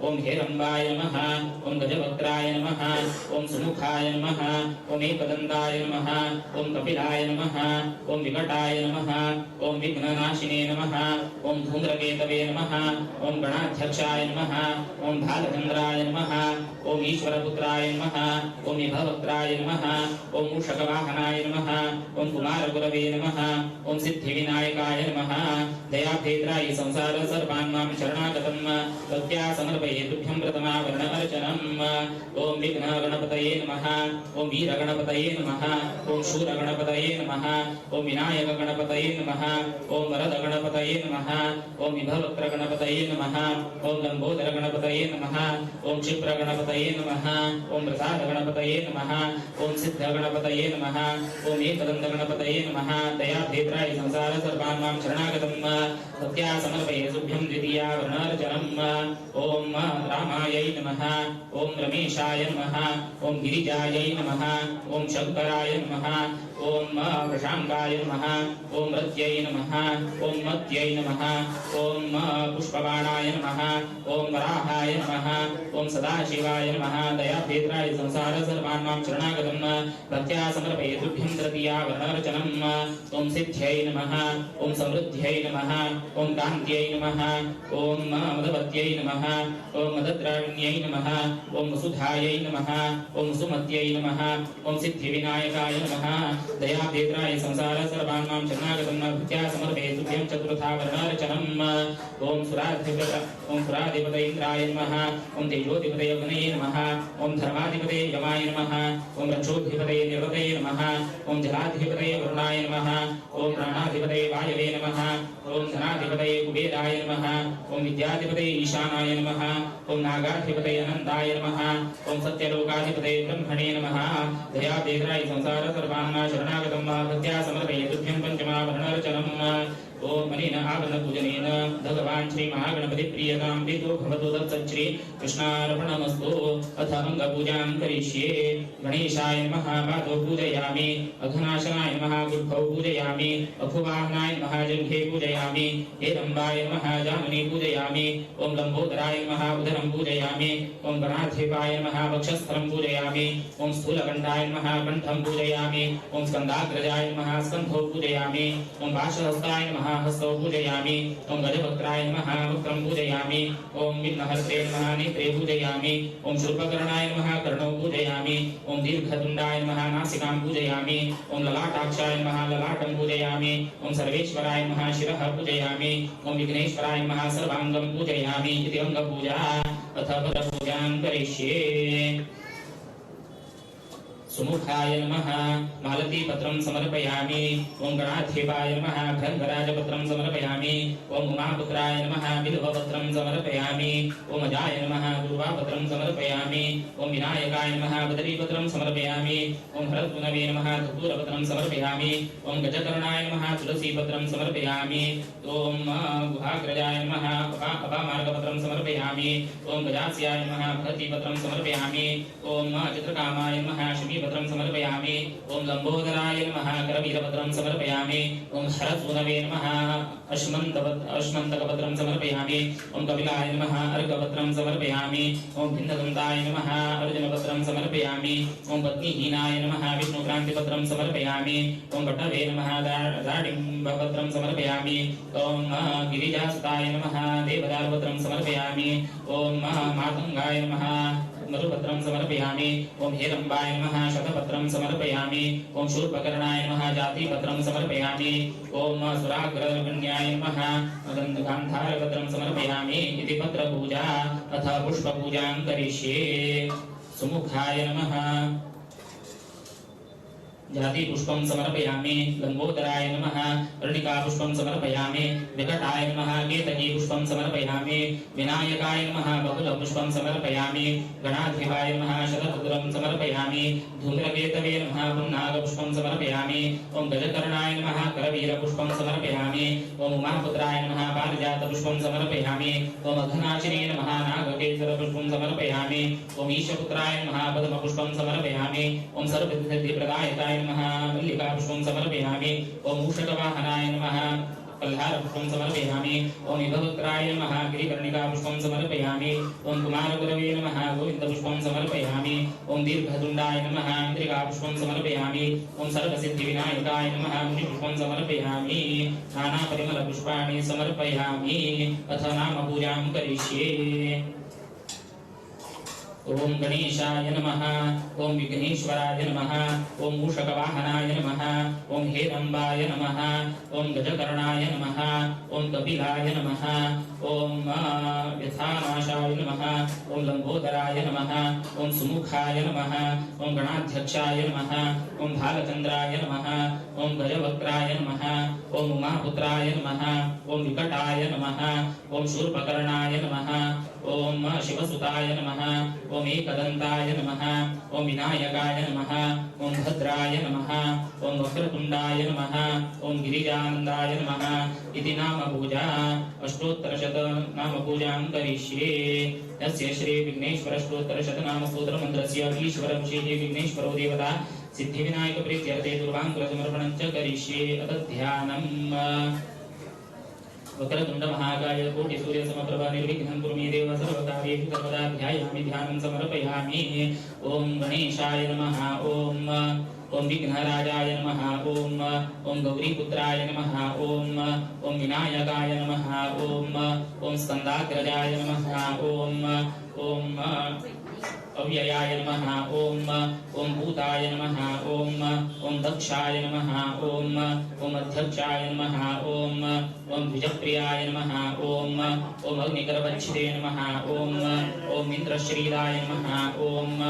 ॐ हेरम्बाय नमः ॐ गजवक्त्राय नमः ॐ सुमुखाय नमः ॐ एकदन्ताय नमः ॐ कपिलाय नमः ॐ विकटाय नमः ॐ विघ्ननाशिने नमः ॐ धूम्रकेतवे नमः ॐ गणाध्यक्षाय नमः ॐ भालचन्द्राय नमः ॐ ईश्वरपुत्राय नमः ॐ विभवक्त्राय नमः ॐ मूषकवाहनाय नमः ॐ कुमारगुरवे नमः ॐ ओम सिद्धिविनायकाय नमः दयाभेद्राय संसार सर्वान् मां शरणागतं भक्त्या समर्पये तुभ्यं प्रथमावरण अर्चनम् ओम विघ्न गणपतये नमः ओम वीर गणपतये नमः ओम शूर गणपतये नमः ओम विनायक गणपतये नमः ओम वरद गणपतये नमः ओम विभवक्त्र गणपतये नमः ओम लंबोदर गणपतये नमः ओम क्षिप्र गणपतये नमः ओम प्रसाद गणपतये नमः ओम सिद्ध गणपतये नमः ओम एकदंत गणपतये नमः दयाभेद्राय संसार सर्वान् मां शरणागतं भक्त्या समर्पये तुभ्यं द्वितीयावरणार्चनम् ओम रामायै नमः ओम रमेशाय नमः ओम गिरिजायै नमः ओम शंकराय नमः ओम प्रशांकाय नमः ओम रत्यै नमः ओम मत्यै नमः ओम पुष्पबाणाय नमः ओम वराहाय नमः ओम सदाशिवाय नमः दयाभेद्राय संसार सर्वान् मां शरणागतं भक्त्या समर्पये तुभ्यं तृतीयावरणार्चनम् ओम सिद्ध्यै नमः ओम समृद्ध्यै नमः ओम कान्त्यै नमः ओम मदवत्यै नमः ओम मदद्राविण्यै नमः ओम वसुधायै नमः ओम सुमत्यै नमः ओम सिद्धिविनायकाय नमः दयाभेद्राय संसार सर्वान् मां शरणागतं भक्त्या समर्पये तुभ्यं चतुर्थावरणार्चनम् ओम सुराधिपतये इन्द्राय नमः ओम तेजोधिपतये अग्नये नमः ओम धर्माधिपतये यमाय नमः ओम रक्षोधिपतये निरतये नमः ओम जलाधिपतये वरुणाय नमः ओम प्राणाधिपतये वायवे नमः ओम धनाधिपतये कुबेराय नमः ओम विद्याधिपतये ईशानाय नमः ओम नागाधिपतये अनन्ताय नमः ओम सत्यलोकाधिपतये ब्रह्मणे नमः दयाभेद्राय संसार सर्वान् मां शरणागतं भक्त्या समर्पये तुभ्यं पञ्चमावरणार्चनम् ओम अनेन आवरण पूजनेन भगवान् श्री महागणपति प्रियतां प्रीतो भवतु तत्सच्छ्री कृष्णार्पणमस्तु अथ अङ्गपूजां करिष्ये गणेशाय नमः पादौ पूजयामि अघनाशनाय नमः गुड्भौ पूजयामि अफुवाहनाय नमः जङ्घे पूजयामि हेरम्बाय नमः जानुनी पूजयामि ओम लम्बोदराय नमः उदरं पूजयामि ओम गणाधिपाय नमः वक्षस्थलं पूजयामि ओम स्थूलकण्ठाय नमः कण्ठं पूजयामि ओम स्कन्धाग्रजाय नमः स्कन्धौ पूजयामि ओम पाशहस्ताय नमः हस्तौ पूजयामि ओम गजवक्त्राय नमः वक्त्रं पूजयामि ओम विघ्नहर्त्रे नमः नेत्रे पूजयामि ओम शूर्पकर्णाय नमः कर्णौ पूजयामि ओम दीर्घतुण्डाय नमः नासिकां पूजयामि ओम ललाटाक्षाय नमः ललाटं पूजयामि ओम सर्वेश्वराय नमः शिरः पूजयामि ओम विघ्नेश्वराय नमः सर्वाङ्गं पूजयामि इति अङ्गपूजा अथ पदपूजां करिष्ये सुमुखाय नमः मालतीपत्रं समर्पयामि ओम गणाधिपाय नमः भृङ्गराजपत्रं समर्पयामि ओम उमापुत्राय नमः बिल्वपत्रं समर्पयामि ओम अजाय नमः दुर्वापत्रं समर्पयामि ओम विनायकाय नमः बदरीपत्रं समर्पयामि ओम हरतुनवे नमः धतूरपत्रं समर्पयामि ओम गजकर्णाय नमः तुलसीपत्रं समर्पयामि ओम गुहाग्रजाय नमः अपामार्गपत्रं समर्पयामि ओम गजास्याय नमः भरतीपत्रं समर्पयामि ओम चित्रकामाय नमः शमीपत्रं समर्पयामि ओम लंबोदराय नमः करवीरपत्रं समर्पयामि ओम हरसूनवे नमः अश्मन्तकपत्रं समर्पयामि ओम कपिलाय नमः अर्घपत्रं समर्पयामि ओम भिन्नदन्ताय नमः अर्जुनपत्रं समर्पयामि ओम पत्नीहीनाय नमः विष्णुक्रान्तिपत्रं समर्पयामि ओम भट्टवे नमः दाडिम्बपत्रं समर्पयामि ओम गिरिजासुताय नमः देवदारुपत्रं समर्पयामि ओम मातङ्गाय नमः मरुपत्रं समर्पयामि ओम हेरम्बाय नमः शतपत्रं समर्पयामि ओम शूर्पकर्णाय नमः जातिपत्रं समर्पयामि ओम सुराग्रगण्याय नमः गान्धारपत्रं समर्पयामि इति पत्रपूजा अथ पुष्पपूजां करिष्ये सुमुखाय नमः जाति पुष्पं समर्पयामि लंबोदराय नमः कर्णिका पुष्पं समर्पयामि विकटाय नमः केतकी पुष्पं समर्पयामि विनायकाय नमः बहुल पुष्पं समर्पयामि गणाधिपाय नमः शतपुत्रं समर्पयामि धूम्रकेतवे नमः पुन्नाग पुष्पं समर्पयामि ओम गजकर्णाय नमः करवीर पुष्पं समर्पयामि ओम उमापुत्राय नमः पारिजात पुष्पं समर्पयामि ओम अघनाशिने नमः नागकेसर पुष्पं समर्पयामि ओम ईशपुत्राय नमः पद्म पुष्पं समर्पयामि ओम सर्वसिद्धिप्रदायकाय नमः मल्लिका पुष्पं समर्पयामि ओम मूषकवाहनाय नमः कल्हारपुष्पं समर्पयामि ओम विभवक्त्राय नमः गिरिकर्णिका पुष्पं समर्पयामि ओम कुमारगुरवे नमः गोविन्दपुष्पं समर्पयामि ओम दीर्घतुण्डाय नमः इन्द्रिकापुष्पं समर्पयामि ओम सर्वसिद्धिविनायकाय नमः मुनिपुष्पं समर्पयामि नानापरिमलपुष्पाणि समर्पयामि अथ नामपूजां करिष्ये ओम गणेशाय नमः ओम विघ्नेश्वराय नमः ओम मूषकवाहनाय नमः ओम हेरंबाय नमः ओम गजकर्णाय नमः ओम कपिलाय नमः ओम व्यथानाशाय नमः ओम लंबोदराय नमः ओम सुमुखाय नमः ओम गणाध्यक्षाय नमः ओम भालचंद्राय नमः ओम गजवक्त्राय नमः ओम उमापुत्राय नमः ओम विकटाय नमः ओम शूर्पकर्णाय नमः ओम शिवसुताय नमः ओम एकदन्ताय नमः ओम विनायकाय नमः ओम भद्राय नमः ओम वक्रतुण्डाय नमः ओम गिरिजानन्दाय नमः इति नाम पूजा अष्टोत्तरशत नाम पूजां करिष्ये यस्य श्री विघ्नेश्वर अष्टोत्तरशत नाम स्तोत्र मन्त्रस्य ईश्वरं श्री विघ्नेश्वरो देवता सिद्धिविनायक प्रीत्यर्थे दुर्वाङ्कुरसमर्पणं च करिष्ये अत ध्यानम् वक्रतुण्ड महाकाय कोटि सूर्य समप्रभा निर्विघ्नं कुरु मे देव सर्वकार्येषु सर्वदा ध्यायामि ध्यानं समर्पयामि ओम गणेशाय नमः ओम ओम विघ्नराजाय नमः ओम ओम गौरीपुत्राय नमः ओम ओम विनायकाय नमः ओम ओम स्कन्दाग्रजाय नमः ओम ओम अव्ययाय नमः ओम ओम भूताय नमः ओम ओम दक्षाय नमः ओम ओम अध्यक्षाय नमः ओम ओम द्विजप्रियाय नमः ओम ओम अग्निकरवच्छिदे नमः ओम ओम इन्द्रश्रीलाय नमः ओम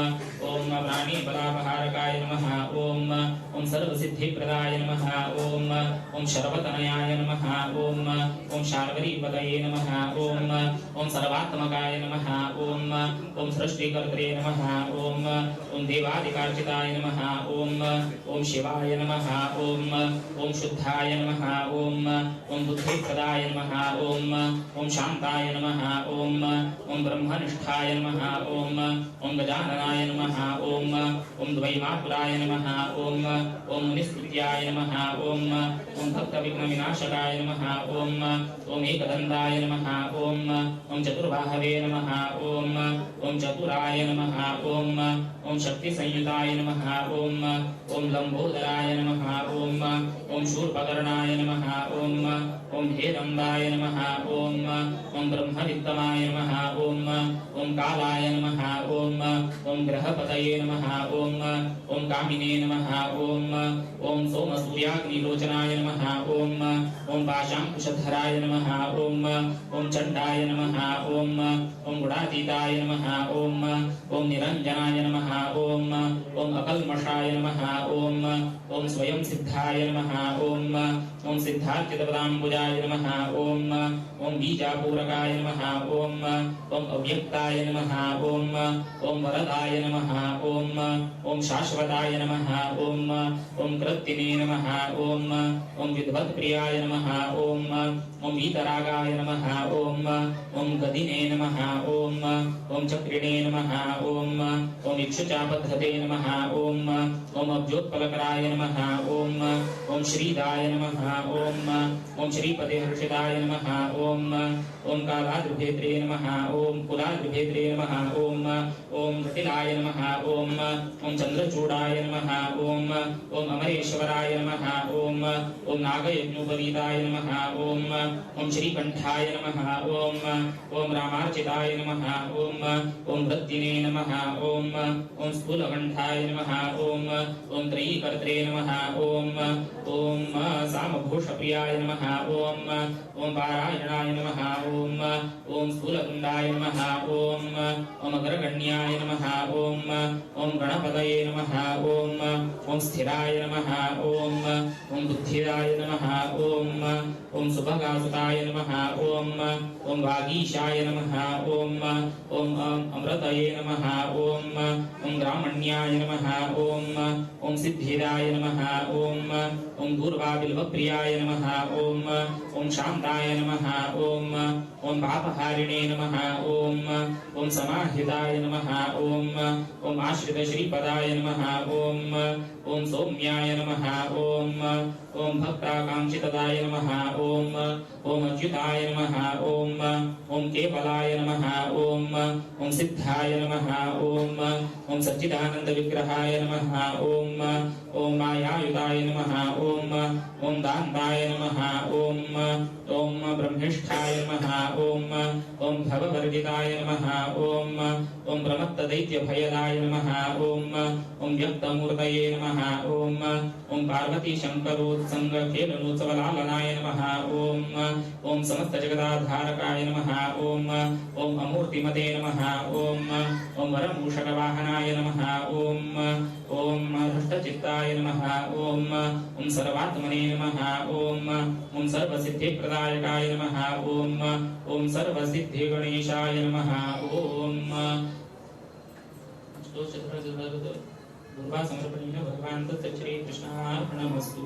ओम प्राणीबलापहारकाय नमः ओम ओम सर्वसिद्धिप्रदाय नमः ओम ओम शर्वतनयाय नमः ओम ओम शार्वरीपतये नमः ओम ओम सर्वात्मकाय नमः ओम ओम सृष्टिकर्त्रे नमः ओम ओम देवादिकार्चिताय नमः ओम ओम शिवाय नमः ओम ओम शुद्धाय नमः ओम ओम बुद्धिप्रदाय नमः ओम ओम शान्ताय नमः ओम ओम ब्रह्मनिष्ठाय नमः ओम ओम गजाननाय नमः ओम ओम द्वैमातुराय नमः ओम ओम मुनिस्तुत्याय नमः ओम ओम भक्तविघ्नविनाशकाय नमः ओम ओम एकदन्ताय नमः ओम ओम चतुर्बाहवे नमः ओम ओम चतुराय नमः ओम ओम शक्तिसंयुताय नमः ओम ओम लंबोदराय नमः ओम ओम शूर्पकर्णाय नमः ओम ओम हेरंबाय नमः ओम ओम ब्रह्मवित्तमाय नमः ओम ओम कालाय नमः ओम ओम ग्रहपतये नमः ओम ओम कामिने नमः ओम ओम सोमसूर्याग्निलोचनाय नमः ओम ओम पाशांकुशधराय नमः ओम ओम चण्डाय नमः ओम ओम गुणातीताय नमः ओम ओम निरञ्जनाय नमः ओम ओम अकल्मषाय नमः ओम ओम स्वयं सिद्धाय नमः ओम ओम सिद्धार्थितपदाम्बुजाय नमः ओम ओम बीजापूरकाय नमः ओम ओम अव्यक्ताय नमः ओम ओम वरदाय नमः ओम ओम शाश्वताय नमः ओम ओम कृत्तिने नमः ओम ओम विद्वत्प्रियाय नमः ओम ओम वीतरागाय नमः ओम ओम गदिने नमः ओम ओम चक्रिणे नमः ओम ओम इक्षुचापद्धते नमः ओम ओम अब्जोत्पलकराय नमः ओम ओम श्रीदाय नमः ओम ओम श्रीपदे हर्षिताय नमः ओम ओम कालाद्रुभेत्रे नमः ओम कुलाद्रुभेत्रे नमः ओम ओम जटिलाय नमः ओम ओम चंद्रचूडाय नमः ओम ओम अमरेश्वराय नमः ओम ओम नागयज्ञोपवीताय नमः ओम ओम श्रीकंठाय नमः ओम ओम रामार्चिताय नमः ओम ओम वृत्तिने नमः ओम ओम स्थूलकंठाय नमः ओम ओम त्रयीकर्त्रे नमः ओम ओम सामभूषप्रियाय नमः ओम ओम पारायणाय नमः ओम ओम स्थूलकुंडाय नमः ओम ओम अग्रगण्याय नमः ओम ओम गणपतये नमः ओम ओम स्थिराय नमः ओम ओम बुद्धिदाय नमः ओम ओम सुभगासुताय नमः ओम ओम वागीशाय नमः ओम ओम अमृतये नमः ओम ओम ग्रामण्याय नमः ओम ओम सिद्धिदाय नमः ओम ओम दूर्वाबिल्वप्रियाय नमः ओम ओम शान्ताय नमः ओम ओम पापहारिणे नमः ओम ओम समाहिताय नमः ओम ओम आश्रितश्रीपदाय नमः ओम ओम सौम्याय नमः ओम ओम भक्ताकांक्षितदाय नमः ओम ओम अच्युताय नमः ओम ओम केवलाय नमः ओम ओम सिद्धाय नमः ओम ओम सच्चिदानंद विग्रहाय नमः ओम ओम मायायुताय नमः ओम ओम दान्ताय नमः ओम ओम ब्रह्मिष्ठाय नमः ओम ओम भववर्जिताय नमः ओम ओम प्रमत्तदैत्यभयदाय नमः ओम ओम व्यक्तमूर्तये नमः ओम ओम पार्वती शङ्करोत्सङ्गखेलनोत्सवलालनाय नमः ओम ओम समस्त जगदाधारकाय नमः ओम ओम अमूर्तिमते नमः ओम ओम वरमूषकवाहनाय नमः ओम ओम हृष्टचित्ताय नमः ओम ओम सर्वात्मने नमः ओम ओम सर्वसिद्धिप्रदायकाय नमः ओम ओम सर्वसिद्धिगणेशाय नमः ओम दुर्वा समर्पणेन भगवान् तच्चरे कृष्णार्पणमस्तु।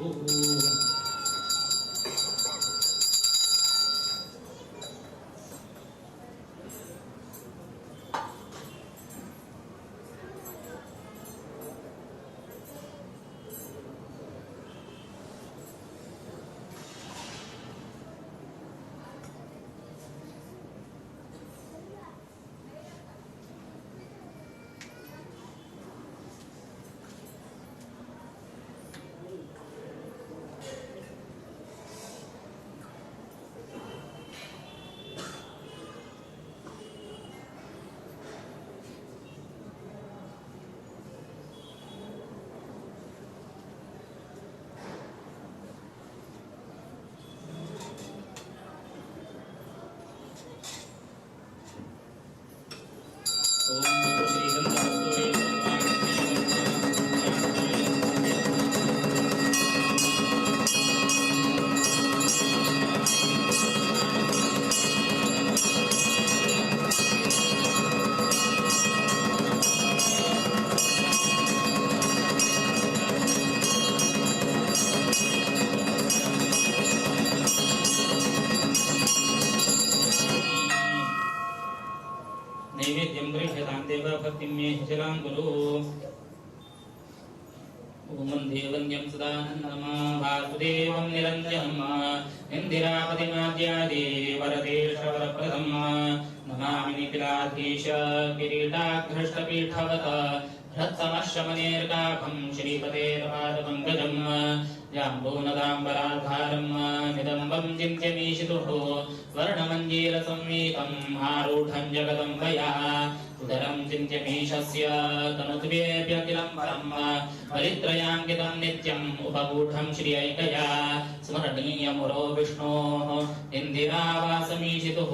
नैवेद्यं गृह्यतां देव भक्तिं मे जलां गुरु ओम देवन्यं सदानन्दं वासुदेवं निरञ्जनं इन्दिरापतिमाद्यादि वरदेशवरप्रदं नमामि निखिलाधीश किरीटाघ्रष्टपीठवत हृत्समश्रमनेर्काभं श्रीपतेर्पादपङ्कजं जाम्बूनदाम्बराधारं निदम्बं चिन्त्यमीशितुः वर्णमञ्जीरसंवीतं आरूढं जगदम्बया उदरं चिन्त्यमीशस्य तनुत्वेऽप्यखिलं वरं परित्रयाङ्कितं नित्यम् उपगूढं श्रियैकया स्मरणीयमुरो विष्णोः इन्दिरावासमीशितुः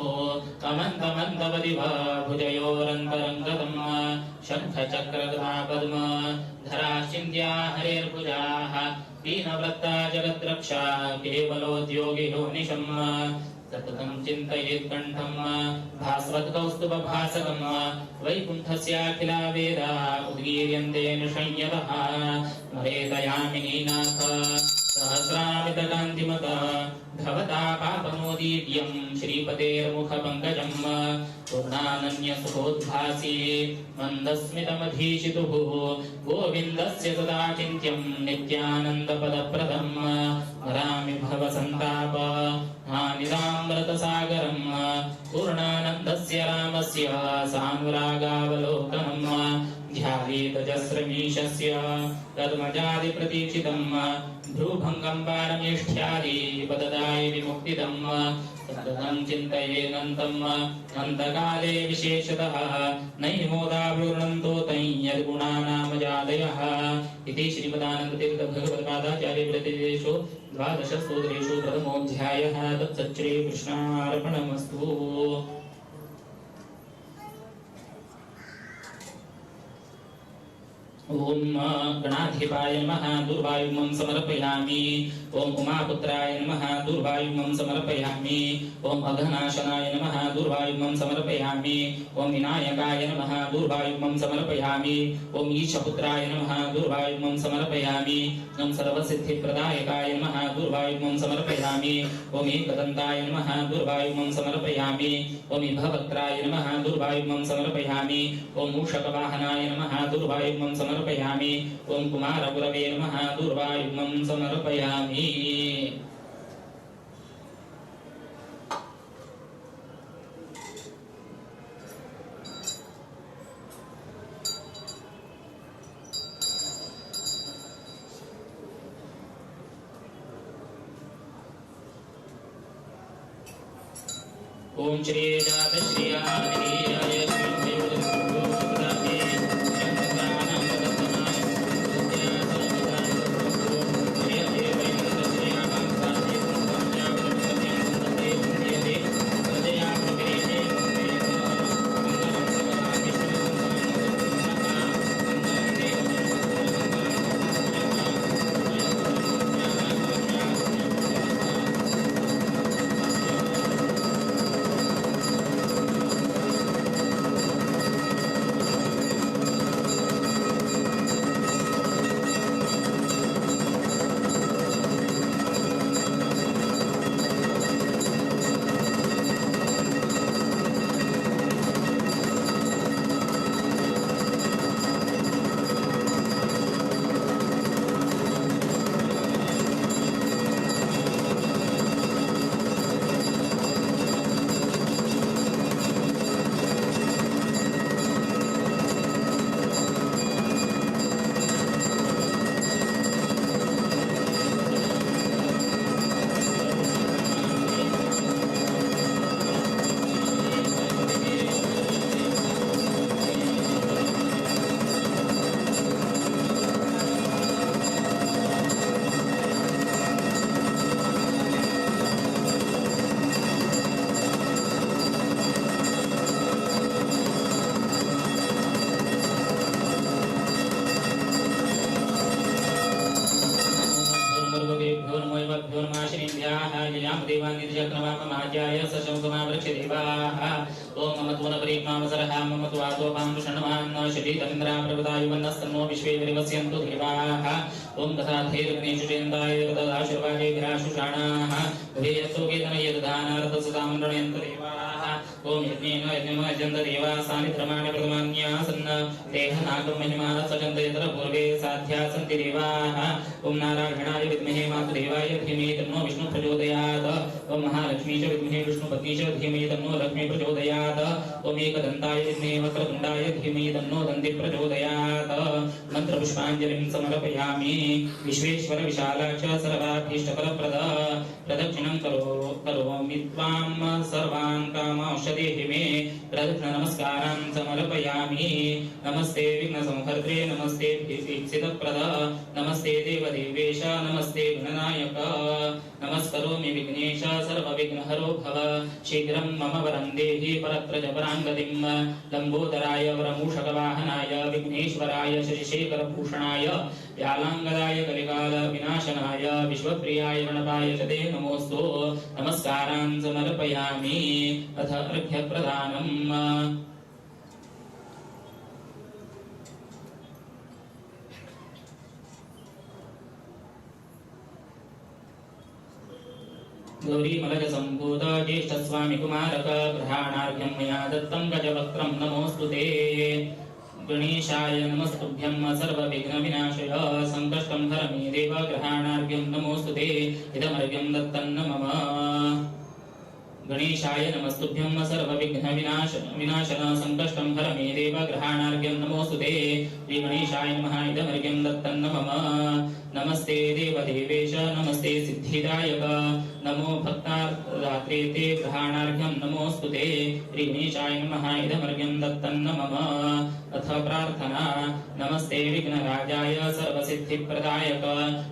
अमन्तमन्तवदिव भुजयोरन्तरङ्गतम् शङ्खचक्रगदापद्म धराश्चिन्त्या हरेर्भुजाः दीनव्रता जगद्रक्षा केवलोद्योगिनो निशम् सततं चिन्तयेत् कण्ठं भास्वत्कौस्तुभभासकं वैकुण्ठस्याखिला वेदा उद्गीर्यन्ते निशय्यतः मरेतयामिनीनाथ सहस्रामितकान्तिमत भवता पापनोदीड्यं श्रीपतेर्मुखपङ्कजं पूर्णानन्यसुखोद्भासी मन्दस्मितमधीशितुः गोविन्दस्य सदा चिन्त्यं नित्यानन्दपदप्रदं वरामि भवसन्ताप हानिदामृतसागरं पूर्णानन्दस्य रामस्य सानुरागावलोकनं ध्यायेतजस्रमीशस्य पद्मजादिप्रतीक्षितं भ्रूभङ्गं पारमेष्ठ्यादि पददाय विमुक्तिदं सततं चिन्तयेनन्तम् अन्तकाले विशेषतः नैमोदावृणन्तो तै यद्गुणानामजादयः इति श्रीमदानन्दतीर्थभगवत्पादाचार्यविरतिषु 12 स्तोत्रेषु प्रथमोऽध्यायः तत्सच्श्रीकृष्णार्पणमस्तु। ओम गणाधिपाय नमः दुर्वायुमं समर्पयामि। ओम उमापुत्राय नमः दुर्वायुमं समर्पयामि। ओम अघनाशनाय नमः दुर्वायुमं समर्पयामि। ओम विनायकाय नमः दुर्वायुमं समर्पयामि। ओम ईशपुत्राय नमः दुर्वायुमं समर्पयामि। ओम सर्वसिद्धिप्रदायकाय नमः दुर्वायुमं समर्पयामि। ओम एकदन्ताय नमः दुर्वायुमं समर्पयामि। ओम भवक्त्राय नमः दुर्वायुमं समर्पयामि। ओम मूषकवाहनाय नमः दुर्वायुमं समर्पयामि। समर्पयामि ओम कुमारगुरवे नमः दूर्वायुग्मं समर्पयामि ओम श्री जात श्री आदियाय ओम तथाधैर्यगणेशुचेन्द्राय तदाशीर्वादे विराशुषाणाः भवेयत्सोकेतनयद्धानार्थसदामण्डलयन्तदेवाः ओम यज्ञेन यज्ञमयजन्तदेवाः सानिध्रमाणि प्रथमान्यासन्न देहनागं महिमानः सचन्तयत्र पूर्वे साध्या सन्ति देवाः ओम नारायणाय विद्महे मातृदेवाय धीमहि तन्नो विष्णु प्रचोदयात् ओम महालक्ष्मी च विद्महे विष्णुपत्नी च धीमहि तन्नो लक्ष्मी प्रचोदयात् ओम एकदन्ताय विद्महे वक्रतुण्डाय धीमहि तन्नो दन्ति प्रचोदयात् मंत्रपुष्पाञ्जलिं समर्पयामि विश्वेश्वर विशालाक्ष सर्वाभीष्टफलप्रद प्रदक्षिणं करोमि त्वां सर्वान् कामांशदेहि मे प्रदक्षिण नमस्कारान् समर्पयामि नमस्ते विघ्नसंहर्त्रे नमस्ते दीक्षितप्रद नमस्ते देवदेवेश नमस्ते गणनायक नमस्करोमि विघ्नेश सर्वविघ्नहरो भव शीघ्रं मम वरं देहि परत्र च पराङ्गतिं लम्बोदराय वरमूषकवाहनाय विघ्नेश्वराय श्रीशेखरभूषणाय व्यालाङ्गदाय कलिकाल विनाशनाय विश्वप्रियाय गणपाय च ते नमोऽस्तु नमस्कारान् समर्पयामि अथ अर्घ्यप्रदानम् गौरी मलज संभूत ज्येष्ठ स्वामी कुमारक ग्रहाणार्घ्यं मया दत्तं गजवक्त्रं नमोऽस्तुते गणेशाय नमस्तुभ्यं सर्वविघ्नविनाशय संकष्टं हर मे देव ग्रहाणार्घ्यं नमोऽस्तुते इदमर्घ्यं दत्तं मम गणेशाय नमस्तुभ्यं सर्वविघ्नविनाशन संकष्टं हर मे देव ग्रहाणार्घ्यं नमोऽस्तुते श्री गणेशाय नमः इदमर्घ्यं दत्तं मम नमस्ते देवदेवेश नमस्ते सिद्धिदायक नमो भक्तार्दात्रे ते ग्रहाणार्घ्यं नमोऽस्तुते श्री गणेशाय नमः इदमर्घ्यं दत्तं मम अथ प्रार्थना नमस्ते विघ्नराजाय सर्वसिद्धिप्रदायक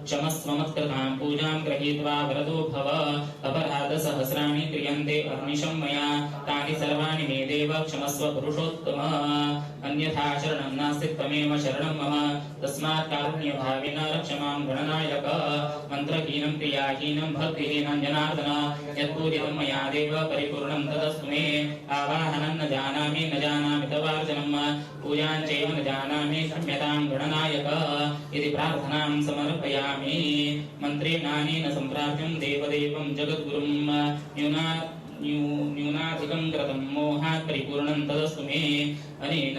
क्षमस्व मत्कृतां पूजां गृहीत्वा वरदो भव अपराधसहस्राणि क्रियन्ते अहर्निशं मया तानि सर्वाणि मे देव क्षमस्व पुरुषोत्तम अन्यथा शरणं नास्ति त्वमेव शरणं मम तस्मात् कारुण्यभावेन रक्ष मां गणनायक मन्त्रहीनं क्रियाहीनं भक्तिहीनं जनार्दन यत्पूजितं मया देव परिपूर्णं तदस्तु मे आवाहनं न जानामि तवार्चनं पूजां चैव न जानामि क्षम्यतां गणनायक इति प्रार्थनां समर्पयामि मन्त्रेणानेन सम्प्राप्तं देवदेवं जगद्गुरुं न्यूनाधिकं कृतं मोहात् परिपूर्णं तदस्तु मे अनेन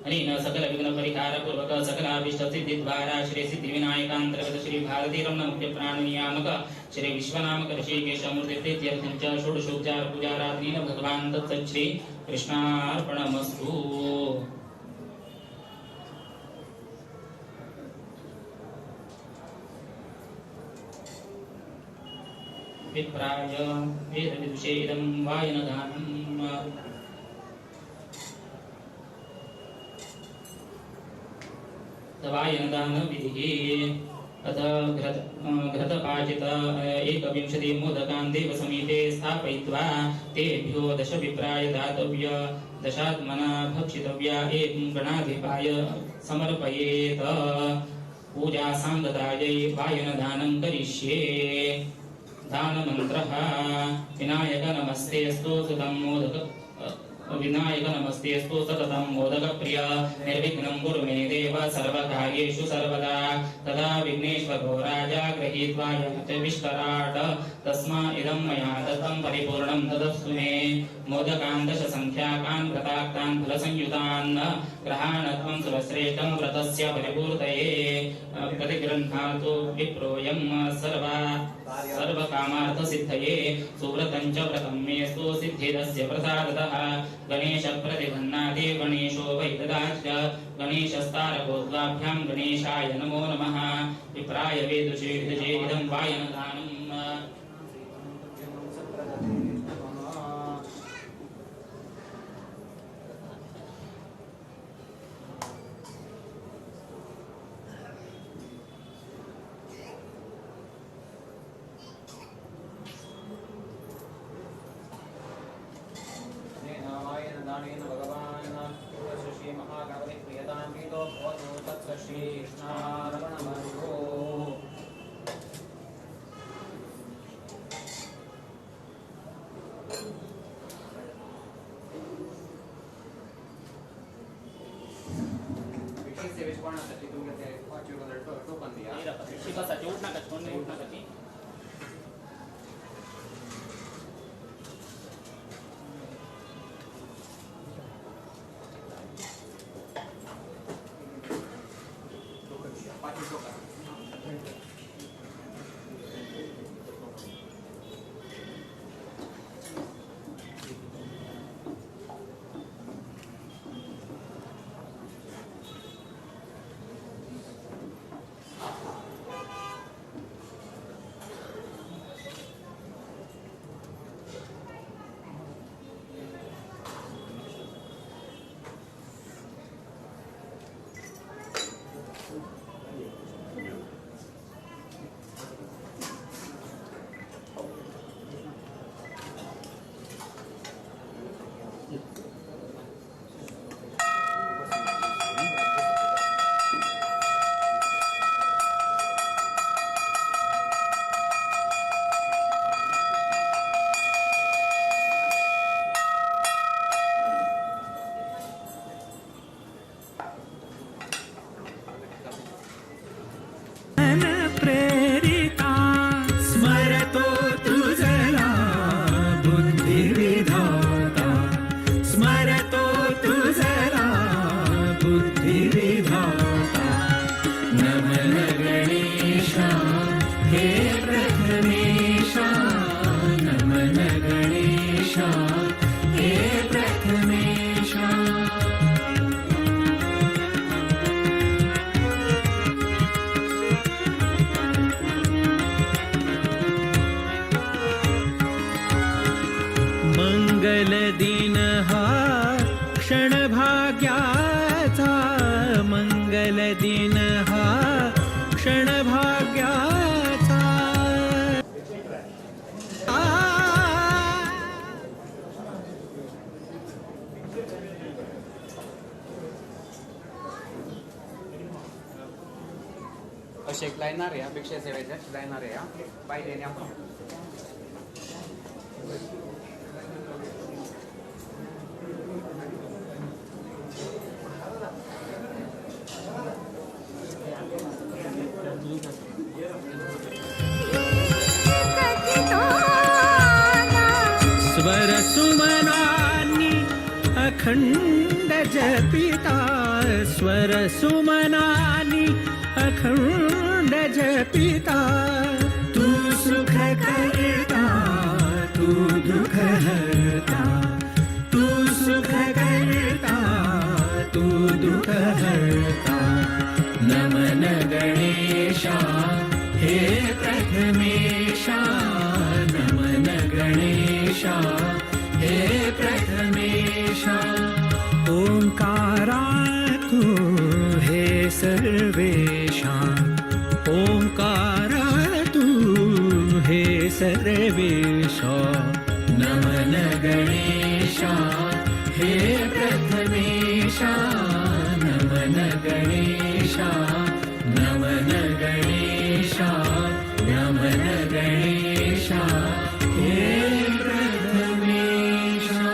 अनेन सकल विघ्न परिहार पूर्वक सकलाभीष्ट सिद्धि द्वारा श्री सिद्धि विनायकांतर्गत श्री भारती रमण मुख्य प्राण नियामक श्री विश्वनामक ऋषिकेश मूर्ति प्रीत्यर्थं च षोडशोपचार पूजाराधनेन भगवान् तत्सत् श्री कृष्णार्पणमस्तु। विप्राय वेदविदुषेदं वायनदानम् वायनदान विधिः अथ घृतपाचित एकविंशति मोदकान् देवसमीपे स्थापयित्वा तेभ्यो 10 विप्राय दातव्य 10 आत्मना भक्षितव्या एकं गणाधिपाय समर्पयेत्। पूजा सांगतायै वायनदानं करिष्ये। दानमन्त्रः विनायक नमस्तेऽस्तु सुतं मोदक विनायक नमस्तेऽस्तु सततं मोदकप्रिय निर्विघ्नं कुरु मे देव सर्वकार्येषु सर्वदा। तदा विघ्नेश्वरो राजा गृहीत्वा यमविष्कराट तस्मा इदं मया दत्तं परिपूर्णं तदस्तु मे। मोदकान् 10 संख्याकान् व्रताक्तान् फलसंयुतान् ग्रहाणत्वं सुरश्रेष्ठं व्रतस्य परिपूर्तये प्रतिगृह्णातु विप्रोऽयं सर्वकामार्थसिद्धये। सुव्रतं च व्रतं मेस्तु सिद्धिदस्य प्रसादतः। गणेशप्रतिघ्नाति गणेशो वै ददाति च गणेशस्तारकोद्वाभ्यां गणेशाय नमो नमः। विप्राय वेदुषेदं वायनदानम्। दानेन भगवान् श्री महागणपति प्रियतां प्रीतो भवतु तत्स श्री कृष्णार्पणमस्तु। भिक्षक सेवेच्या कोणासाठी तुम्ही ते 5 टोकन द्या भिक्षकासाठी उठ नका कोणी उठ नका ती प्रेरिता स्मरतो तुझला बुद्धिविधाता स्मरतो तुझला बुद्धिविधाता। नमन गणेशा हे प्रथमेशा नमन गणेशा हे प्रथमेशा। मंगल दिन हा क्षण भाग्याचा मंगल दिन हा क्षण भाग्याचा। असे एक लाईनार या भिक्षा सेवेच्या लाईनार या पाय देणे आपण स्वर सुमनानी अखंड जपिता स्वर सुमनानी अखंड जपिता तू सुख करता तू दुख हरता तू सुख करता तू दुख हरता नमन गणेशा हे प्रथमेशा नमन गणेशा हे प्रथमेशा ओंकारा तू हे सर्वेशा ओंकारा तू हे सर्वेशा नमन गणेशा हे प्रथमेशा नमन गणेशा नमन गणेशा नमन गणेशा हे प्रथमेशा.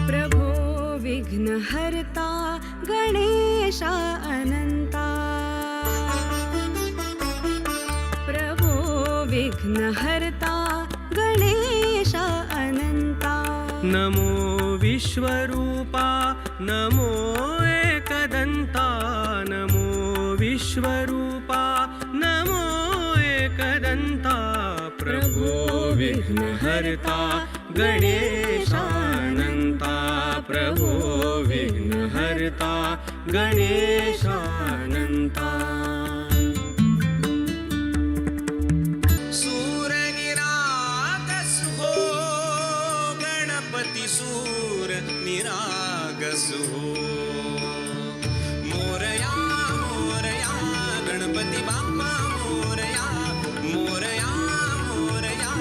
प्रभो विघ्नहर्ता गणेशा अनन्ता प्रभो विघ्नहर्ता गणेशा अनन्ता नमो विश्वरूपा नमो एकदन्ता नमो विश्वरूपा नमो एकदन्ता प्रभो विघ्नहर्ता गणेशानन्ता प्रभो विघ्नहर्ता गणेशानन्ता. सूर निरागस हो गणपती सूर निरागस हो मोरया मोरया गणपती बाप्पा मोरया मोरया मोरया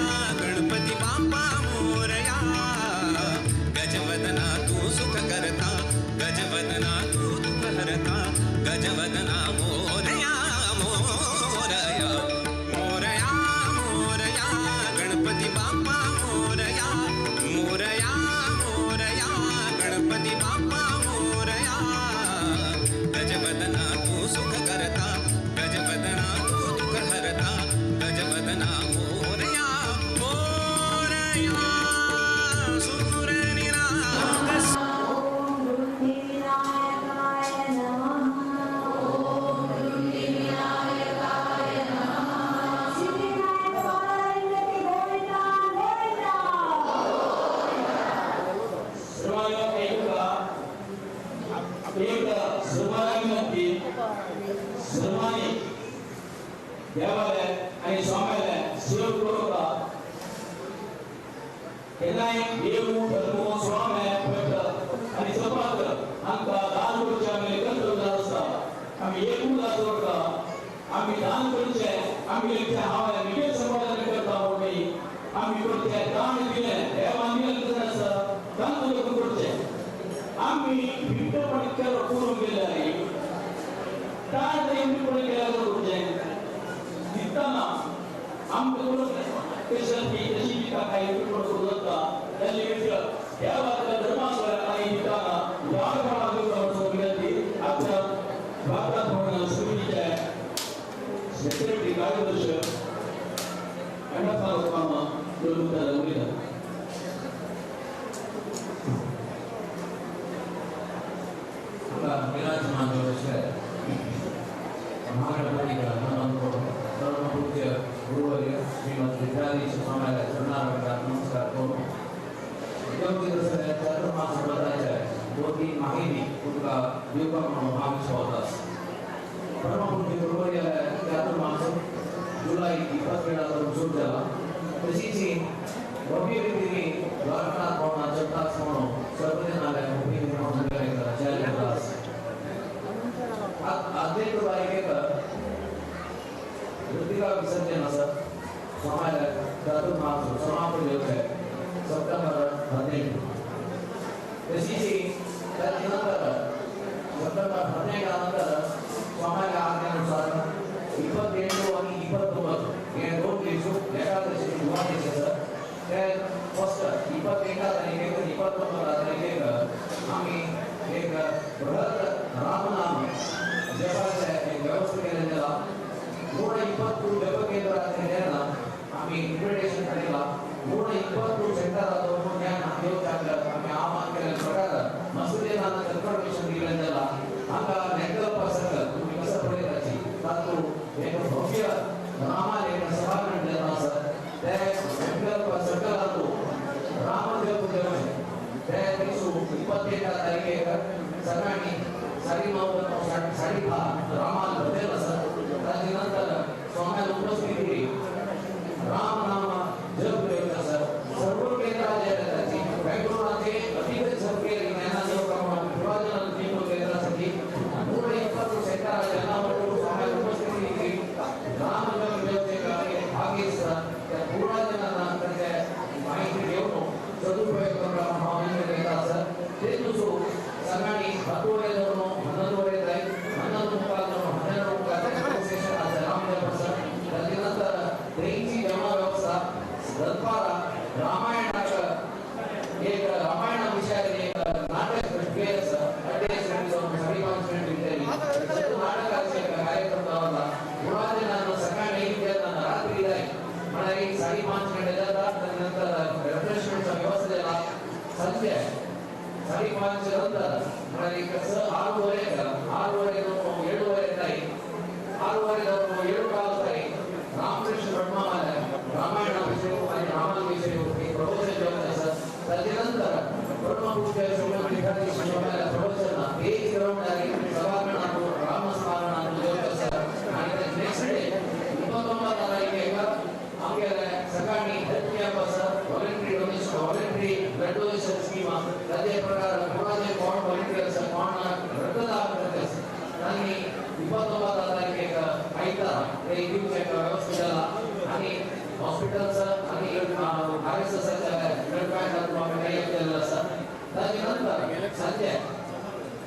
गणपती बाप्पा मोरया गजवदना तू सुख करता गजवदना तू दुख हरता गजवदना मोरया मोरया मोरया मोरया गणपती बाप्पा मोरया मोरया मोरया गणपती बाप्पा मोरया गजवदना तू सुख करता गजवदना तू दुख हरता गजवदना मोरया मोरया सूर निरागस देवालय आणि स्वाम्यालय शिवपूर्वक केलाय देव धर्म स्वाम्या भेट आणि सपात आमका दान करूचे आम्ही कंट्रोल असता आम्ही एकूण असता आम्ही दान करूचे आम्ही इथे हवा निगे समाधान करता होई आम्ही करते दान दिले देवानी असता दान करूचे आम्ही विठ्ठल पडकर करून गेले आहे दान देवी पण गेला करूचे दिसताना आमच्याकडून पेशंटची जशी जी काही थोडं होता त्यांनी विचार या वादाला धर्मांवर आणि दिसताना वाढ विनंती आपल्या भारतात होणाऱ्या सुविधेच्या सेक्रेटरी कार्यदर्शक अण्णासाहेब ओबामा जोडून मुलीला विराजमान महागणपतीला सर्वपूज्य गुरुवर्य श्रीमंत विद्याधीश स्वामीला चरणारविंदात नमस्कार करून चातुर्मास व्रताच्या 2-3 माहिती तुमका दिवपा म्हणून हा विश्वास परमपूज्य गुरुवर्याला चातुर्मास जुलै 22 सुरू झाला तशीच भव्य रीतीने द्वारकानाथ भवनात जगतास म्हणून सर्वजनालय भव्य निर्माण करायचा आचार्य दास अध्यक्ष तारीखेक ವಿಸರ್ಜನೆ ಸರ್ ಆಮೇಲೆ ಚಾತುರ್ಮಾಸ ಸಮಾಪನ ಇರುತ್ತೆ ಸೆಪ್ಟೆಂಬರ್ 15 ಕೃಷಿ ನಂತರ ಸೆಪ್ಟೆಂಬರ್ 15 ನಂತರ ಆಮೇಲೆ ಆಜ್ಞಾನುಸಾರ 27 आणि 29 हे 2 दिवस एकादशी दिवाळीचे सर ते फर्स्ट 21 तारखेक 29 तारखेक आम्ही एक बृहत रामनाम जपाचे एक व्यवस्था केलेला 120 जप केंद्रात आम्ही इन्व्हिटेशन केलेला 120 सेंटर आलो ज्ञान आयोजक आम्ही आवाहन केल्या प्रकार मसुदेना कन्फर्मेशन दिलेला आता नेटवर्क पर्सन तुम्ही कसं पडेल तातू एक भव्य रामालय सभागृह निर्माण सर ते नेटवर्क पर्सन आलो रामदेव पूजन ते दिवस 21 तारखेक सकाळी 9:30 रामाल बदल सर त्यानंतर स्वामी उपस्थिती रामनाम जप केला सर सर्व केंद्राचे बेंगळुरूचे अधिकृत सरकारी ज्ञानाचा प्रमाण विभाजन टीम केंद्रासाठी 120 सेंटर जनावर स्वामी उपस्थिती रामनाम जपचे कार्य भागी सर त्या पूर्ण जनांना त्यांच्या माहिती देऊन सदुपयोग करून भावना केला सर ते दुसरो सकाळी 10 वाजेपासून 11 वाजेपर्यंत 11 सेशन आज रामदेव सर त्यानंतर ट्रेनची जमा व्यवस्था दरबारा रामायणाचं एक रामायण विषयाचे एक नाटक केलं सर अटेंड साडेपाच मिनिट नाटकाचे कार्यक्रम लावला पुराणानं सकाळी रात्री जाईल मला एक 5:30 मिनिट जातात त्यानंतर रिफ्रेशमेंटचा व्यवस्था झाला संध्या 5:30 नंतर मला एक 6 वाजेपर्यंत 7 वाजेपर्यंत 7 काल रामकृष्ण ब्रह्मावाला रामायण विषय आणि रामायण विषय प्रवचन जेवण सर त्यानंतर ब्रह्मपुत्र ठिकाणी शिवाला प्रवचन एक जबाबदारी सभागृहातून रामस्मरणातून जेवण सर आणि नेक्स्ट डे 29 तारखेक आमच्या सकाळी health camp sir voluntary blood donation scheme त्याचे प्रकार कोणाचे कोण व्हॉलंटियर्स कोण रक्तदान करतात आणि 29 तारखेक आयतार एक दिवस व्यवस्था झाला आणि हॉस्पिटलचं आणि आरएसएसच्या ब्लड बँकात काही केलेलं सर त्यानंतर संध्या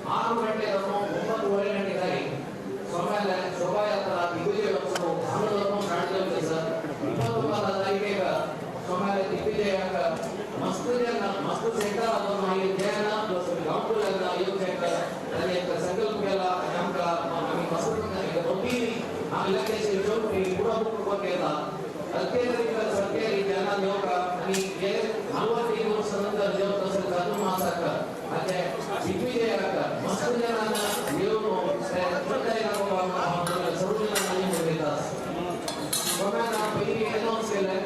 6 गंटेपासून 9 गंटे स्वाम्याला शोभायात्रा दिग्विजय उत्सव आनंदपूर्ण काढले सर 29 तारखेक स्वाम्याला दिग्विजय मस्त सेंटर आम्ही गावठूला आयोजक त्याने एक संकल्प केला आम्ही मस्त आम्ही लक्ष्याचे शेवटी पुढं केला अत्यंत सरकारी ज्यांना योग आणि जे 40 वर्षानंतर जेवत असेल चातुर्मासाक आणि दिग्विजयाक मस्त जणांना येऊन सर्व जणांना देतात स्वाम्यांना पहिली अनाउन्स केलंय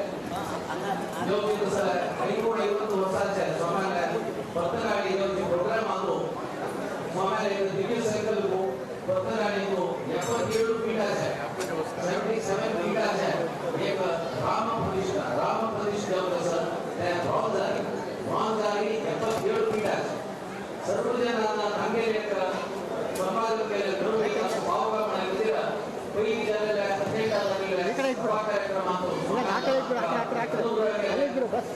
जो मी दुसरा 50 वर्षाच्या स्वाम्याला पत्रकाळी प्रोग्राम आलो स्वाम्याला एक दिव्य संकल्प पत्रकाळी 77 पीठाच्या 77 पीठाच्या एक राम प्रतिष्ठा सर त्या ब्रॉन्झारी 77 पीठाच्या सर्व जणांना सांगेल एक समाज केले दोन विकास भावगा म्हणाले पहिली झालेल्या कार्यक्रमातून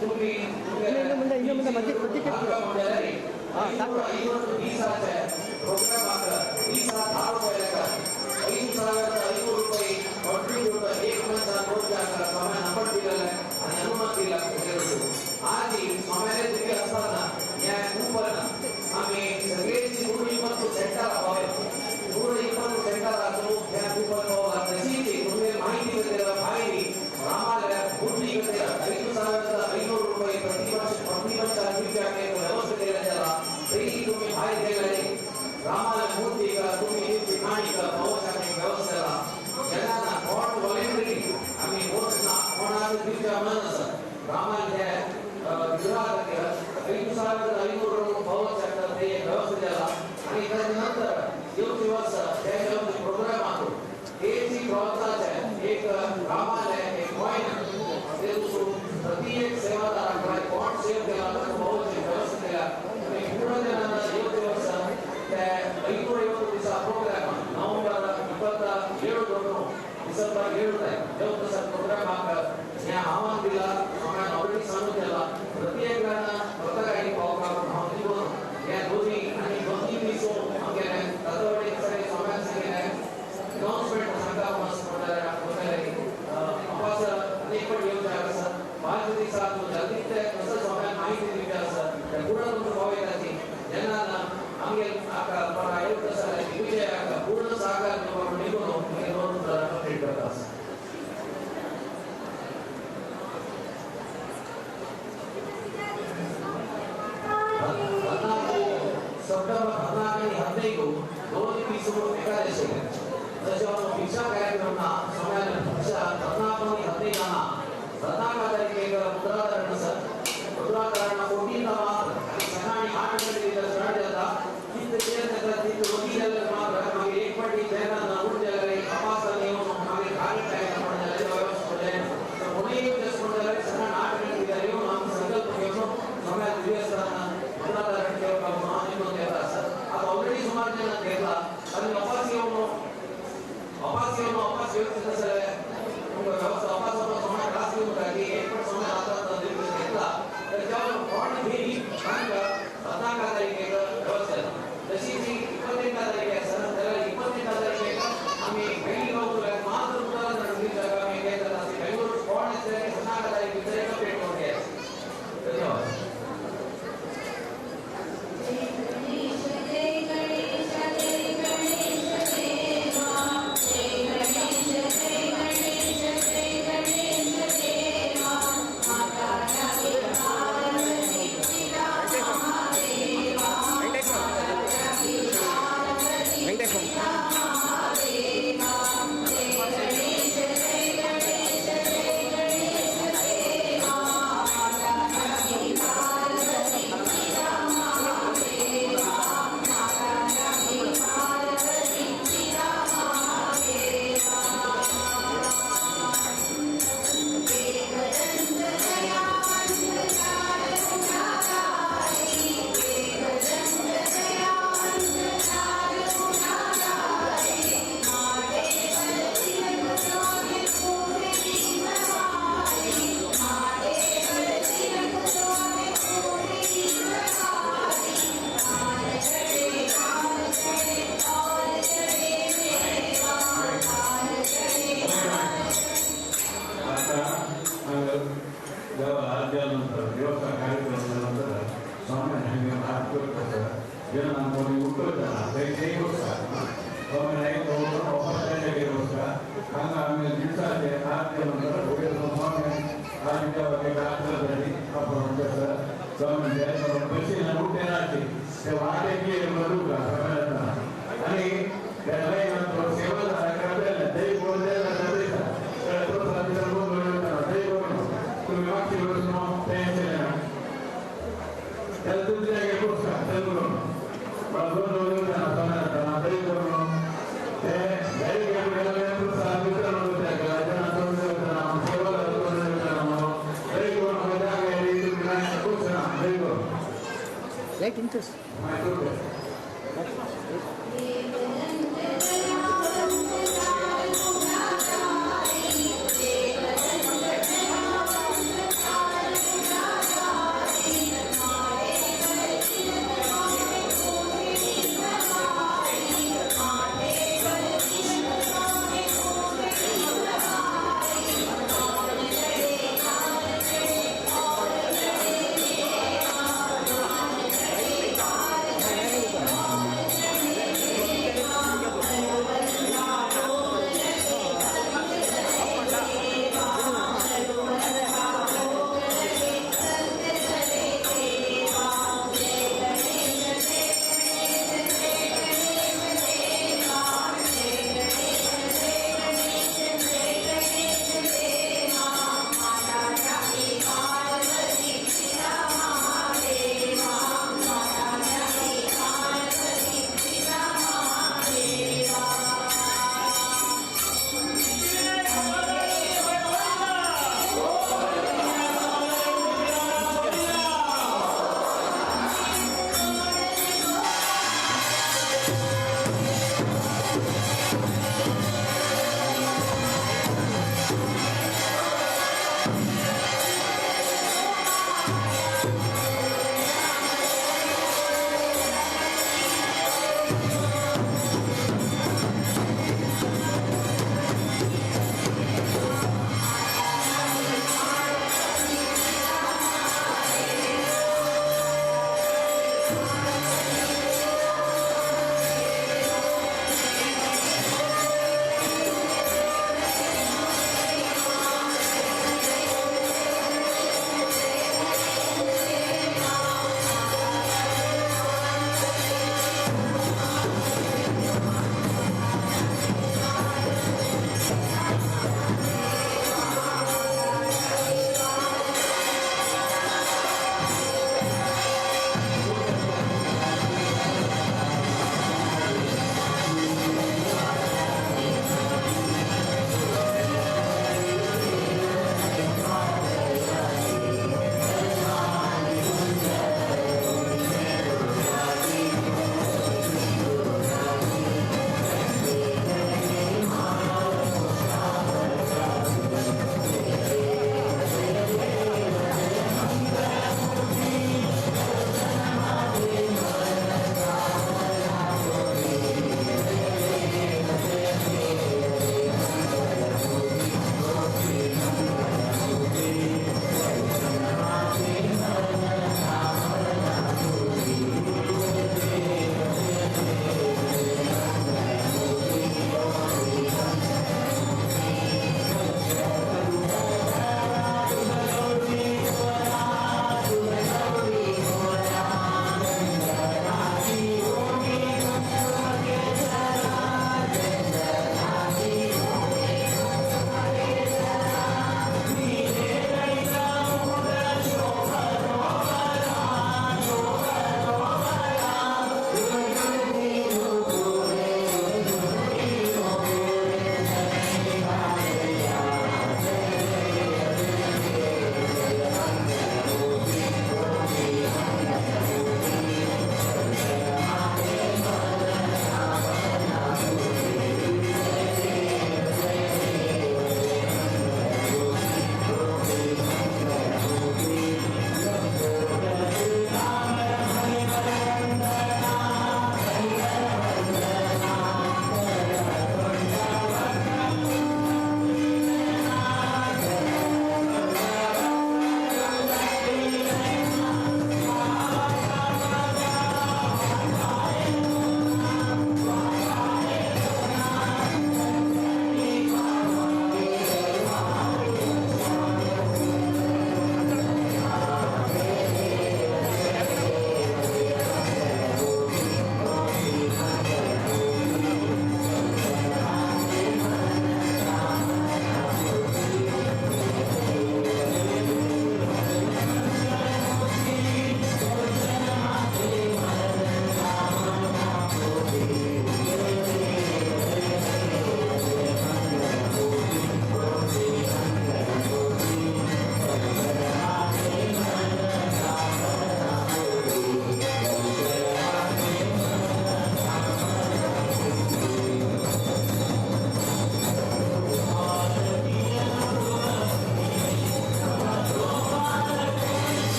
तुम्ही ಮುಂದೆ ಮಧ್ಯೆ प्रोग्राम ₹5,500 काँट्रिब्यूट एक माणसा स्वाम्या नंबर दिलेला आणि अनुमती आधी स्वाम्याने तुम्ही असताना या कुंपण आम्ही सगळ्यांची 120 सेंटर हवे 120 सेंटर असो त्या कुंपण तशीची तुम्ही माहिती दिलेला माहिती रामाला पूर्वी ₹5,500 प्रतिवर्ष व्यवस्था केल्या त्याला तरी तुम्ही माहिती दिलेले रामाला मूर्ती का तुम्ही ठिकाणी का पावसाने व्यवस्थेला जगाना कोण व्हॉलंटरी आम्ही होतना कोणाला दिवसा म्हणत रामाला गुजरात ₹5,500 पावसाचा ते व्यवस्थेला आणि त्यानंतर दिवस त्याच्या प्रोग्राम आलो एसी प्रवासाचा एक रामाला एक पॉइंट ते प्रति एक सेवादाराकडे कोण सेव केला तर पावसाची व्यवस्था केला आणि पूर्ण जणांना दिवस त्या 550 दिवसा प्रोग्राम नोव्हेंबर 27 रोजी ಸ್ವಲ್ಪ ಹೇಳುತ್ತೆ ದೇವರ ಸರ್ ಪ್ರೋಗ್ರಾಮ್ ಆಗ या आव्हान दिला आम्हाला ऑलरेडी सांगून दिला प्रत्येकाला स्वतःसाठी पावका भाव दिवून या दोन्ही आणि दोन्ही दिवसो आमच्या तत्वडे सगळे समाज सगळे अनाउन्समेंट सांगा मस्त होणारे अपास अनेक पण येऊ जागा सर 5 दिवसात जल्दी ते कसं समाज माहिती दिली असं त्या पूर्ण तुमचं भाव येताची ज्यांना आम्ही आका पण आयोग कसं विजय आका पूर्ण सागर निघून हे दोन ट्रीट करतात सप्टेंबर 14 आणि 15 दोन दिवसांवर एकादशी त्याच्यावर भिक्षा कार्यक्रमना समाज भिक्षा 14 आणि 15 14 तारखेला उत्तराधारण उत्तराधारण कोटी मात्र सकाळी 8 गंटेला स्टार्ट झाला तिथे केल्यानंतर तिथे रोटी झालं मात्र मग एक पट्टी त्यांना नवून झाले तपासणी येऊन मग कार्यक्रम आपण झाले व्यवस्थित तर कोणी दिवस झाले सकाळी 8 गंटेला येऊन आम्ही संकल्प घेतो समाज दिवस उत्तराधारण केवळ महानिमंत्रण देतात आता ऑलरेडी समाजाने घेतला आणि अपास व्यवस्थित कसं आहे व्यवस्था अपास समाज क्लास घेऊन राहिली एक पण समाज आता घेतला तर त्यावर फॉन्ट घेई आणि 14 तारखेला व्यवस्थित जशी जी 21 तारखे आहे सर त्याला 21 तारखेला आम्ही काही लोक मात्र उत्तराधारण घेत जागा आम्ही घेतात असे काही लोक फॉन्ट 14 तारखेला कंप्लीट होऊन घ्यायचं धन्यवाद Like interest.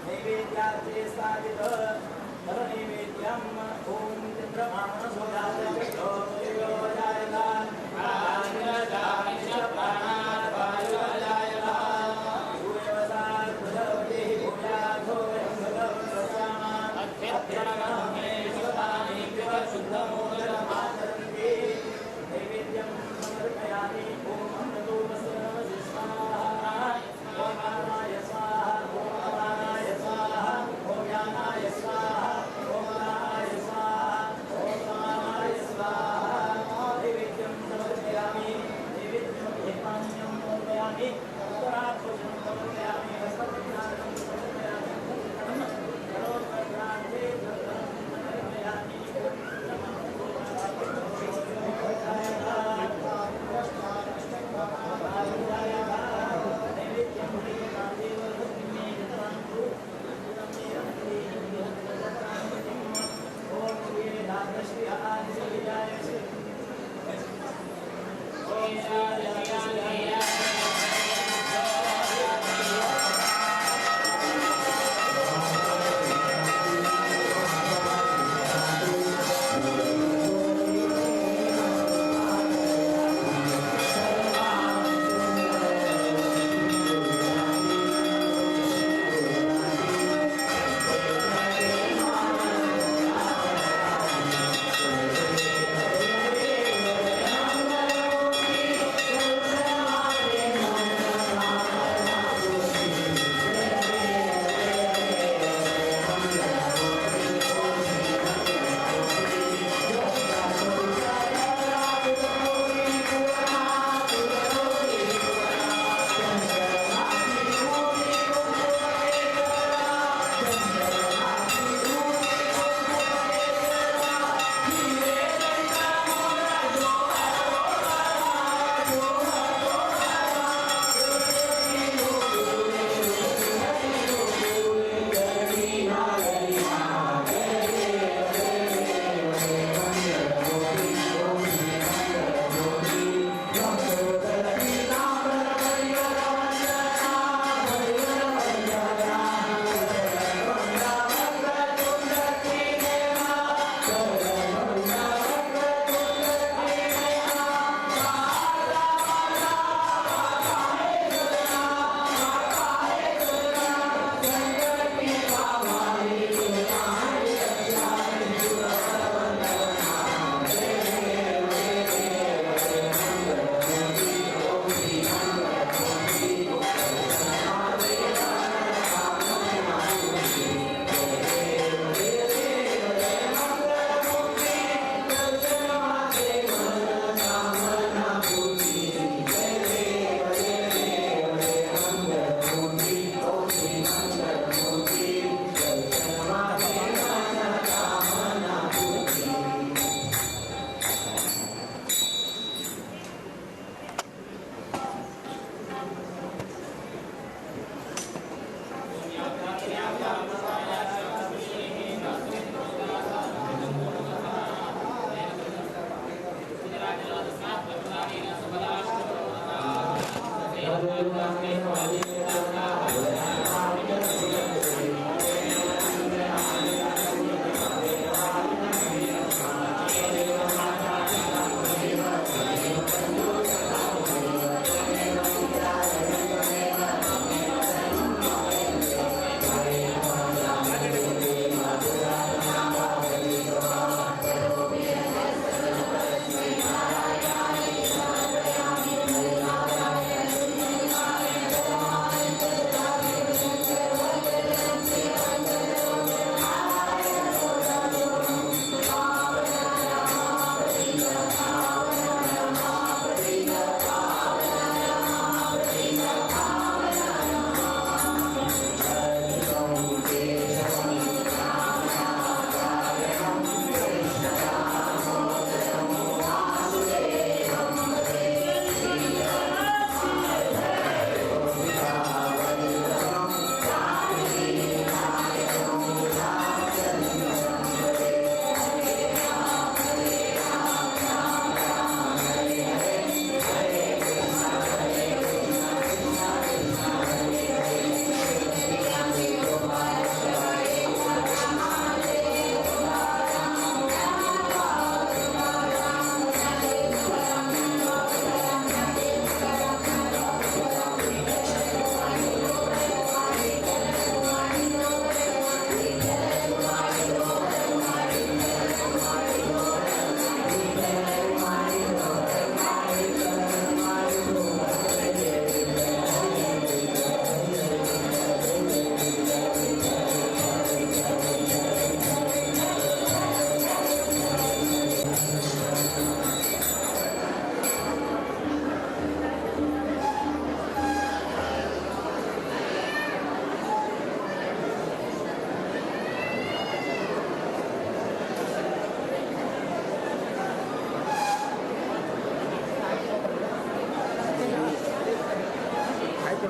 नैवेद्यार्थे स्थापित नैवेद्यम ओम चंद्रभान सोदाय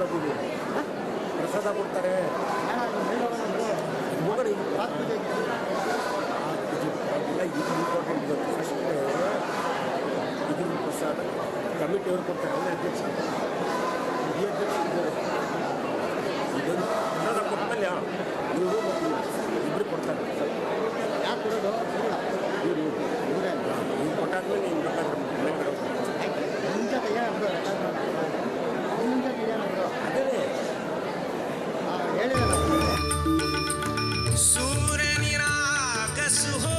ಕೊಡೋದು ಪ್ರಸಾದ ಕೊಡ್ತಾರೆ ಹೋಗೋಣ ಇಂಪಾರ್ಟೆಂಟ್ ಫಸ್ಟ್ ಇದ್ರ ಪ್ರಸಾದ ಕಮಿಟಿಯವರು ಕೊಡ್ತಾರೆ ಅವರೇ ಅಧ್ಯಕ್ಷ ಈ ಅಧ್ಯಕ್ಷ ಇದ್ದಾರೆ ಇದನ್ನು ಪ್ರಸಾದ ಕೊಟ್ಟಮೇಲೆ ಇವರು ಇಬ್ಬರು ಕೊಡ್ತಾರೆ ಯಾಕೆ ಕೊಡೋದು ಇವರು ಇವರೇ ಇವ್ರು ಕೊಟ್ಟಾದ್ಮೇಲೆ ಇನ್ನು ಬೇಕಾದ್ರೆ ಮನೆ ಕಡೆ ಮುಂಚೆ ಏನಾದ್ರು ಅದೇ ಹೇಳಿದೆ सूर्य निरागस हो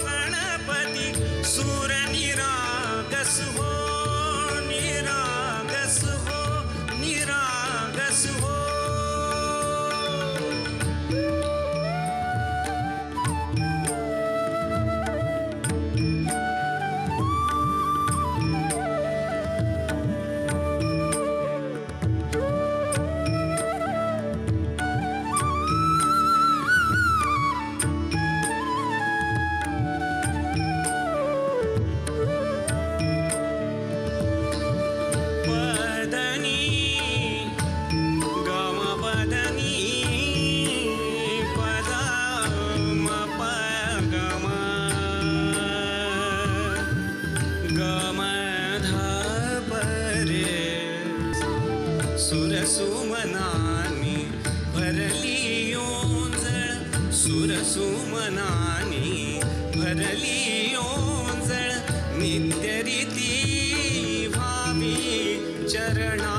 गणपति सूर्य निरागस हो निरागस हो निरागस हो पदनी गम पदनी पद म प गम गम ध परे सुरसुमनानी भरली ओंजळ सुरसुमनानी भरली ओंजळ नित्यरीती भावी चरणा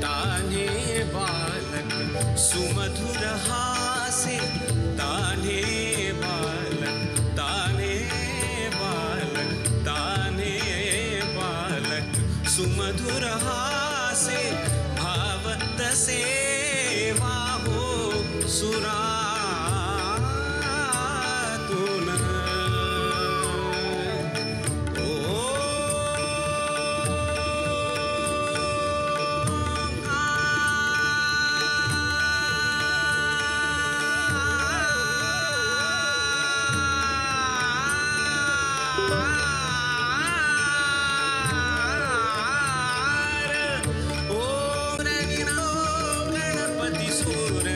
ताने बालक सुमधुर हासे ताने बालक ताने बालक ताने बालक सुमधुर हासे भाव तसे वाहो सुरा गणपति सूर्य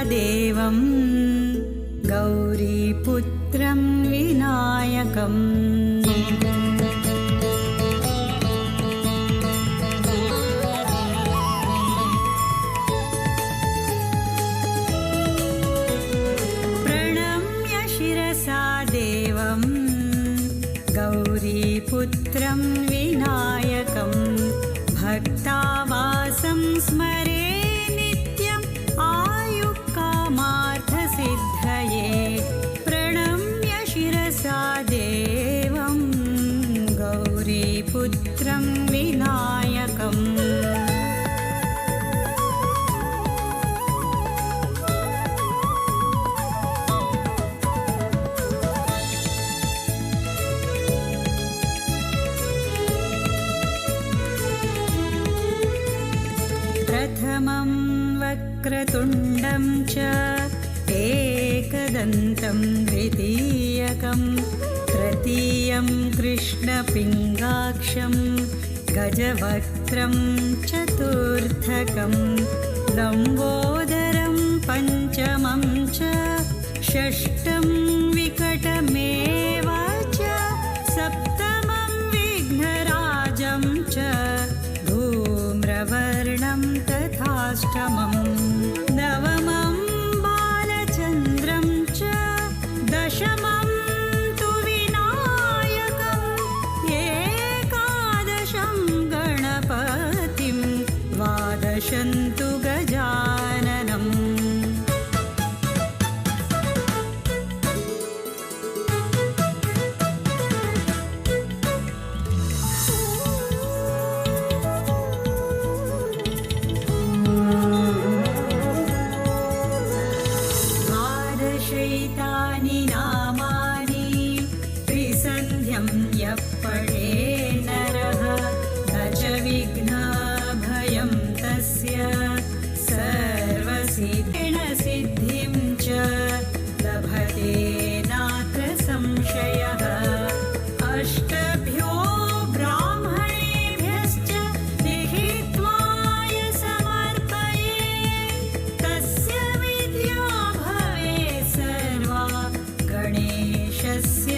देवं गौरीपुत्रं विनायकम् प्रणम्य शिरसा देवं गौरीपुत्रं विनायकं भक्तावासं स्मरे नित्यम् आयुः पुत्रं विनायकम् प्रथमं वक्रतुण्डं च एकदन्तं द्वितीयकं तृतीयं कृष्णपिङ्गाक्षं गजवक्त्रं चतुर्थकं लम्बोदरं पञ्चमं च षष्ठं विकटमेव च सप्तमं विघ्नराजं च धूम्रवर्णं तथाष्टमं नवमं बालचन्द्रं च दशमं तु विनायकम् एकादशं गणपतिं द्वादशं तु गजाननम् द्वादशैतानि नामानि त्रिसन्ध्यं यः पठे नरः न च विघ्नभयं तस्य सर्वसिद्धिं च लभते नात्र संशयः अष्टभ्यो ब्राह्मणेभ्यश्च लिखित्वाय समर्पये तस्य विद्या भवेत् सर्वा गणेशस्य